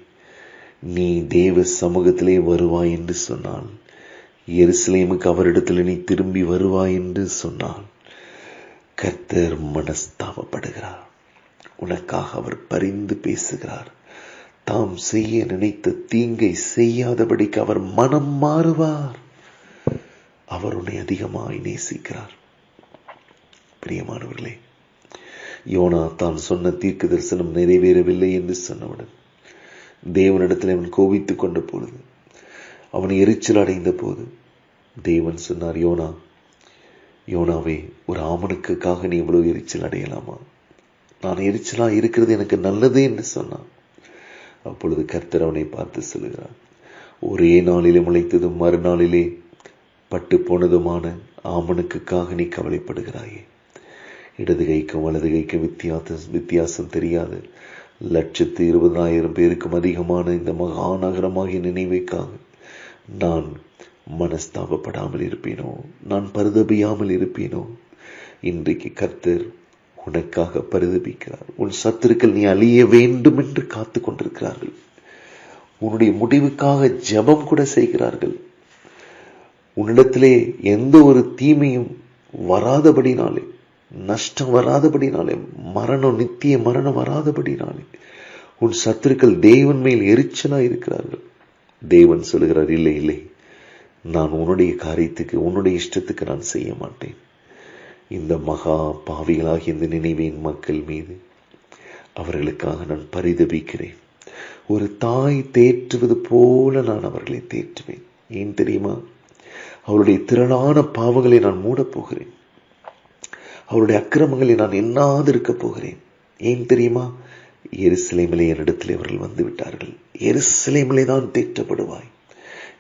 நீ தேவ சமூகத்திலே வருவாய் என்று சொன்னால், எருசலேமுக்கு அவரிடத்தில் நீ திரும்பி வருவாய் என்று சொன்னால், கர்த்தர் மனஸ்தாபப்படுகிறார். உனக்காக அவர் பரிந்து பேசுகிறார். தாம் செய்ய நினைத்த தீங்கை செய்யாதபடிக்கு அவர் மனம் மாறுவார். அவர் உன்னை அதிகமாய் நேசிக்கிறார். பிரியமானவர்களே, யோனா தான் சொன்ன தீர்க்க தரிசனம் நிறைவேறவில்லை என்று சொன்னவுடன் தேவனிடத்தில் அவன் கோபித்துக் கொண்ட பொழுது, அவன் எரிச்சல் அடைந்த போது தேவன் சொன்னார், யோனாவே, ஒரு ஆமணக்குக்காக நீ இவ்வளவு எரிச்சல் அடையலாமா? நான் எரிச்சலா இருக்கிறது எனக்கு நல்லது என்று சொன்னான். அப்பொழுது கர்த்தர் அவனை பார்த்து சொல்லுகிறார், ஒரே நாளிலே முளைத்ததும் மறுநாளிலே பட்டு போனதுமான ஆமணக்குக்காக நீ கவலைப்படுகிறாயே. இடது கைக்கும் வலது கைக்கும் வித்தியாசம் தெரியாது 120,000 பேருக்கும் அதிகமான இந்த மகா நகரமாகிய நினைவைக்காக நான் மனஸ்தாபப்படாமல் இருப்பேனோ? நான் பரிதபியாமல் இருப்பேனோ? இன்றைக்கு கர்த்தர் உனக்காக பரிதபிக்கிறார். உன் சத்துருக்கள் நீ அழிய வேண்டும் என்று காத்து கொண்டிருக்கிறார்கள். உன்னுடைய முடிவுக்காக ஜெபம் கூட செய்கிறார்கள். உன்னிடத்திலே எந்த ஒரு தீமையும் வராதபடினாலே, நஷ்டம் வராதபடினாலே, மரணம், நித்திய மரணம் வராதபடினாலே உன் சத்துருக்கள் தேவன் மேல் எரிச்சலா இருக்கிறார்கள். தேவன் சொல்லுகிறார், இல்லை இல்லை, நான் உன்னுடைய காரியத்துக்கு, உன்னுடைய இஷ்டத்துக்கு நான் செய்ய மாட்டேன். இந்த மகா பாவிகளாகிய இந்த நினைவின் மக்கள் மீது அவர்களுக்காக நான் பரிதபிக்கிறேன். ஒரு தாய் தேற்றுவது போல நான் அவர்களை தேற்றுவேன். ஏன் தெரியுமா? அவருடைய திரளான பாவங்களை நான் மூடப் போகிறேன். அவருடைய அக்கிரமங்களை நான் எண்ணாது இருக்க போகிறேன். ஏன் தெரியுமா? எருசலேமிலே என்னிடத்திலே அவர்கள் வந்து விட்டார்கள். எருசலேமிலே தான் தேற்றப்படுவாய்.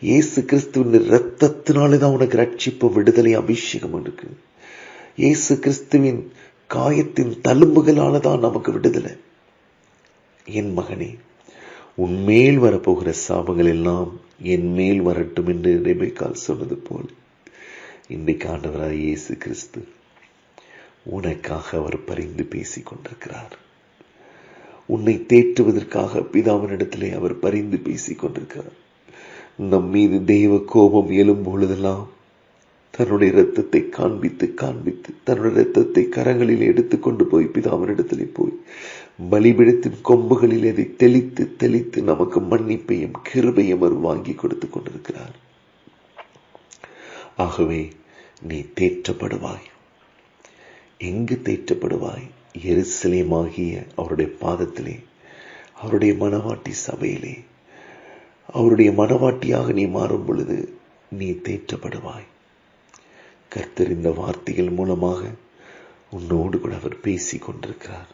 இயேசு கிறிஸ்துவின் இரத்தத்தினாலே தான் உனக்கு ரட்சிப்பு, விடுதலை, அபிஷேகம் இருக்கு. இயேசு கிறிஸ்துவின் காயத்தின் தழும்புகளால தான் நமக்கு விடுதலை. என் மகனே, உன்மேல் வரப்போகிற சாபங்கள் எல்லாம் என் மேல் வரட்டும் என்று ரெபெக்காள் சொன்னது போல் இன்றைக்கு ஆண்டவராய் இயேசு கிறிஸ்து உனக்காக அவர் பரிந்து பேசிக் கொண்டிருக்கிறார். உன்னை தேற்றுவதற்காக பிதாவினிடத்திலே அவர் பரிந்து பேசிக் கொண்டிருக்கிறார். நம் மீது தெய்வ கோபம் எழும் பொழுதெல்லாம் தன்னுடைய இரத்தத்தை காண்பித்து தன்னுடைய இரத்தத்தை கரங்களில் எடுத்துக்கொண்டு போய் பிதாவினிடத்திலே போய் பலிபீடத்தின் கொம்புகளில் அதை தெளித்து நமக்கு மன்னிப்பையும் கிருபையும் அவர் வாங்கி கொடுத்து கொண்டிருக்கிறார். ஆகவே நீ தேற்றப்படுவாய். எங்கு தேற்றப்படுவாய்? எருசலேமாகிய அவருடைய பாதத்திலே, அவருடைய மனவாட்டி சபையிலே. அவருடைய மனவாட்டியாக நீ மாறும் பொழுது நீ தேற்றப்படுவாய். கர்த்தர் இந்த வார்த்தைகள் மூலமாக உன்னோடு கூட அவர் பேசிக் கொண்டிருக்கிறார்.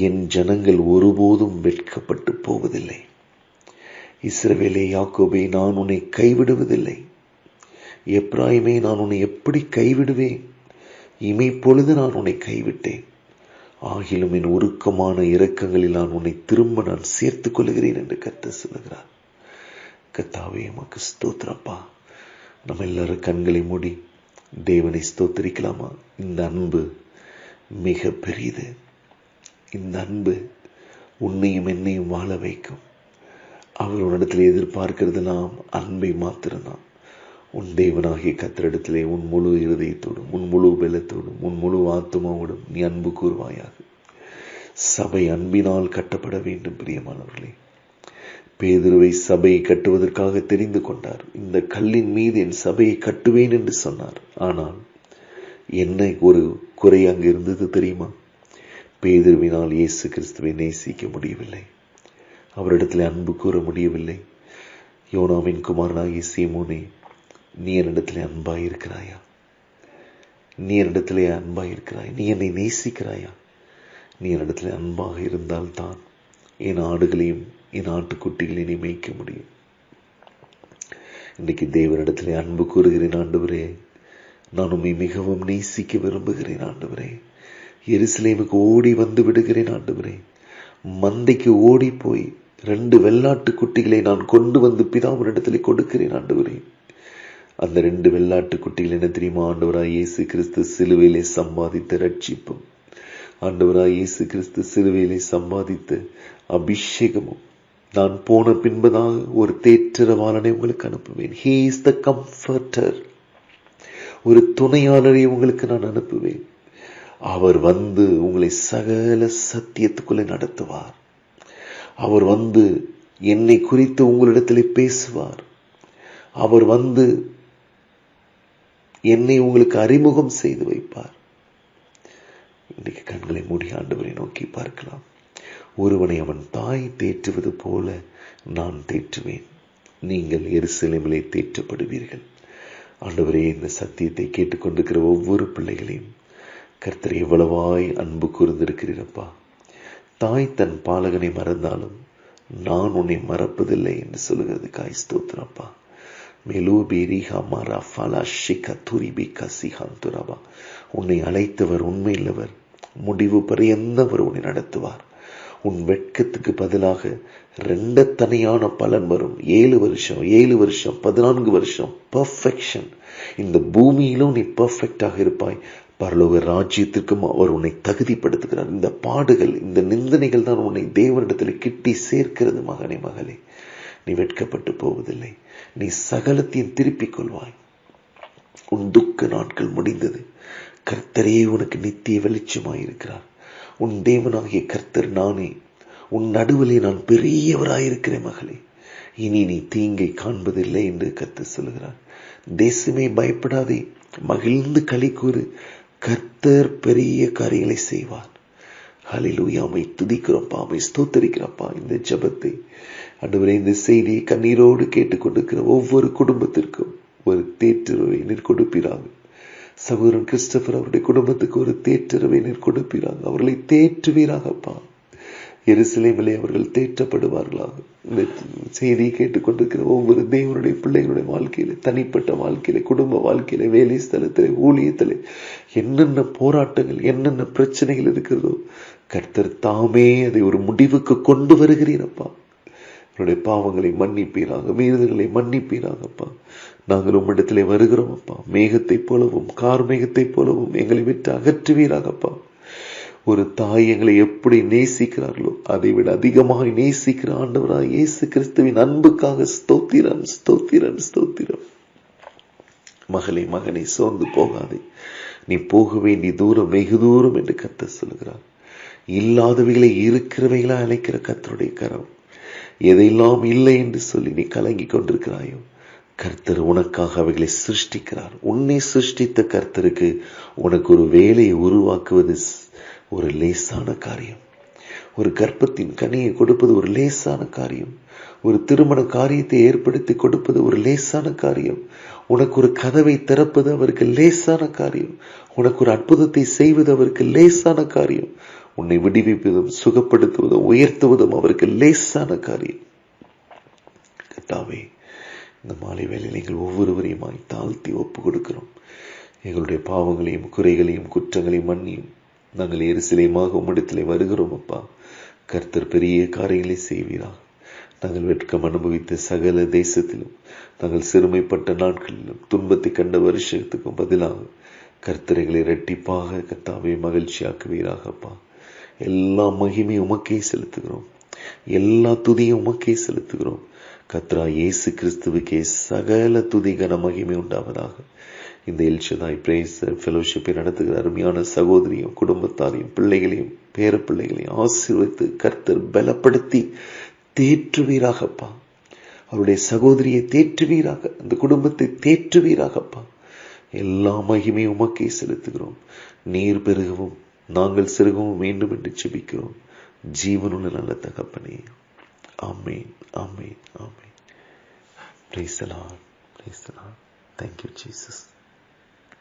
என் ஜனங்கள் ஒருபோதும் வெட்கப்பட்டு போவதில்லை. இஸ்ரவேலே, யாக்கோபே, நான் உன்னை கைவிடுவதில்லை. எப்ராயிமே, நான் உன்னை எப்படி கைவிடுவேன்? இமைப்பொழுது நான் உன்னை கைவிட்டேன். ஆகிலும் என் உருக்கமான இரக்கங்களில் நான் உன்னை திரும்ப நான் சேர்த்துக் கொள்கிறேன் என்று கர்த்தர் சொல்லுகிறார். கர்த்தாவே, உமக்கு ஸ்தோத்திரப்பா. நம்ம எல்லாரும் கண்களை மூடி தேவனை ஸ்தோத்திரிக்கலாமா? இந்த அன்பு மிக பெரியது. இந்த அன்பு உன்னையும் என்னையும் வாழ வைக்கும். அவர் உன்னிடத்தில் எதிர்பார்க்கிறதெல்லாம் அன்பை மாத்திரம்தான். உன் தேவனாகிய கர்த்தரிடத்திலே உன் முழு இருதயத்தோடும், உன் முழு பலத்தோடும், உன் முழு ஆத்துமாவோடும் நீ அன்பு கூர்வாயாக. சபை அன்பினால் கட்டப்பட வேண்டும். பிரியமானவர்களே, பேதுருவை சபையை கட்டுவதற்காக தெரிந்து கொண்டார். இந்த கல்லின் மீது என் சபையை கட்டுவேன் என்று சொன்னார். ஆனால் என்ன ஒரு குறை அங்கு இருந்தது தெரியுமா? பேதுருவினால் இயேசு கிறிஸ்துவை நேசிக்க முடியவில்லை, அவரிடத்தில் அன்பு கூற முடியவில்லை. யோனாவின் குமாரனாகிய சீமோனே, நீ என்னிடத்திலே அன்பாயிருக்கிறாயா? நீ என்னிடத்திலே அன்பாயிருக்கிறாய்? நீ என்னை நேசிக்கிறாயா? நீ என்னிடத்திலே அன்பாக இருந்தால்தான் என் ஆடுகளையும் என் ஆட்டுக்குட்டிகளையும் மேய்க்க முடியும். இன்னைக்கு தேவனிடத்திலே அன்பு கூறுகிறேன் ஆண்டவரே, நான் உம்மை மிகவும் நேசிக்க விரும்புகிறேன் ஆண்டவரே. எருசலேமுக்கு ஓடி வந்து விடுகிறேன் ஆண்டவரே. மந்தைக்கு ஓடி போய் 2 வெள்ளாட்டு குட்டிகளை நான் கொண்டு வந்து பிதாவினிடத்தில் கொடுக்கிறேன் ஆண்டவரே. அந்த 2 வெள்ளாட்டு குட்டிகள் என்ன தெரியுமா? ஆண்டவராய் இயேசு கிறிஸ்து சிலுவையிலே சம்பாதித்த ரட்சிப்பும், ஆண்டவராய் இயேசு கிறிஸ்து சிலுவையிலே சம்பாதித்த அபிஷேகமும். நான் போன பின்பதாக ஒரு தேற்றரவாளனை உங்களுக்கு அனுப்புவேன். He is the comforter. ஒரு துணையாளரை உங்களுக்கு நான் அனுப்புவேன். அவர் வந்து உங்களை சகல சத்தியத்துக்குள்ளே நடத்துவார். அவர் வந்து என்னை குறித்து உங்களிடத்திலே பேசுவார். அவர் வந்து என்னை உங்களுக்கு அறிமுகம் செய்து வைப்பார். இன்னைக்கு கண்களை மூடி ஆண்டவரை நோக்கி பார்க்கலாம். ஒருவனை அவன் தாய் தேற்றுவது போல நான் தேற்றுவேன். நீங்கள் எருசலேமிலே தேற்றப்படுவீர்கள். ஆண்டவரே, இந்த சத்தியத்தை கேட்டுக்கொண்டிருக்கிற ஒவ்வொரு பிள்ளைகளையும் கர்த்தர் எவ்வளவாய் அன்பு கூர்ந்திருக்கிறீரப்பா. தாய் தன் பாலகனை மறந்தாலும் நான் உன்னை மறப்பதில்லை என்று சொல்லுகிறதுக்காய் ஸ்தோத்திரப்பா. உன்னை அழைத்தவர் உண்மையுள்ளவர், முடிவு பரியந்தவர் உன்னை நடத்துவார். உன் வெட்கத்துக்கு பதிலாக 2 தனியான பலன் வரும். 7 வருஷம் 14 வருஷம் பெர்ஃபெக்ஷன். இந்த பூமியிலும் நீ பெர்ஃபெக்டாக இருப்பாய். பரலோக ராஜ்யத்திற்கும் அவர் உன்னை தகுதிப்படுத்துகிறார். இந்த பாடுகள், இந்த நிந்தனைகள் தான் உன்னை தேவனிடத்தில் கிட்டி சேர்க்கிறது. மகனே, மகளே, நீ வெட்கப்பட்டு போவதில்லை. நீ சகலத்தையும் திருப்பிக் கொள்வாய். உன் துக்க நாட்கள் முடிந்தது. கர்த்தரே உனக்கு நித்திய வெளிச்சமாயிருக்கிறார். உன் தேவனாகிய கர்த்தர் நானே. உன் நடுவிலே நான் பெரியவராயிருக்கிறேன் மகளே. இனி நீ தீங்கை காண்பதில்லை என்று கர்த்தர் சொல்கிறார். தேசமே, பயப்படாதே, மகிழ்ந்து களி கூறு. கர்த்தர் பெரிய காரியங்களை செய்வார். ஹல்லேலூயா. உம்மை துதிக்கிறோம்ப்பா, உம்மை ஸ்தோத்தரிக்கிறோம்ப்பா. இந்த ஜெபத்தை ஆண்டவரே, இந்த செய்தியை கண்ணீரோடு கேட்டுக்கொண்டிருக்கிற ஒவ்வொரு குடும்பத்திற்கும் ஒரு தேற்றுரை நீர் கொடுப்பீராக. சகோதரன் கிறிஸ்டபர் அவருடைய குடும்பத்துக்கு ஒரு தேற்றரவை நீர் கொடுப்பீராக. அவர்களை தேற்றுவீராகப்பா. எருசலேமிலே அவர்கள் தேற்றப்படுவார்களாக. இந்த செய்தியை கேட்டுக்கொண்டிருக்கிற ஒவ்வொரு தேவனுடைய பிள்ளைகளுடைய வாழ்க்கையில, தனிப்பட்ட வாழ்க்கையில, குடும்ப வாழ்க்கையில, வேலை ஸ்தலத்திலே, ஊழியத்திலே என்னென்ன போராட்டங்கள், என்னென்ன பிரச்சனைகள் இருக்கிறதோ கர்த்தர் தாமே அதை ஒரு முடிவுக்கு கொண்டு வருகிறீரப்பா. என்னுடைய பாவங்களை மன்னிப்பீராக, மீறுதல்களை மன்னிப்பீராகப்பா. நாங்கள் உம்மிடத்திலே வருகிறோம் அப்பா. மேகத்தை போலவும் கார்மேகத்தை போலவும் எங்களை விட்டு அகற்றுவீராகப்பா. ஒரு தாய் எங்களை எப்படி நேசிக்கிறார்களோ அதை விட அதிகமாக நேசிக்கிற ஆண்டவராய் இயேசு கிறிஸ்துவின் அன்புக்காக ஸ்தோத்திரம், ஸ்தோத்திரம், ஸ்தோத்திரம். மகளே, மகனை, சோர்ந்து போகாதே. நீ போக வேண்டிய தூரம் வெகு தூரம் என்று கர்த்தர் சொல்கிறார். இல்லாதவைகளை இருக்கிறவைகளை அழைக்கிற கர்த்தருடைய கரம். எதையெல்லாம் இல்லை என்று சொல்லி நீ கலங்கி கொண்டிருக்கிறாயோ, கர்த்தர் உனக்காக அவைகளை சிருஷ்டிக்கிறார். உன்னை சிருஷ்டித்த கர்த்தருக்கு உனக்கு ஒரு வேலையை உருவாக்குவது ஒரு லேசான காரியம். ஒரு கர்ப்பத்தின் கனியை கொடுப்பது ஒரு லேசான காரியம். ஒரு திருமண காரியத்தை ஏற்படுத்தி கொடுப்பது ஒரு லேசான காரியம். உனக்கு ஒரு கதவை திறப்பது அவருக்கு லேசான காரியம். உனக்கு ஒரு அற்புதத்தை செய்வது அவருக்கு லேசான காரியம். உன்னை விடுவிப்பதும் சுகப்படுத்துவதும் உயர்த்துவதும் அவருக்கு லேசான காரியம். கர்த்தாவே, இந்த மாலை வேளையில் எங்கள் ஒவ்வொருவரையுமாய் தாழ்த்தி ஒப்பு கொடுக்கிறோம். எங்களுடைய பாவங்களையும் குறைகளையும் குற்றங்களையும் மன்னியும். நாங்கள் எருசலேமாக உம்மிடத்திலே வருகிறோம் அப்பா. கர்த்தர் பெரிய காரியங்களை செய்வீராக. நாங்கள் வெட்கம் அனுபவித்த சகல தேசத்திலும், நாங்கள் சிறுமைப்பட்ட நாட்களிலும், துன்பத்தை கண்ட வருஷத்துக்கும் பதிலாக கர்த்தரைகளை இரட்டிப்பாக கர்த்தாவே மகிழ்ச்சியாக்குவீராகப்பா. எல்லா மகிமையும் உமக்கே செலுத்துகிறோம். எல்லா துதியும் உமக்கே செலுத்துகிறோம். கர்த்தரா இயேசு கிறிஸ்துவுக்கே சகல துதி கன மகிமை உண்டாவதாக. இந்த எல்ஷதாய் பிரேஸ் ஃபெலோஷிப்பை நடத்துகிற அருமையான சகோதரியும் குடும்பத்தாரையும் பிள்ளைகளையும் பேர பிள்ளைகளையும் ஆசீர்வதித்து கர்த்தர் பலப்படுத்தி தேற்றுவீராகப்பா. அவருடைய சகோதரியை தேற்றுவீராக, அந்த குடும்பத்தை தேற்றுவீராகப்பா. எல்லா மகிமையும் உமக்கே செலுத்துகிறோம். நீர் பெருகவும் நாங்கள் சிறுகவும் வேண்டும் என்று ஜெபிக்கிறோம் ஜீவனுள்ள நல்ல தகப்பனே. ஆமென், ஆமென், ஆமென். Praise the Lord. Praise the Lord. Thank you, Jesus.